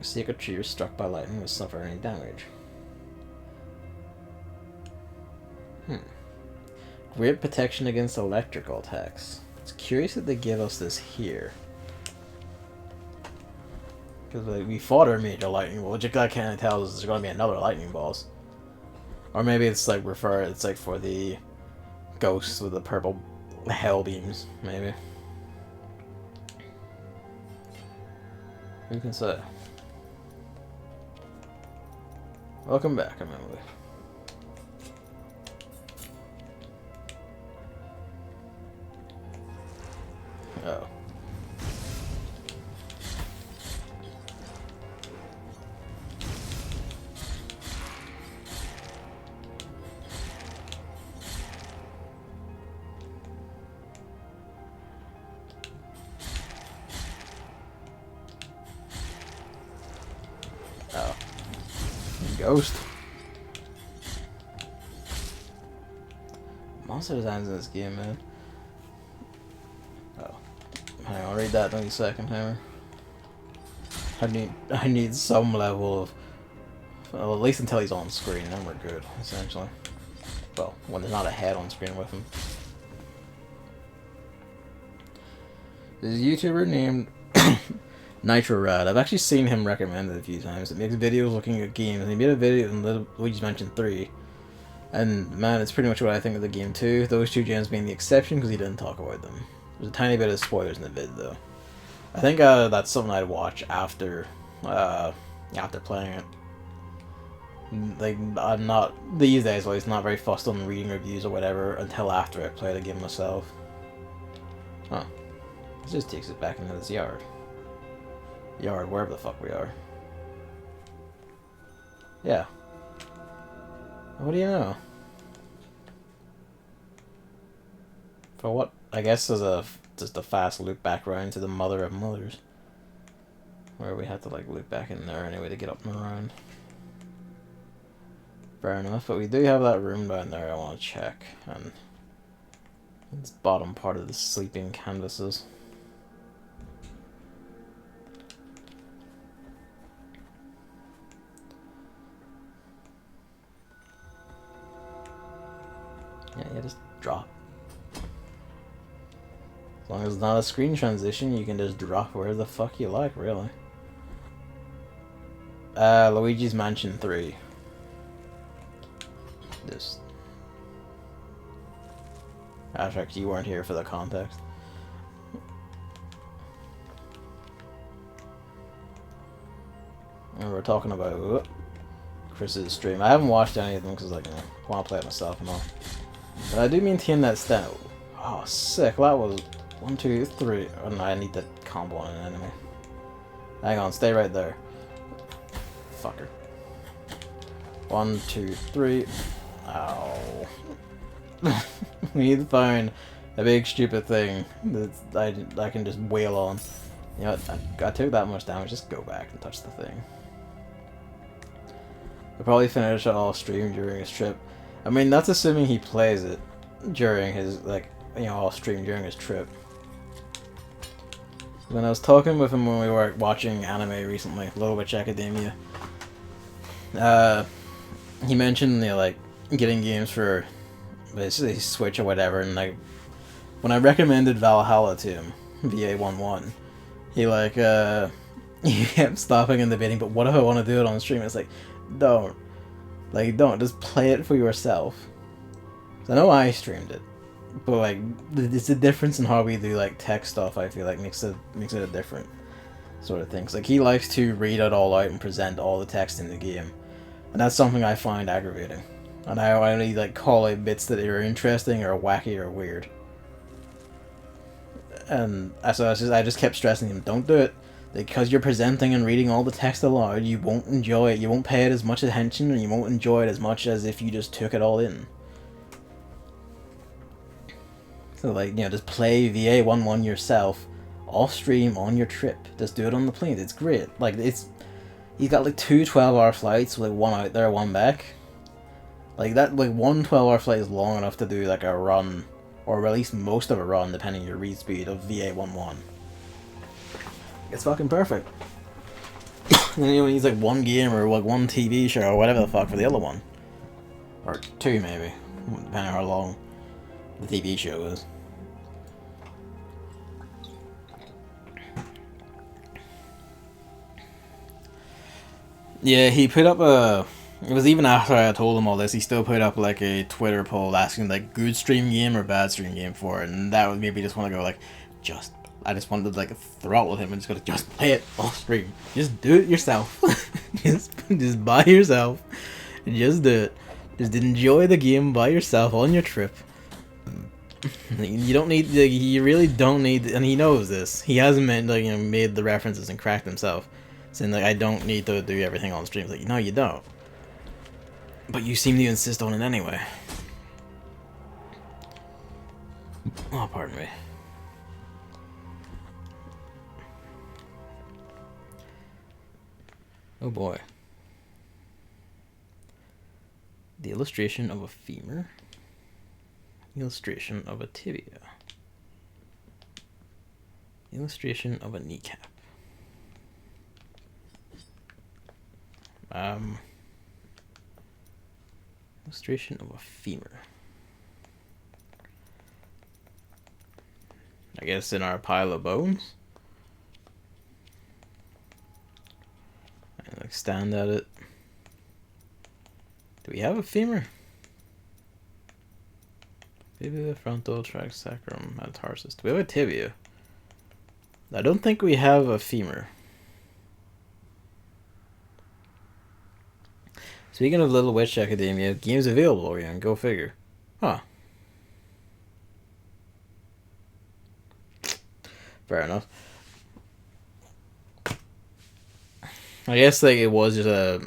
A sacred tree struck by lightning will suffer any damage. Great protection against electrical attacks. It's curious that they give us this here. Because like, we fought our major lightning bolt, which that kind of tells us there's going to be another lightning boss. Or maybe it's like it's like for the ghosts with the purple hell beams, maybe. Who can say? Welcome back, Emily. Oh. Oh. Ghost. Monster designs in this game, man. Oh. Hang on, I'll read that in a second, Hammer. I need some level of, well, at least until he's on screen, then we're good, essentially. Well, when there's not a head on screen with him. There's a YouTuber named Nitro Rad. I've actually seen him recommended a few times. It makes videos looking at games. And he made a video in Luigi's Mansion 3. And man, it's pretty much what I think of the game too. Those two gems being the exception because he didn't talk about them. There's a tiny bit of spoilers in the vid though. I think that's something I'd watch after playing it. Like, I'm not, these days at least, not very fussed on reading reviews or whatever until after I play the game myself. Huh. This just takes it back into this yard. Yard, wherever the fuck we are. Yeah. What do you know? For what? I guess there's just a fast loop back around to the Mother of Mothers. Where we have to like loop back in there anyway to get up and around. Fair enough, but we do have that room down there I want to check, and it's bottom part of the sleeping canvases. Yeah, just drop. As long as it's not a screen transition, you can just drop where the fuck you like, really. Luigi's Mansion 3. This. Ashrak, you weren't here for the context. And we're talking about Chris's stream. I haven't watched any of them because, like, I want to play it myself and all. But I do maintain that stat. Oh, sick. That was 1, 2, 3. Oh, no, I need to combo on an enemy. Hang on, stay right there. Fucker. 1, 2, 3. Ow. We need to find a big stupid thing that I can just wail on. You know what? I took that much damage. Just go back and touch the thing. I'll probably finish it all stream during his trip. I mean, that's assuming he plays it during his, like, you know, all stream during his trip. When I was talking with him when we were watching anime recently, Little Witch Academia, he mentioned, you know, like, getting games for basically Switch or whatever, and like when I recommended Valhalla to him, VA11, he like he kept stopping and debating, but what if I want to do it on stream? It's like, don't just play it for yourself. I know I streamed it, but like it's a difference in how we do like tech stuff. I feel like makes it a different sort of thing. Like he likes to read it all out and present all the text in the game, and that's something I find aggravating. And I only like call out bits that are interesting or wacky or weird. And so I just kept stressing him, don't do it. Because you're presenting and reading all the text aloud, you won't enjoy it. You won't pay it as much attention, and you won't enjoy it as much as if you just took it all in. So like, you know, just play VA11 yourself, off stream, on your trip. Just do it on the plane. It's great. Like, he's got like 2 12-hour flights, like 1 out there, 1 back. Like that, like 1 12-hour flight is long enough to do like a run, or at least most of a run, depending on your read speed of VA11. It's fucking perfect. And then he only needs like 1 game or like 1 TV show or whatever the fuck for the other one, or 2 maybe, depending on how long the TV show is. Yeah, he put up a. It was even after I told him all this, he still put up like a Twitter poll asking like good stream game or bad stream game for it, and that would maybe just want to go like, I just wanted to like throttle him and just go, just play it off stream, just do it yourself, just by yourself, just do it, just enjoy the game by yourself on your trip. You don't need, like, you really don't need, and he knows this. He hasn't made the references and cracked himself, saying like I don't need to do everything on stream. It's like, no, you don't. But you seem to insist on it anyway. Oh, pardon me. Oh boy. The illustration of a femur. Illustration of a tibia. Illustration of a kneecap. Illustration of a femur. I guess in our pile of bones. Like stand at it. Do we have a femur? Tibia, frontal, tract, sacrum, metatarsus. Do we have a tibia? I don't think we have a femur. Speaking of Little Witch Academia, games available again. Go figure. Huh. Fair enough. I guess like it was just a.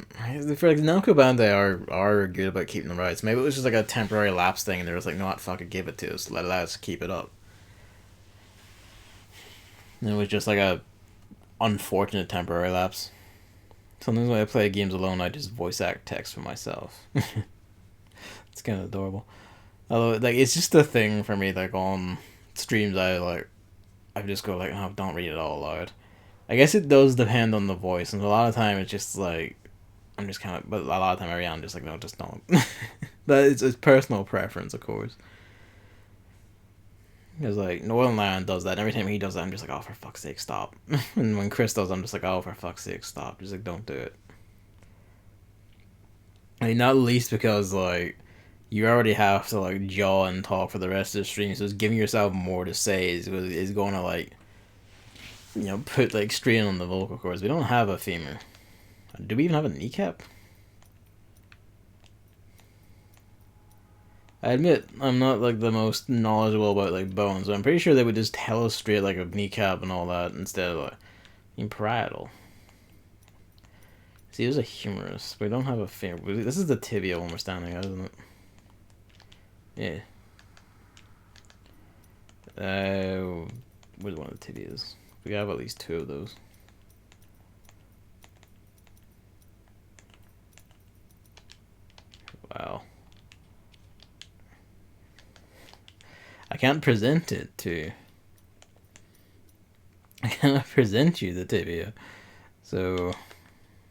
For like Namco Bandai are good about keeping the rights. Maybe it was just like a temporary lapse thing, and they was like, "No, what, fucking give it to us. Let us keep it up." And it was just like a unfortunate temporary lapse. Sometimes when I play games alone, I just voice act text for myself. It's kind of adorable. Although like it's just a thing for me. Like on streams, I just go like, "Oh, don't read it all aloud." I guess it does depend on the voice, and a lot of time it's just like I'm just kind of, but a lot of time I'm just like, no, just don't. But it's personal preference, of course. Because like Northern Lion does that, and every time he does that, I'm just like, oh, for fuck's sake, stop. And when Chris does, I'm just like, oh, for fuck's sake, stop. Just like, don't do it. I mean, not least because like you already have to like jaw and talk for the rest of the stream, so just giving yourself more to say is going to like, you know, put like strain on the vocal cords. We don't have a femur. Do we even have a kneecap? I admit I'm not like the most knowledgeable about like bones, but I'm pretty sure they would just tell us straight like a kneecap and all that instead of like parietal. See, there's a humerus. We don't have a femur. This is the tibia one we're standing at, isn't it? Yeah. Where's one of the tibias? We have at least 2 of those. Wow. I can't present it to. I cannot present you the tibia. So,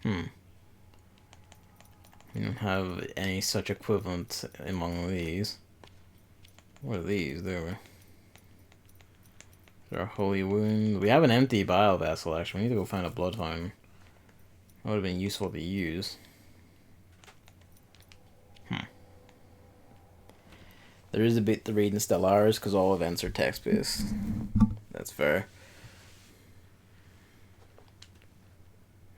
we don't have any such equivalent among these. What are these? There we. Our holy wound. We have an empty bile vessel, actually. We need to go find a blood fountain. That would have been useful to use. There is a bit to read in Stellaris because all events are text-based. That's fair.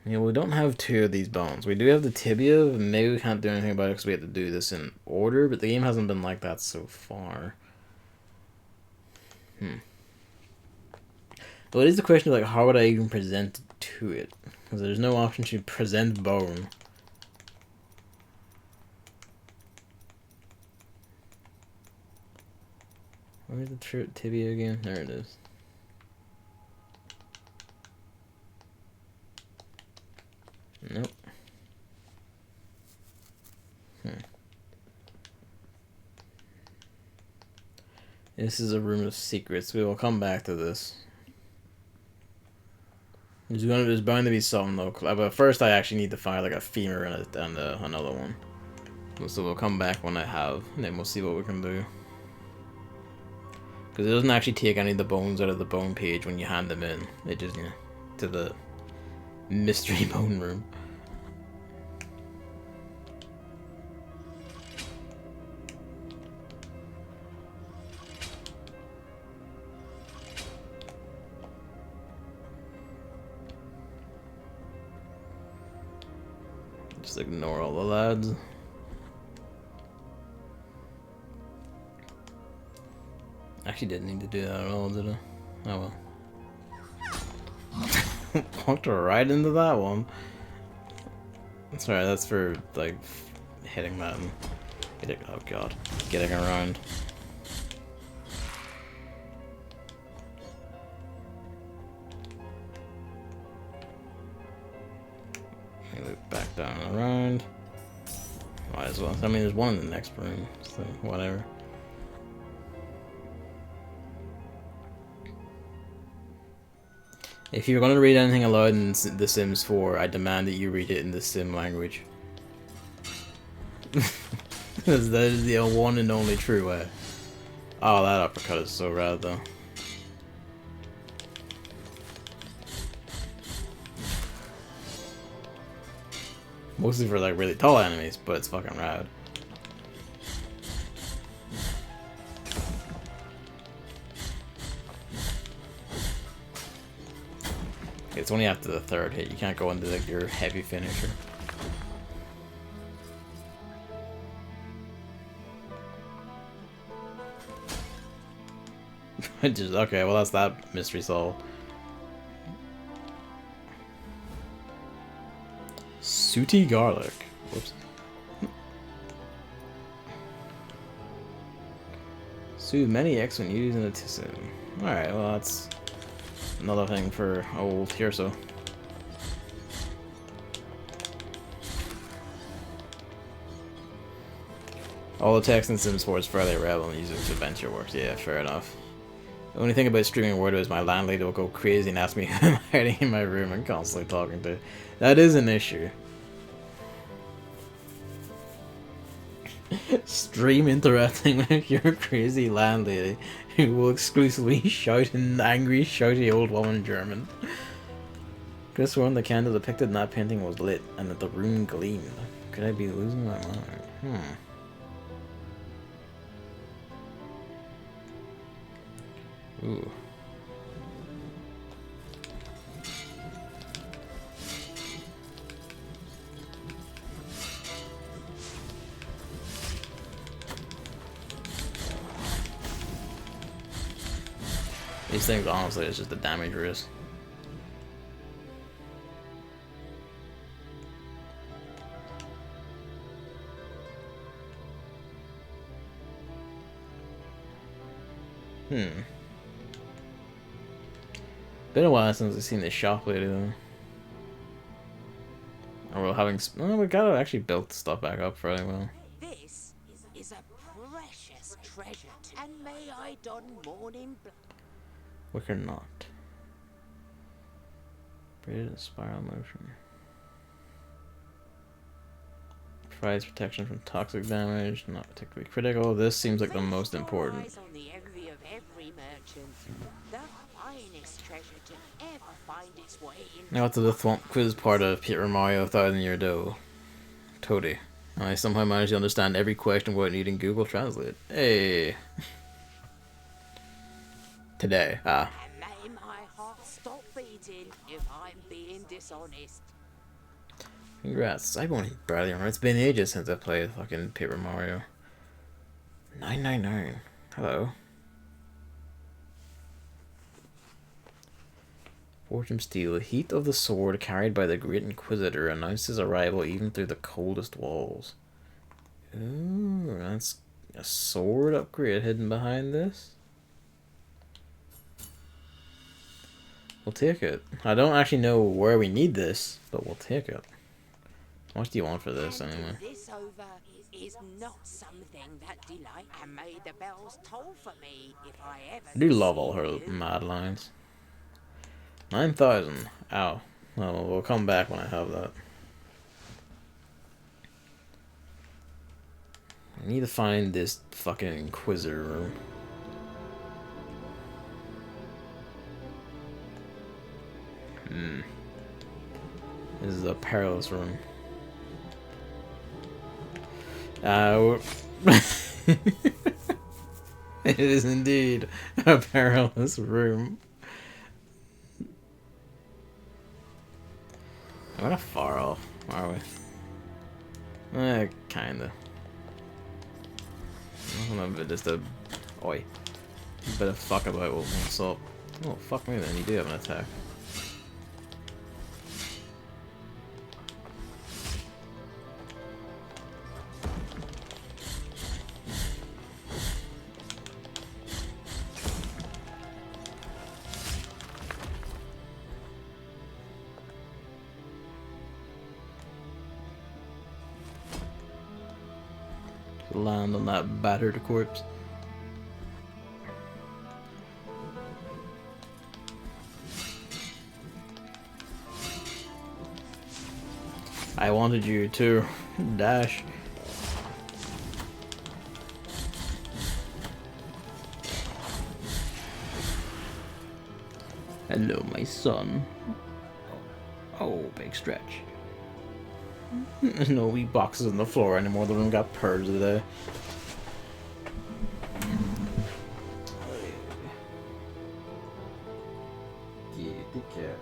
Yeah, we don't have 2 of these bones. We do have the tibia, but maybe we can't do anything about it because we have to do this in order, but the game hasn't been like that so far. Well, it is the question of like, how would I even present to it? Because there's no option to present bone. Where's the tibia again? There it is. Nope. This is a room of secrets. We will come back to this. There's bound to be something though. But first, I actually need to find like a femur and another one. So we'll come back when I have, and then we'll see what we can do. Because it doesn't actually take any of the bones out of the bone page when you hand them in. It just, you know, to the mystery bone room. Just ignore all the lads. Actually didn't need to do that at all, did I? Oh well. Walked right into that one. Sorry, that's for like hitting that and getting, oh god, getting around. Loop back down and around. Might as well. I mean, there's one in the next room, so whatever. If you're going to read anything aloud in The Sims 4, I demand that you read it in the Sim language. That is the one and only true way. Oh, that uppercut is so rad though. Mostly for like really tall enemies, but it's fucking rad. It's only after the third hit. You can't go into like your heavy finisher. Just, okay, well that's that mystery solved. Sooty garlic. Whoops. Soothe many X when using a tissue. Alright, well that's another thing for old Tirso. All the text in Sims 4 is fairly reliable and using to adventure works. Yeah, fair enough. The only thing about streaming Word is my landlady will go crazy and ask me who I'm hiding in my room and constantly talking to. That is an issue. Stream interacting with your crazy landlady who will exclusively shout in angry, shouty old woman German. Could have sworn the candle depicted in that painting was lit and that the room gleamed. Could I be losing my mind? Ooh. These things, honestly, it's just the damage risk. Been a while since I've seen this shop lady though. Or we're having. Oh, we gotta actually build stuff back up fairly well.
This is a precious treasure, and may I don mourning.
Wicker knot. Braided in spiral motion. Provides protection from toxic damage, not particularly critical. This seems like the most important.
On the envy of every merchant, the finest treasure to ever find its way in.
Now to the Thwomp quiz part of Paper Mario 1000 Year Dough. Toady. I somehow managed to understand every question without needing Google Translate. Hey. Today.
And may my heart stop beating if I'm being dishonest.
Congrats. I've only barely remember. It's been ages since I played fucking Paper Mario. 999. Hello. Fortune Steel. The heat of the sword carried by the Great Inquisitor announced his arrival even through the coldest walls. Ooh, that's a sword upgrade hidden behind this. We'll take it. I don't actually know where we need this, but we'll take it. How much do you want for this anyway?
This over is not something that delight, and may the bells toll for me if I ever.
I do love all her mad lines. 9,000. Ow. Well, we'll come back when I have that. I need to find this fucking Inquisitor room. This is a perilous room. It is indeed a perilous room. We're not far off, are we? Kinda. Nothing of it, just a bit of fuck about what what's up. Oh, fuck me then, you do have an attack. Land on that battered corpse. I wanted you to dash. Hello, my son. Oh, big stretch. No wee boxes on the floor anymore. The room got purged today. Yeah, the cat.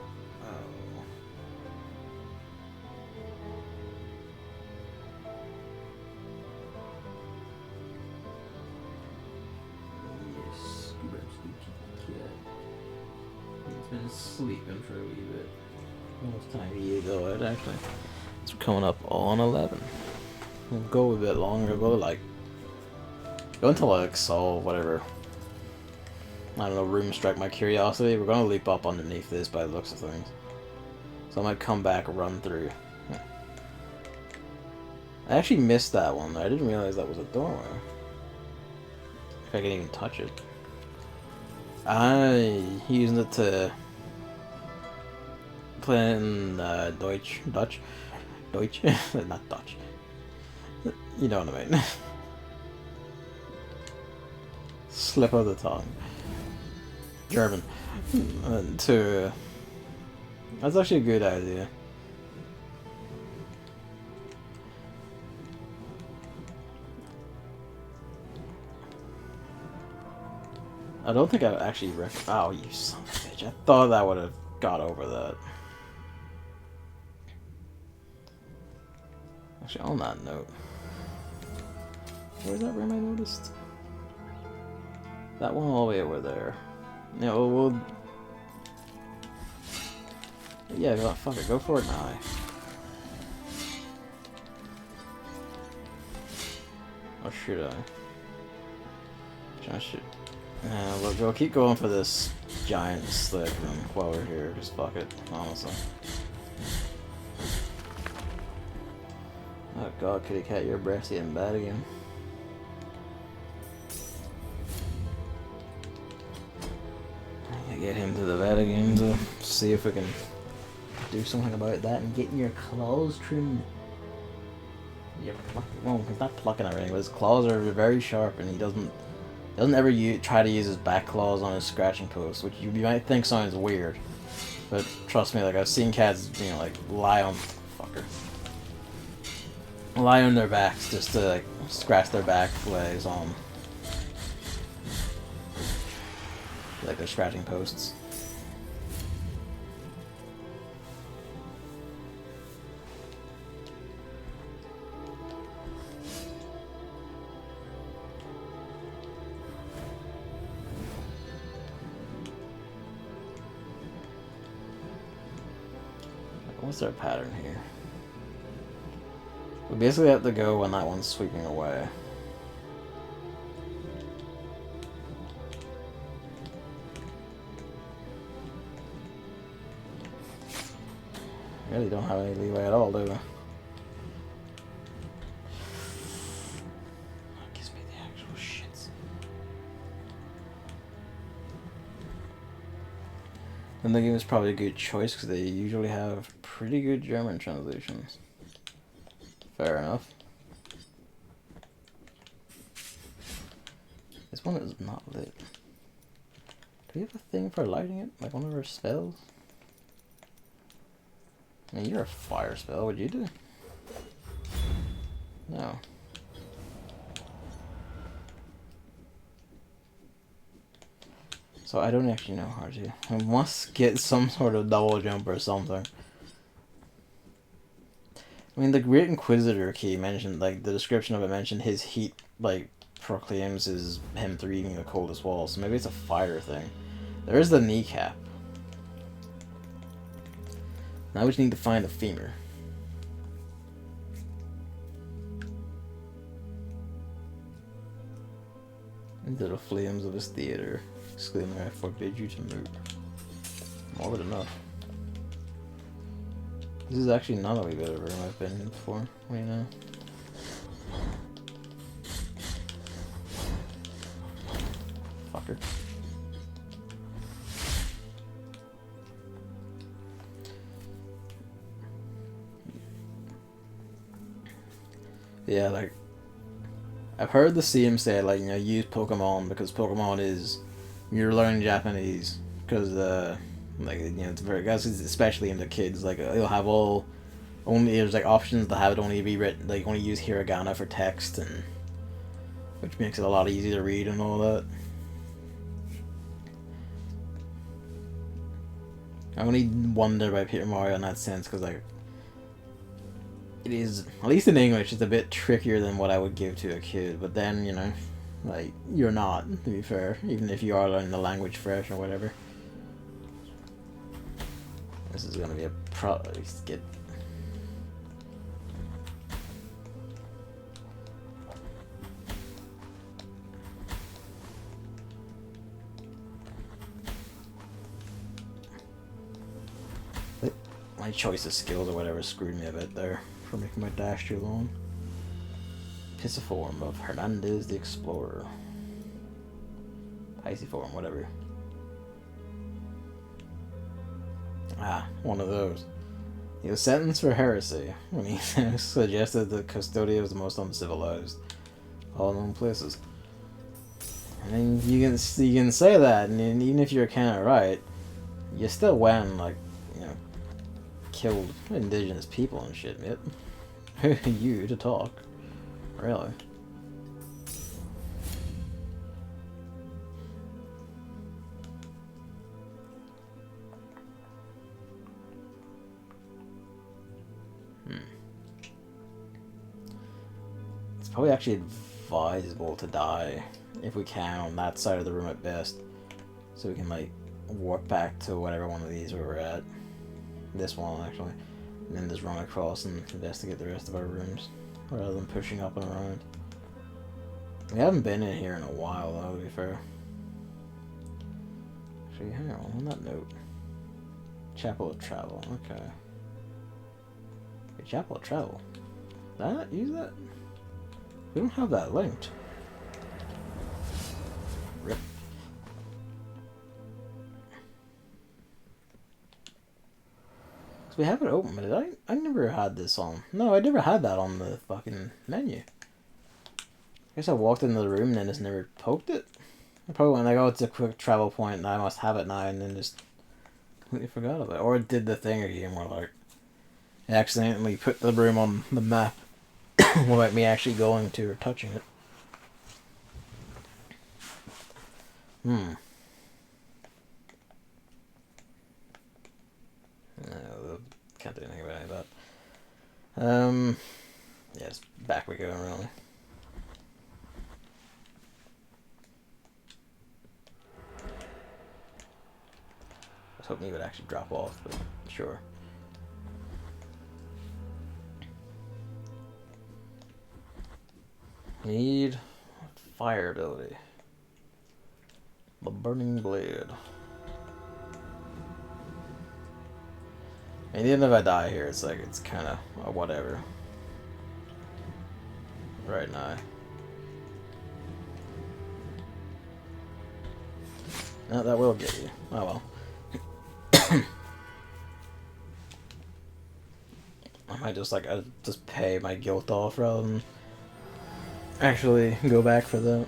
Yes, grab Sleepy cat. He's been sleeping for a wee bit. Almost time to eat though. It actually. It's coming up on 11. We'll go a bit longer. Go until like solve whatever. I don't know. Room strike my curiosity. We're gonna leap up underneath this by the looks of things. So I might come back and run through. I actually missed that one. I didn't realize that was a doorway. If I can even touch it. I using it to play in Dutch, not Dutch. You know what I mean. Slip of the tongue. German. That's actually a good idea. I don't think I actually oh, you son of a bitch. I thought that would have got over that. Actually, on that note. Where's that room I noticed? That one all the way over there. Yeah, we'll... Yeah, fuck it, go for it now. Or should I? We'll keep going for this giant slip room while we're here. Just fuck it, honestly. Oh god, kitty cat, your breath's getting bad again. I get him to the vet again to see if we can do something about that and getting your claws trimmed. Well, he's not plucking everything, but his claws are very sharp, and he doesn't ever try to use his back claws on his scratching post, which you might think sounds weird, but trust me, like I've seen cats, like lie on their backs just to like scratch their back legs on like their scratching posts. What's our pattern here? We basically have to go when that one's sweeping away. Really don't have any leeway at all, do we? That gives me the actual shits. And the game is probably a good choice because they usually have pretty good German translations. Fair enough. This one is not lit. Do we have a thing for lighting it? Like one of our spells? I mean, you're a fire spell. What'd you do? No. So I don't actually know how to. I must get some sort of double jump or something. I mean, the Great Inquisitor key mentioned, like, the description of it mentioned his heat, like, proclaims him through eating the coldest wall, so maybe it's a fire thing. There is the kneecap. Now we just need to find the femur. Into the flames of his theater, exclaiming, I forbid you to move. More than enough. This is actually not a wee bit of a room I've been in before. What do you know? Fucker. Yeah, like, I've heard the CM say, like, use Pokemon because Pokemon is, you're learning Japanese because, like, it's very, guys, especially into kids, like, you'll have all only there's like options to have it only be written, like only use hiragana for text, and which makes it a lot easier to read and all that. I only wonder about Paper Mario in that sense because like it is, at least in English, it's a bit trickier than what I would give to a kid. But then, you know, like, you're not, to be fair, even if you are learning the language fresh or whatever. This is gonna be a get. My choice of skills or whatever screwed me a bit there for making my dash too long. Pisiform of Hernandez the Explorer. Pisiform, whatever. Ah, one of those. He was sentenced for heresy when he suggested that Custodia was the most uncivilized of all known places. I mean, you can say that, and even if you're kind of right, you still went, like, you know, killed indigenous people and shit, man. Who are you to talk? Really? It's probably actually advisable to die, if we can, on that side of the room at best. So we can, like, walk back to whatever one of these where we're at. This one, actually. And then just run across and investigate the rest of our rooms, rather than pushing up and around. We haven't been in here in a while, though, to be fair. Actually, hang on that note. Chapel of Travel, okay. Hey, Chapel of Travel. Did I not use that? We don't have that linked. Rip. We have it open, but I never had this on. No, I never had that on the fucking menu. I guess I walked into the room and then just never poked it. I probably went like, oh, it's a quick travel point and I must have it now, and then just completely forgot about it. Or it did the thing again where like I accidentally put the room on the map without me actually going to or touching it. No, can't do anything about any of that. Yeah, it's back we go, really. I was hoping he would actually drop off, but sure. Need fire ability. The Burning Blade. I mean, even if I die here, it's like, it's kind of whatever. Right now. No, that will get you. Oh well. I might just like, I just pay my guilt off rather than actually go back for that.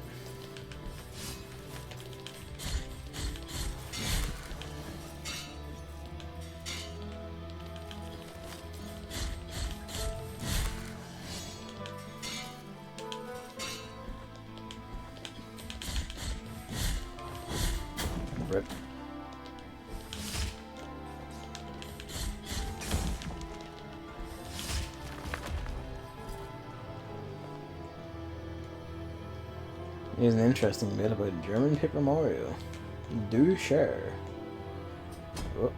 Rip. Here's an interesting bit about German Paper Mario. Do share. Oh.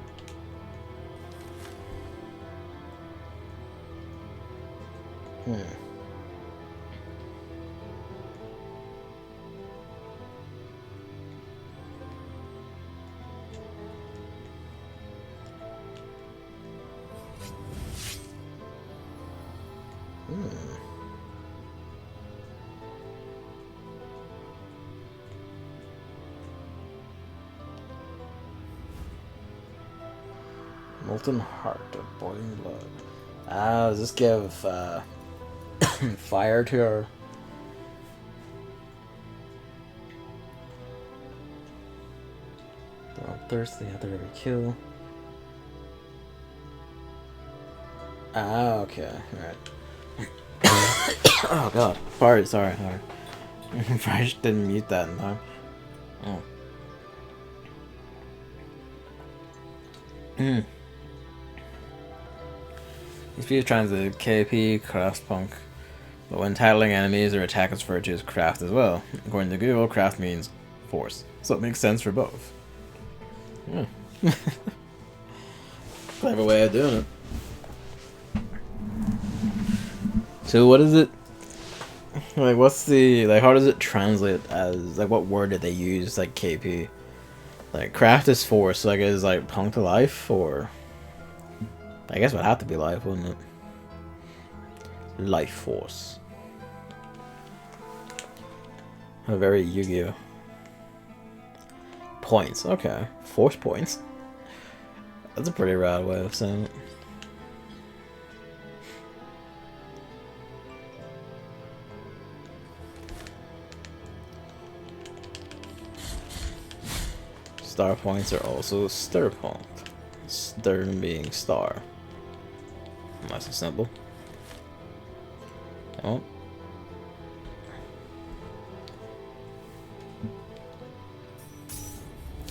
Molten Heart of Boiling Blood. Does this give fire to our... They're thirsty after every kill. Ah, okay, alright. Oh god. Sorry. I just didn't mute that in time. Oh. These people trying to KP, craft punk. But when titling enemies, their attack is referred to as craft as well. According to Google, craft means force. So it makes sense for both. Yeah. Clever way of doing it. So what is it? Like, what's the, like, how does it translate as, like, what word did they use, like, KP? Like, craft is force, so, like, is, like, punk to life, or... I guess it would have to be life, wouldn't it? Life force. A very Yu-Gi-Oh! Points, okay. Force points. That's a pretty rad way of saying it. Star points are also stir point. Stir being star. Nice and simple. Oh.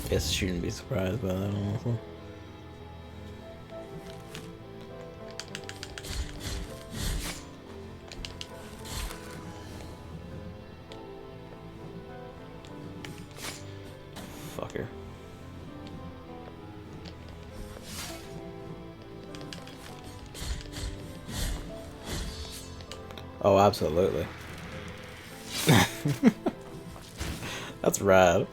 Guess I shouldn't be surprised by that, honestly. Fucker. Oh, absolutely. That's rad.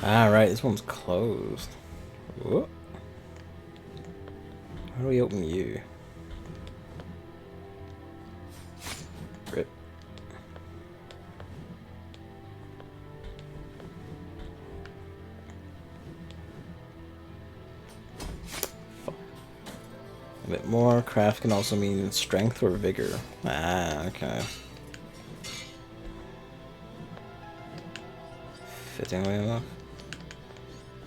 Alright, this one's closed. Whoop. How do we open you? Rip. Fuck. A bit more. Craft can also mean strength or vigor. Ah, okay. Fittingly enough.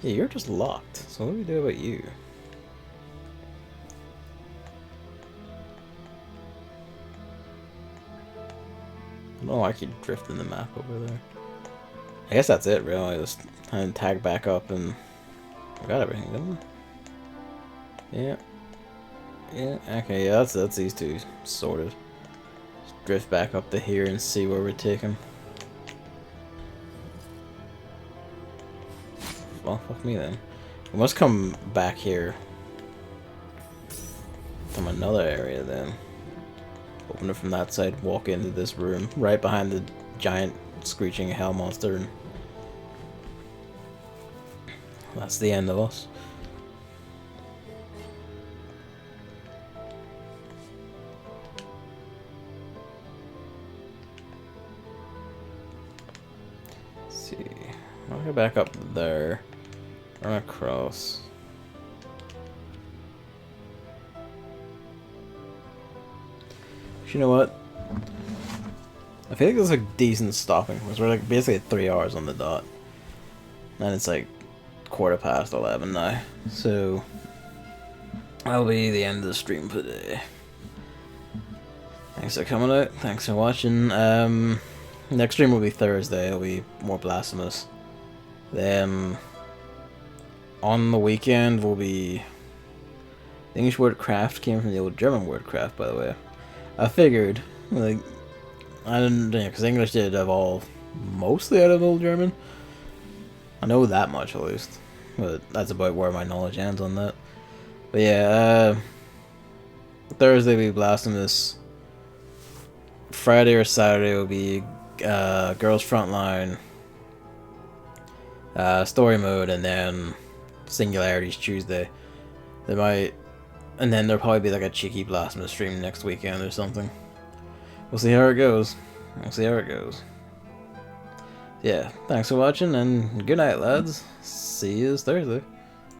Yeah, you're just locked. So what do we do about you? I don't know why I keep drifting the map over there. I guess that's it, really. Just kind of tag back up and... I got everything, didn't I? Yeah. Yeah, okay, yeah, that's these two sorted. Just drift back up to here and see where we're taking. Well, fuck me then. We must come back here from another area then. Open it from that side, walk into this room, right behind the giant screeching hell monster, and that's the end of us. Let's see. I'll go back up there. Run across. You know what? I feel like there's a decent stopping because we're like basically at 3 hours on the dot, and it's like 11:15 now. So that'll be the end of the stream for today. Thanks for coming out. Thanks for watching. Next stream will be Thursday. It'll be more Blasphemous. Then on the weekend will be the English word craft came from the old German word craft, by the way. I figured, like, I didn't, because English did evolve mostly out of Old German. I know that much, at least. But that's about where my knowledge ends on that. But yeah, Thursday will be Blasphemous. Friday or Saturday will be Girls Frontline, Story Mode, and then Singularities Tuesday. They might And then there'll probably be like a cheeky Blasphemous stream next weekend or something. We'll see how it goes. We'll see how it goes. Yeah, thanks for watching, and good night, lads. See you Thursday.